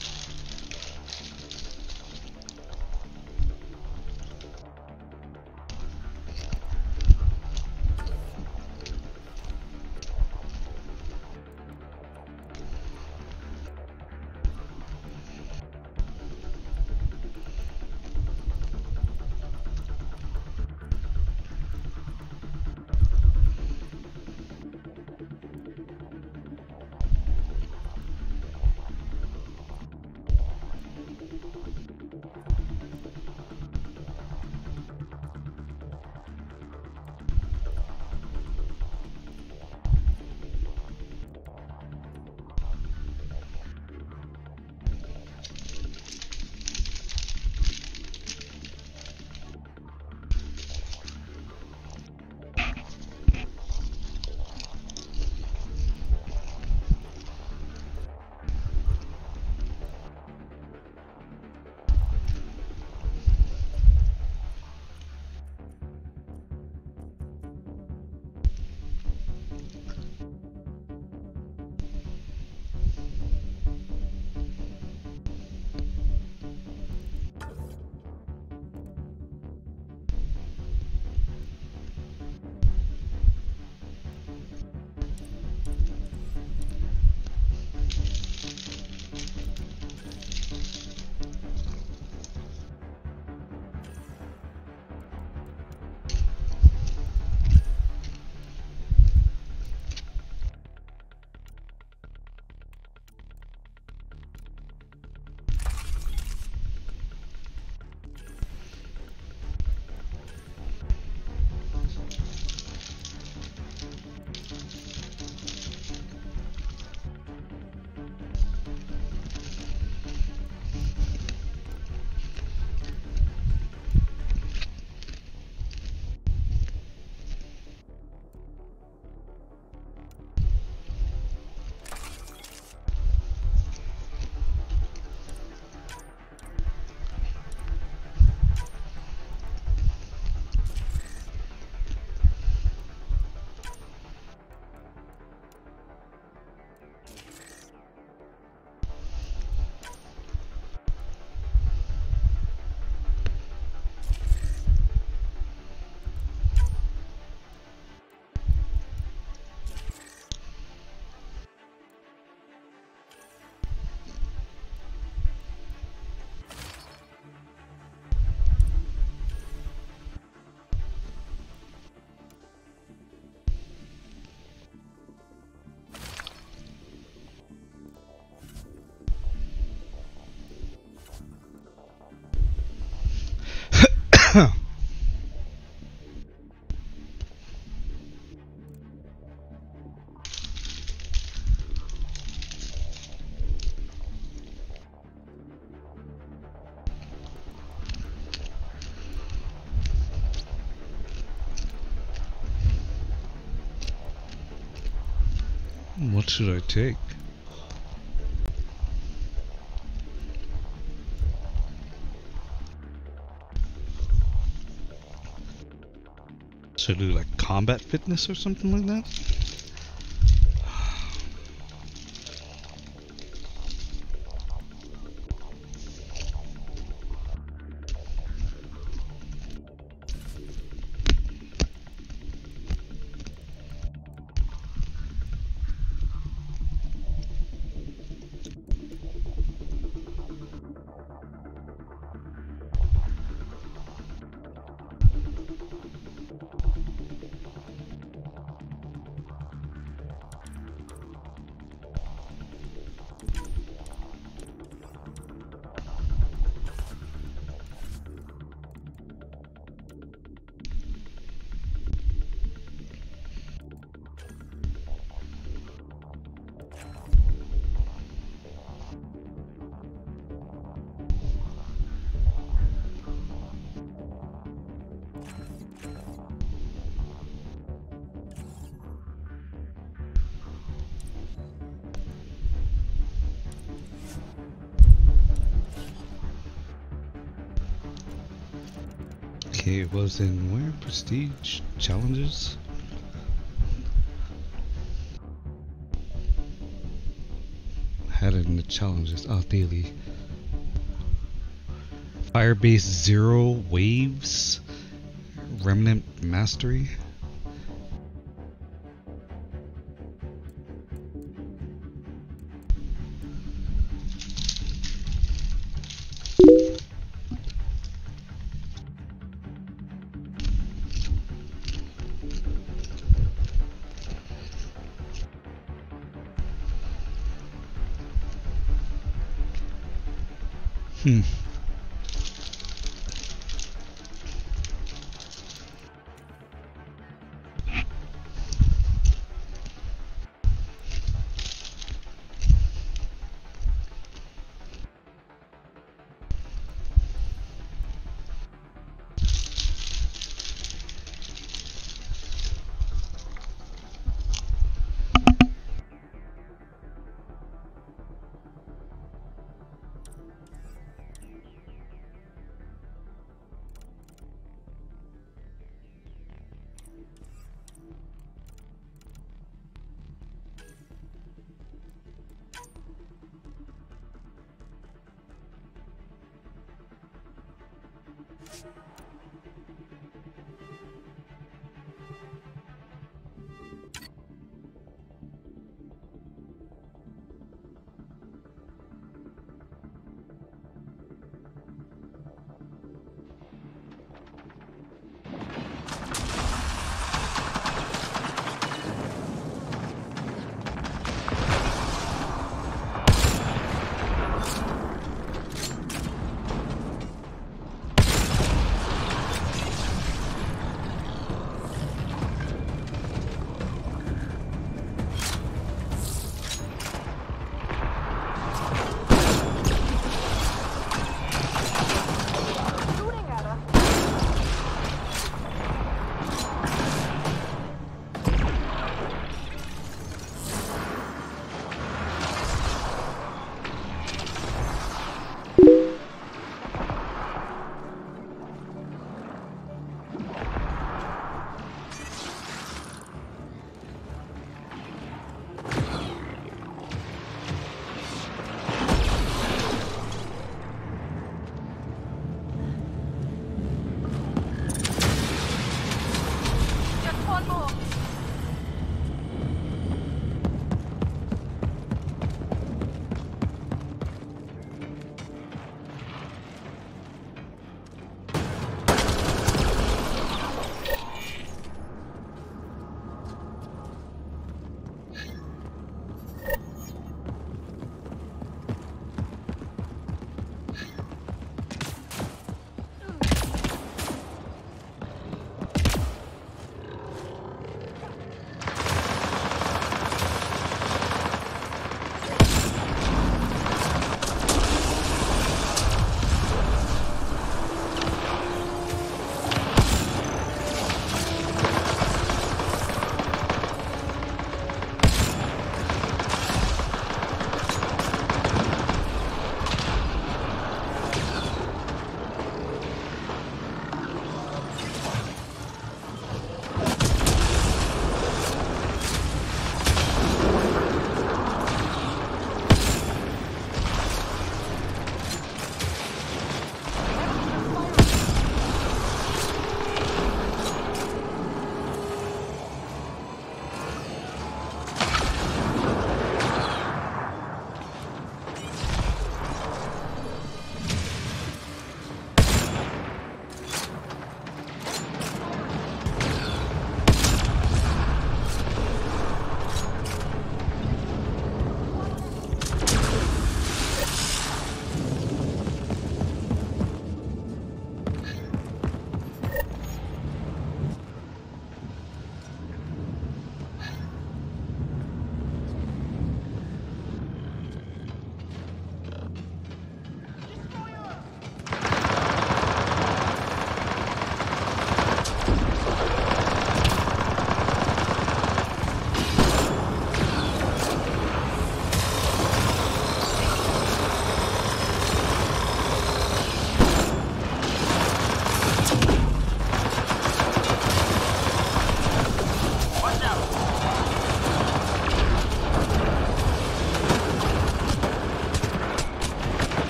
What should I take? Should I do like combat fitness or something like that? Okay, it was in where? Prestige? Challenges? Had it in the challenges. Oh, daily. Firebase 0 waves. Remnant mastery.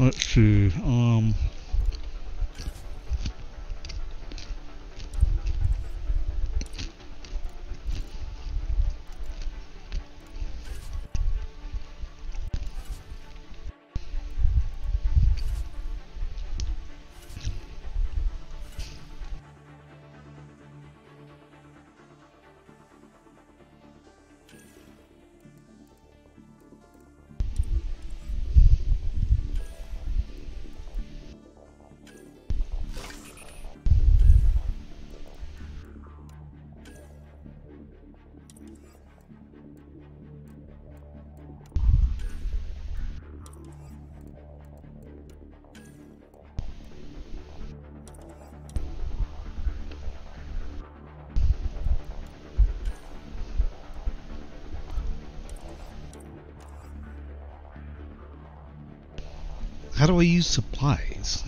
Let's see, how do I use supplies?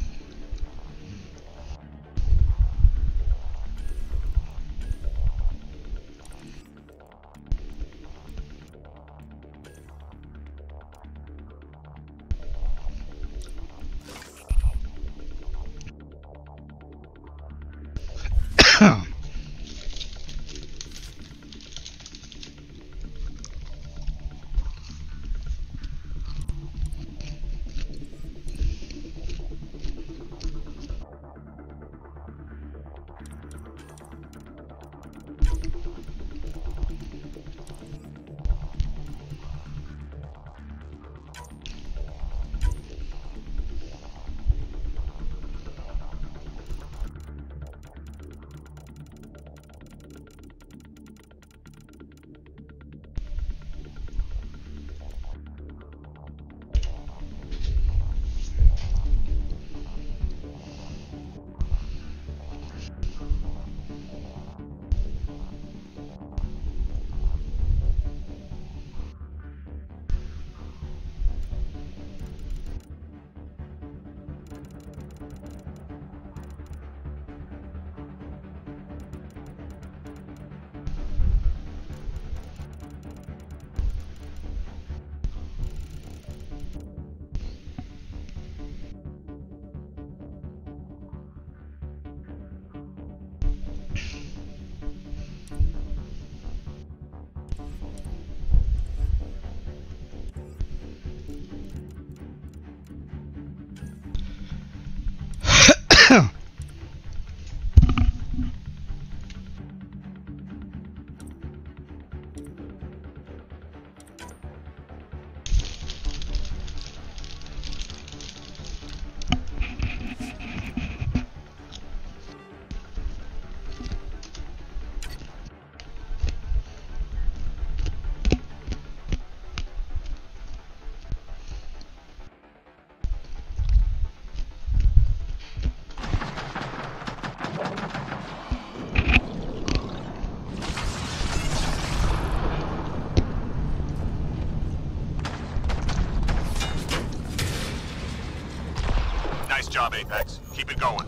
Nice job, Apex. Keep it going.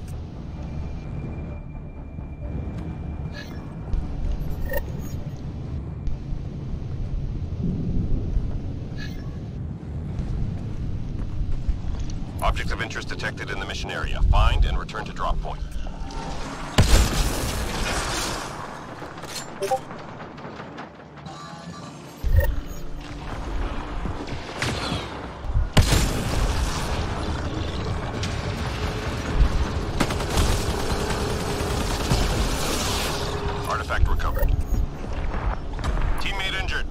Objects of interest detected in the mission area. Find and return to drop point. Artifact recovered. Teammate injured.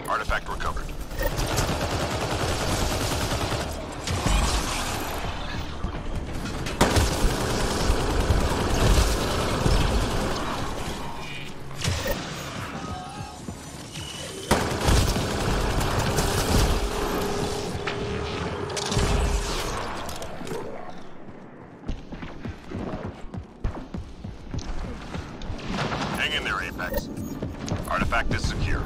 Artifact recovered. Hang in there, Apex. Artifact is secure.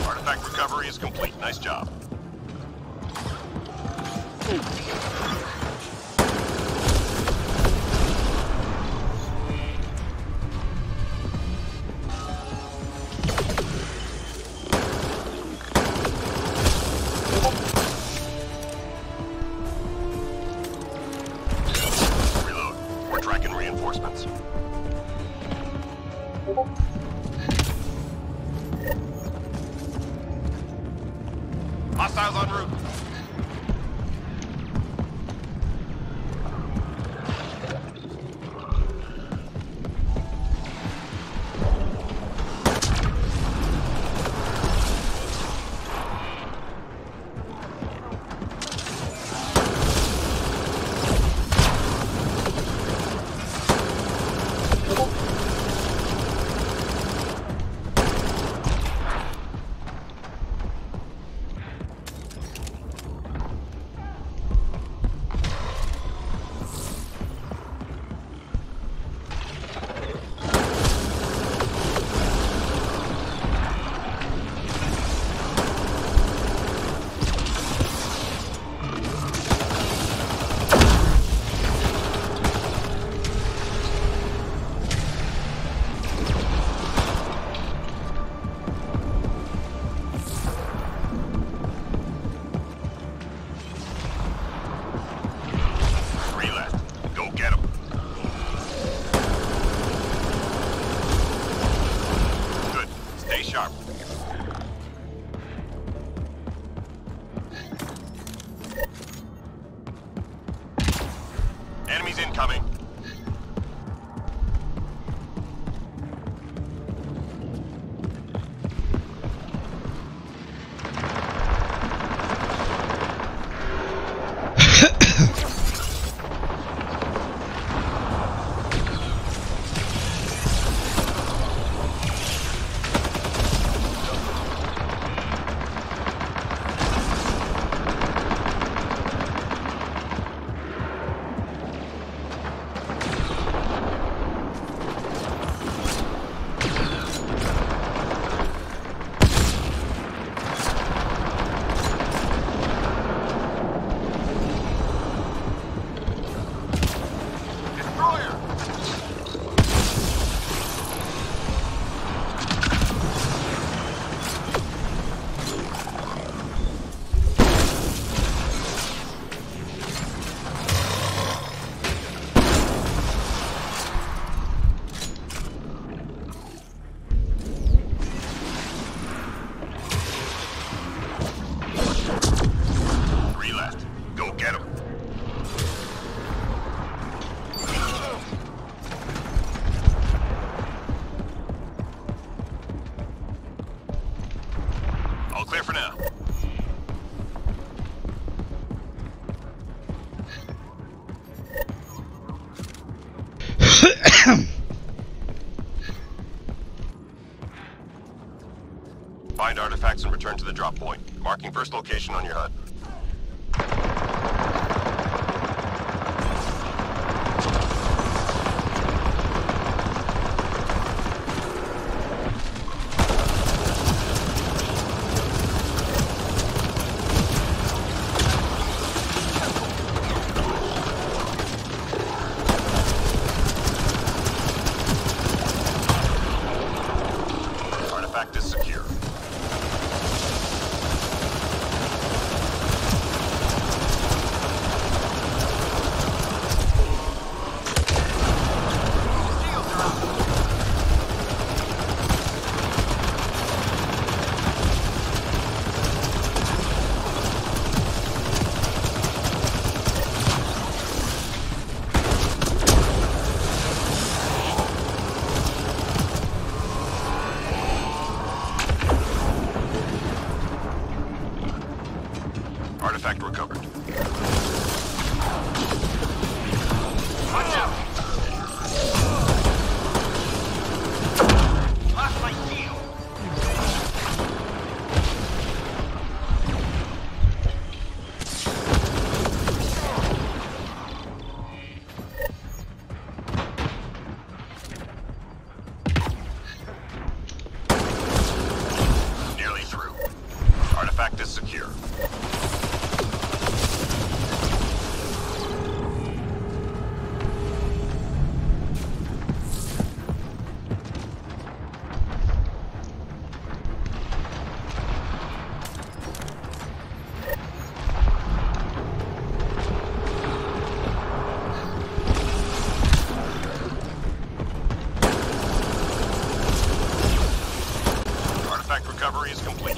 Artifact recovery is complete. Nice job. Reload. We're tracking reinforcements. Hostiles en route. Three left. Go get them. Good. Stay sharp. Enemies incoming. Three left. Go get them. All clear for now. Find artifacts and return to the drop point. Marking first location on your HUD.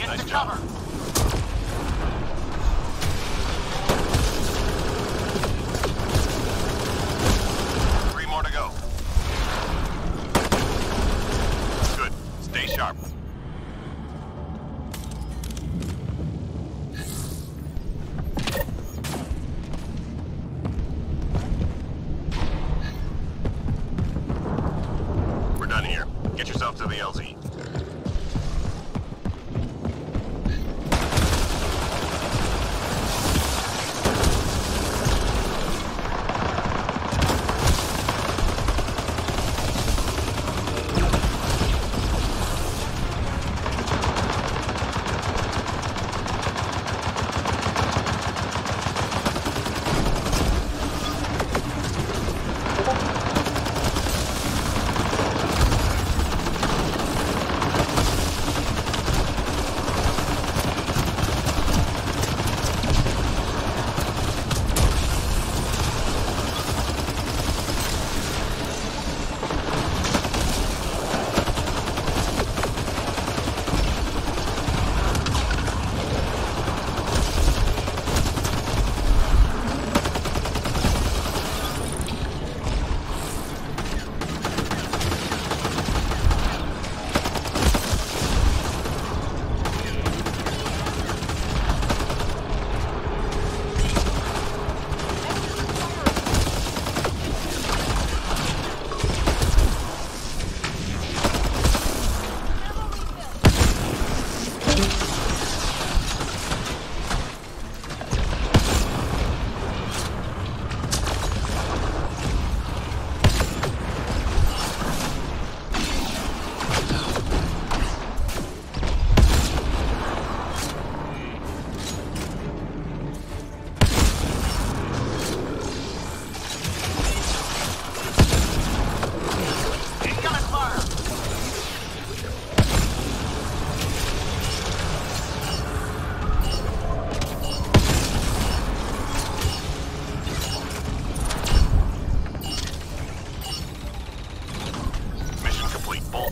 Nice job. Three more to go. Good. Stay sharp. We're done here. Get yourself to the LZ.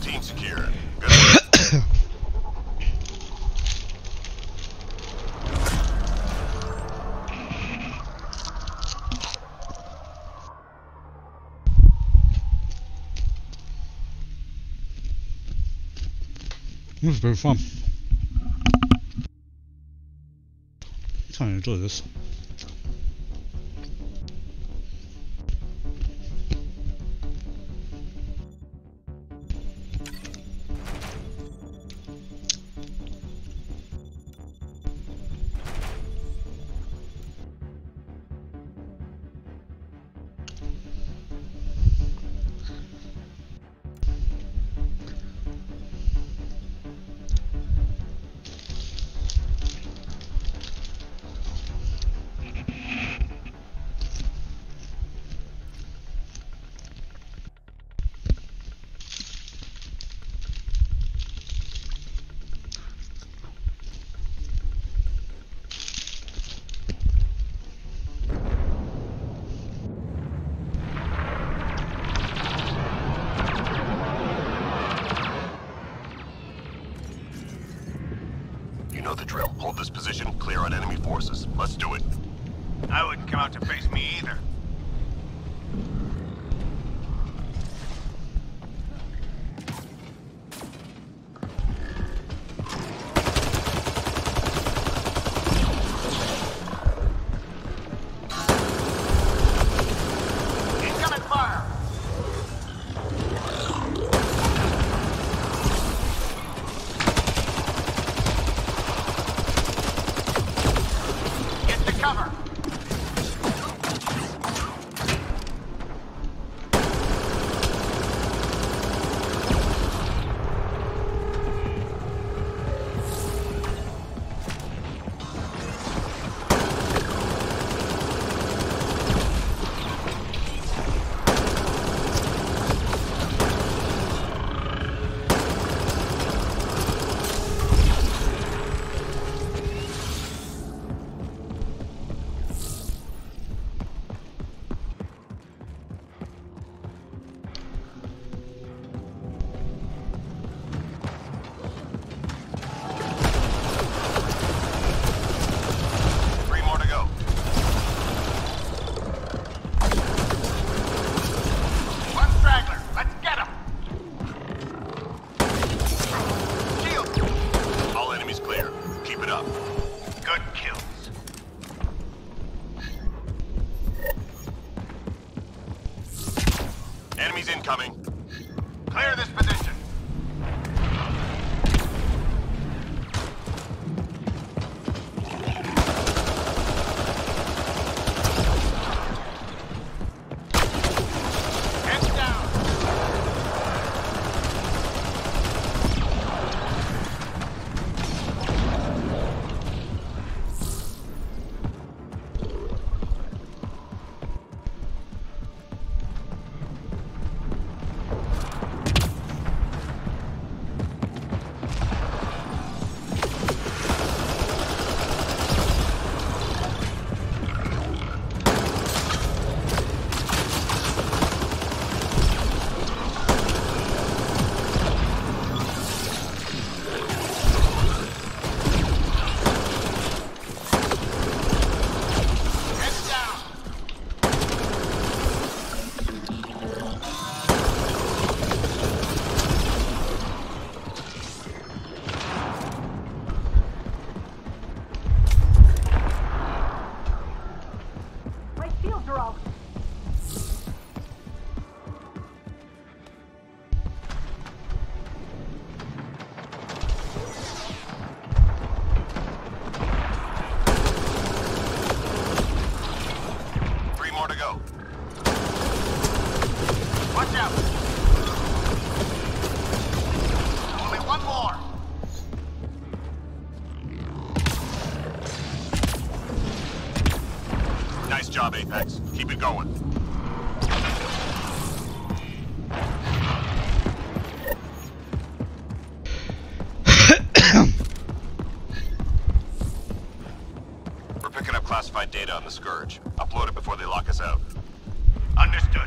Team secure. Good work. It was very fun. I kind of enjoy this. know the drill. Hold this position, clear on enemy forces. Let's do it. I wouldn't come out to face me either. incoming. Clear this position. Heads down. Nice job, Apex. Keep it going. We're picking up classified data on the Scourge. Upload it before they lock us out. Understood.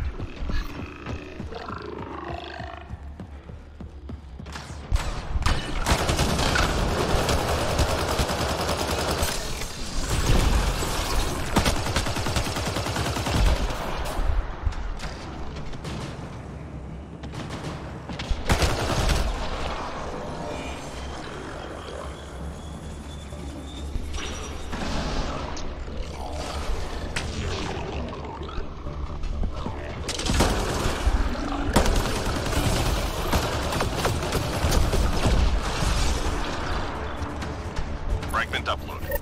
Fragment uploaded.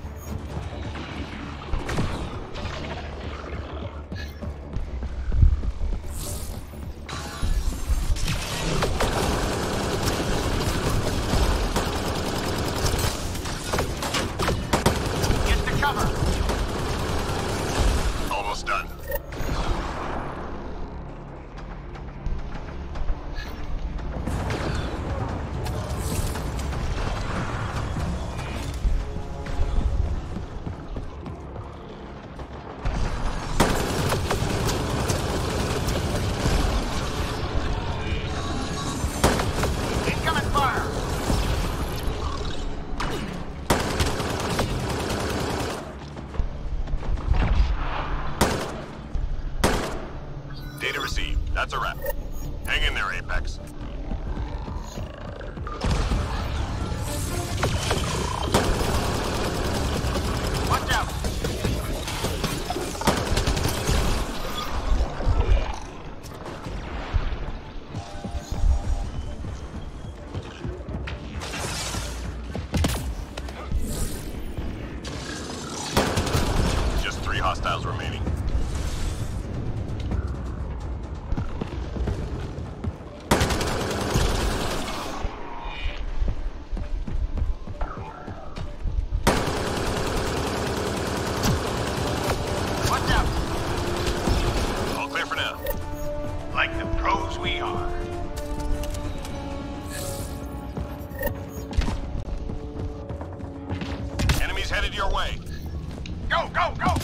Get to cover. Almost done. Data received. That's a wrap. Hang in there, Apex. Watch out! Just 3 hostiles remaining. Like the pros we are. Enemies headed your way. Go, go, go!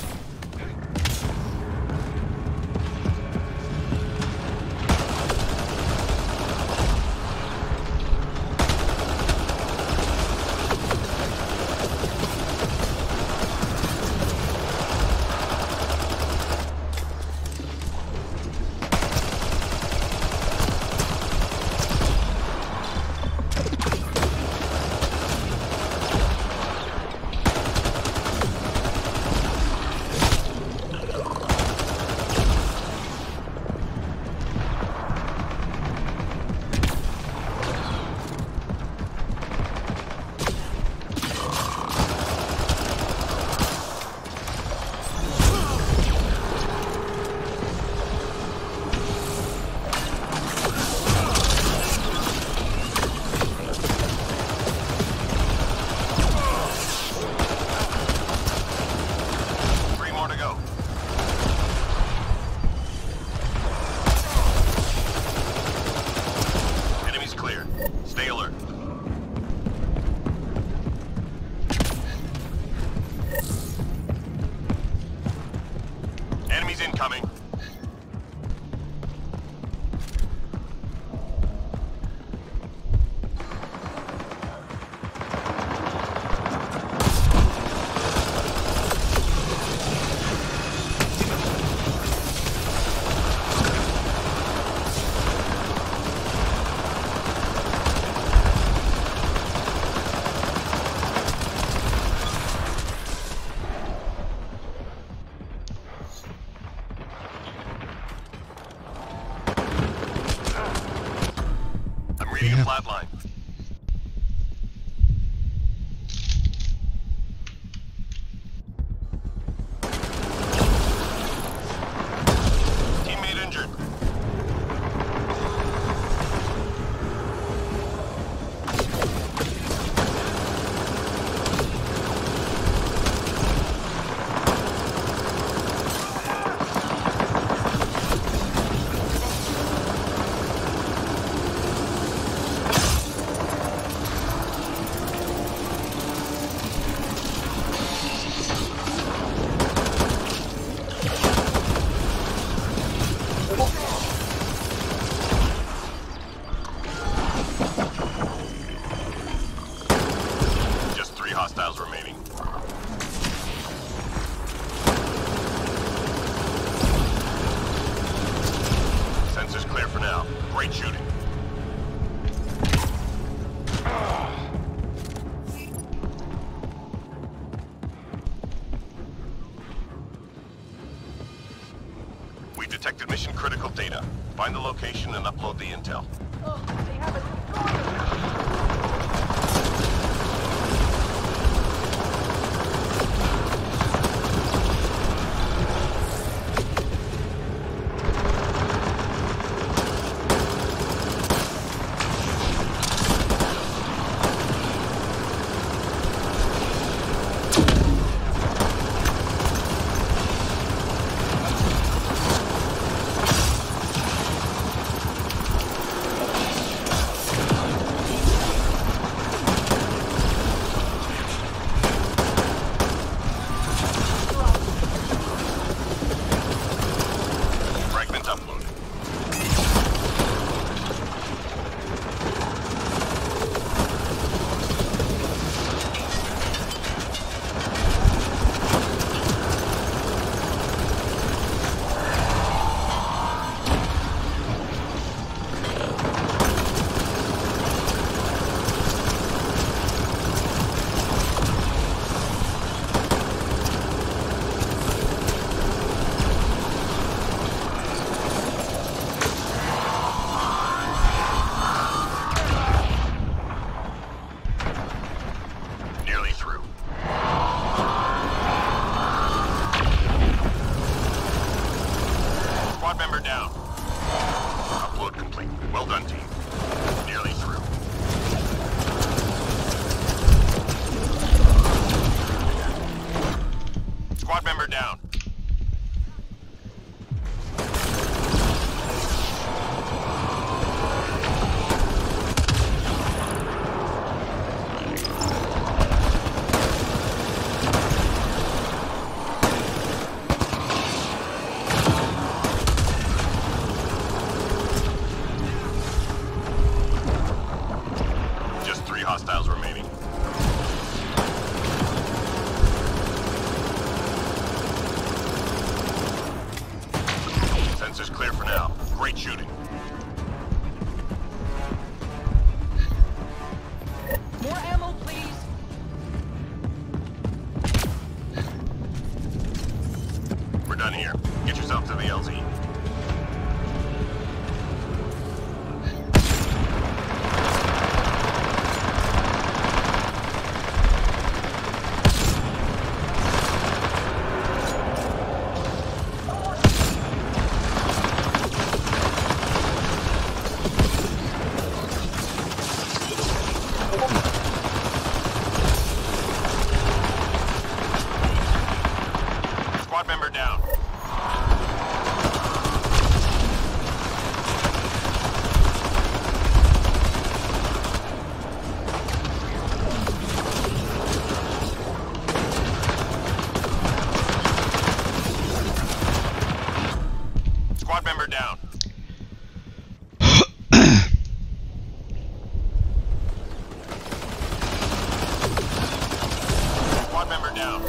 Reading a flatline. Teammate injured. Hostiles remaining. Sensors clear for now. Great shooting. We detected mission critical data. Find the location and upload the intel. Oh, they have a destroyer! Hostiles remaining. Sensors clear for now. Great shooting. More ammo, please. We're done here. Get yourself to the LZ. Squad member down. Squad member down. Squad member down.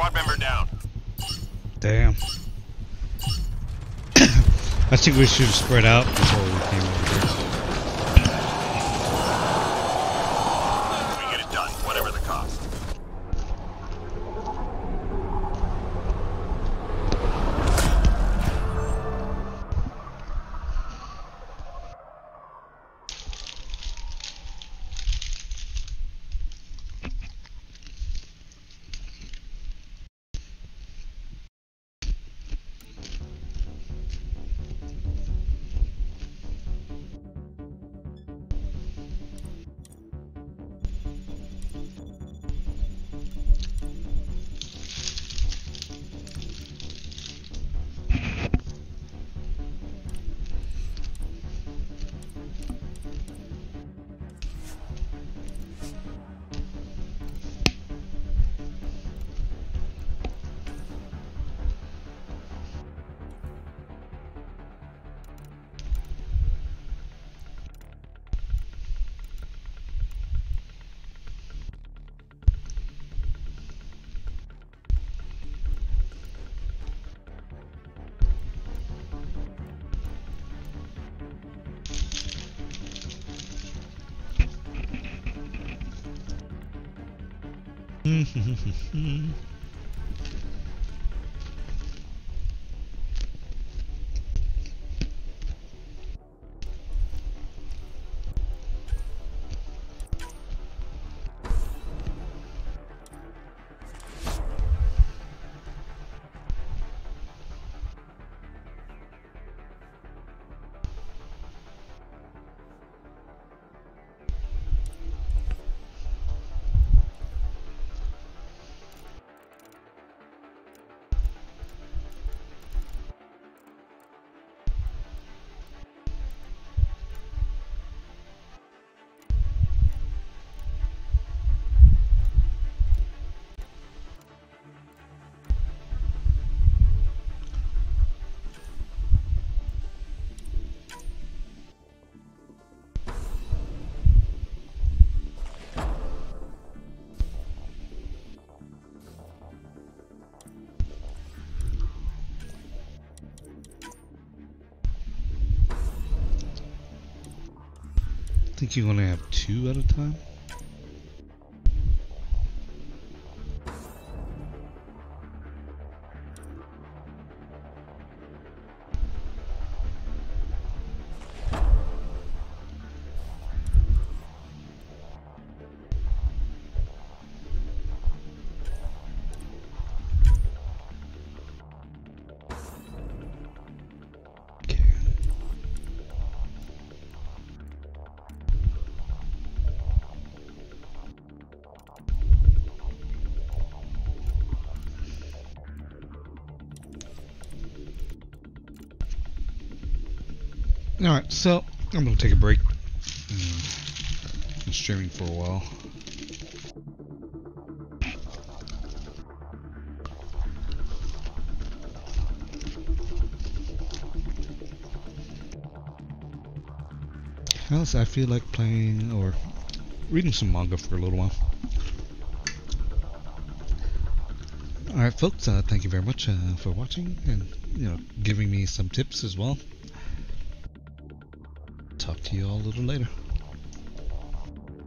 Squad member down. Damn. I think we should spread out before we came over here. We get it done, whatever the cost. I think you only have 2 at a time. Alright, so I'm gonna take a break. Been streaming for a while. Else I feel like playing or reading some manga for a little while. Alright folks, thank you very much for watching and giving me some tips as well. Talk to you all a little later.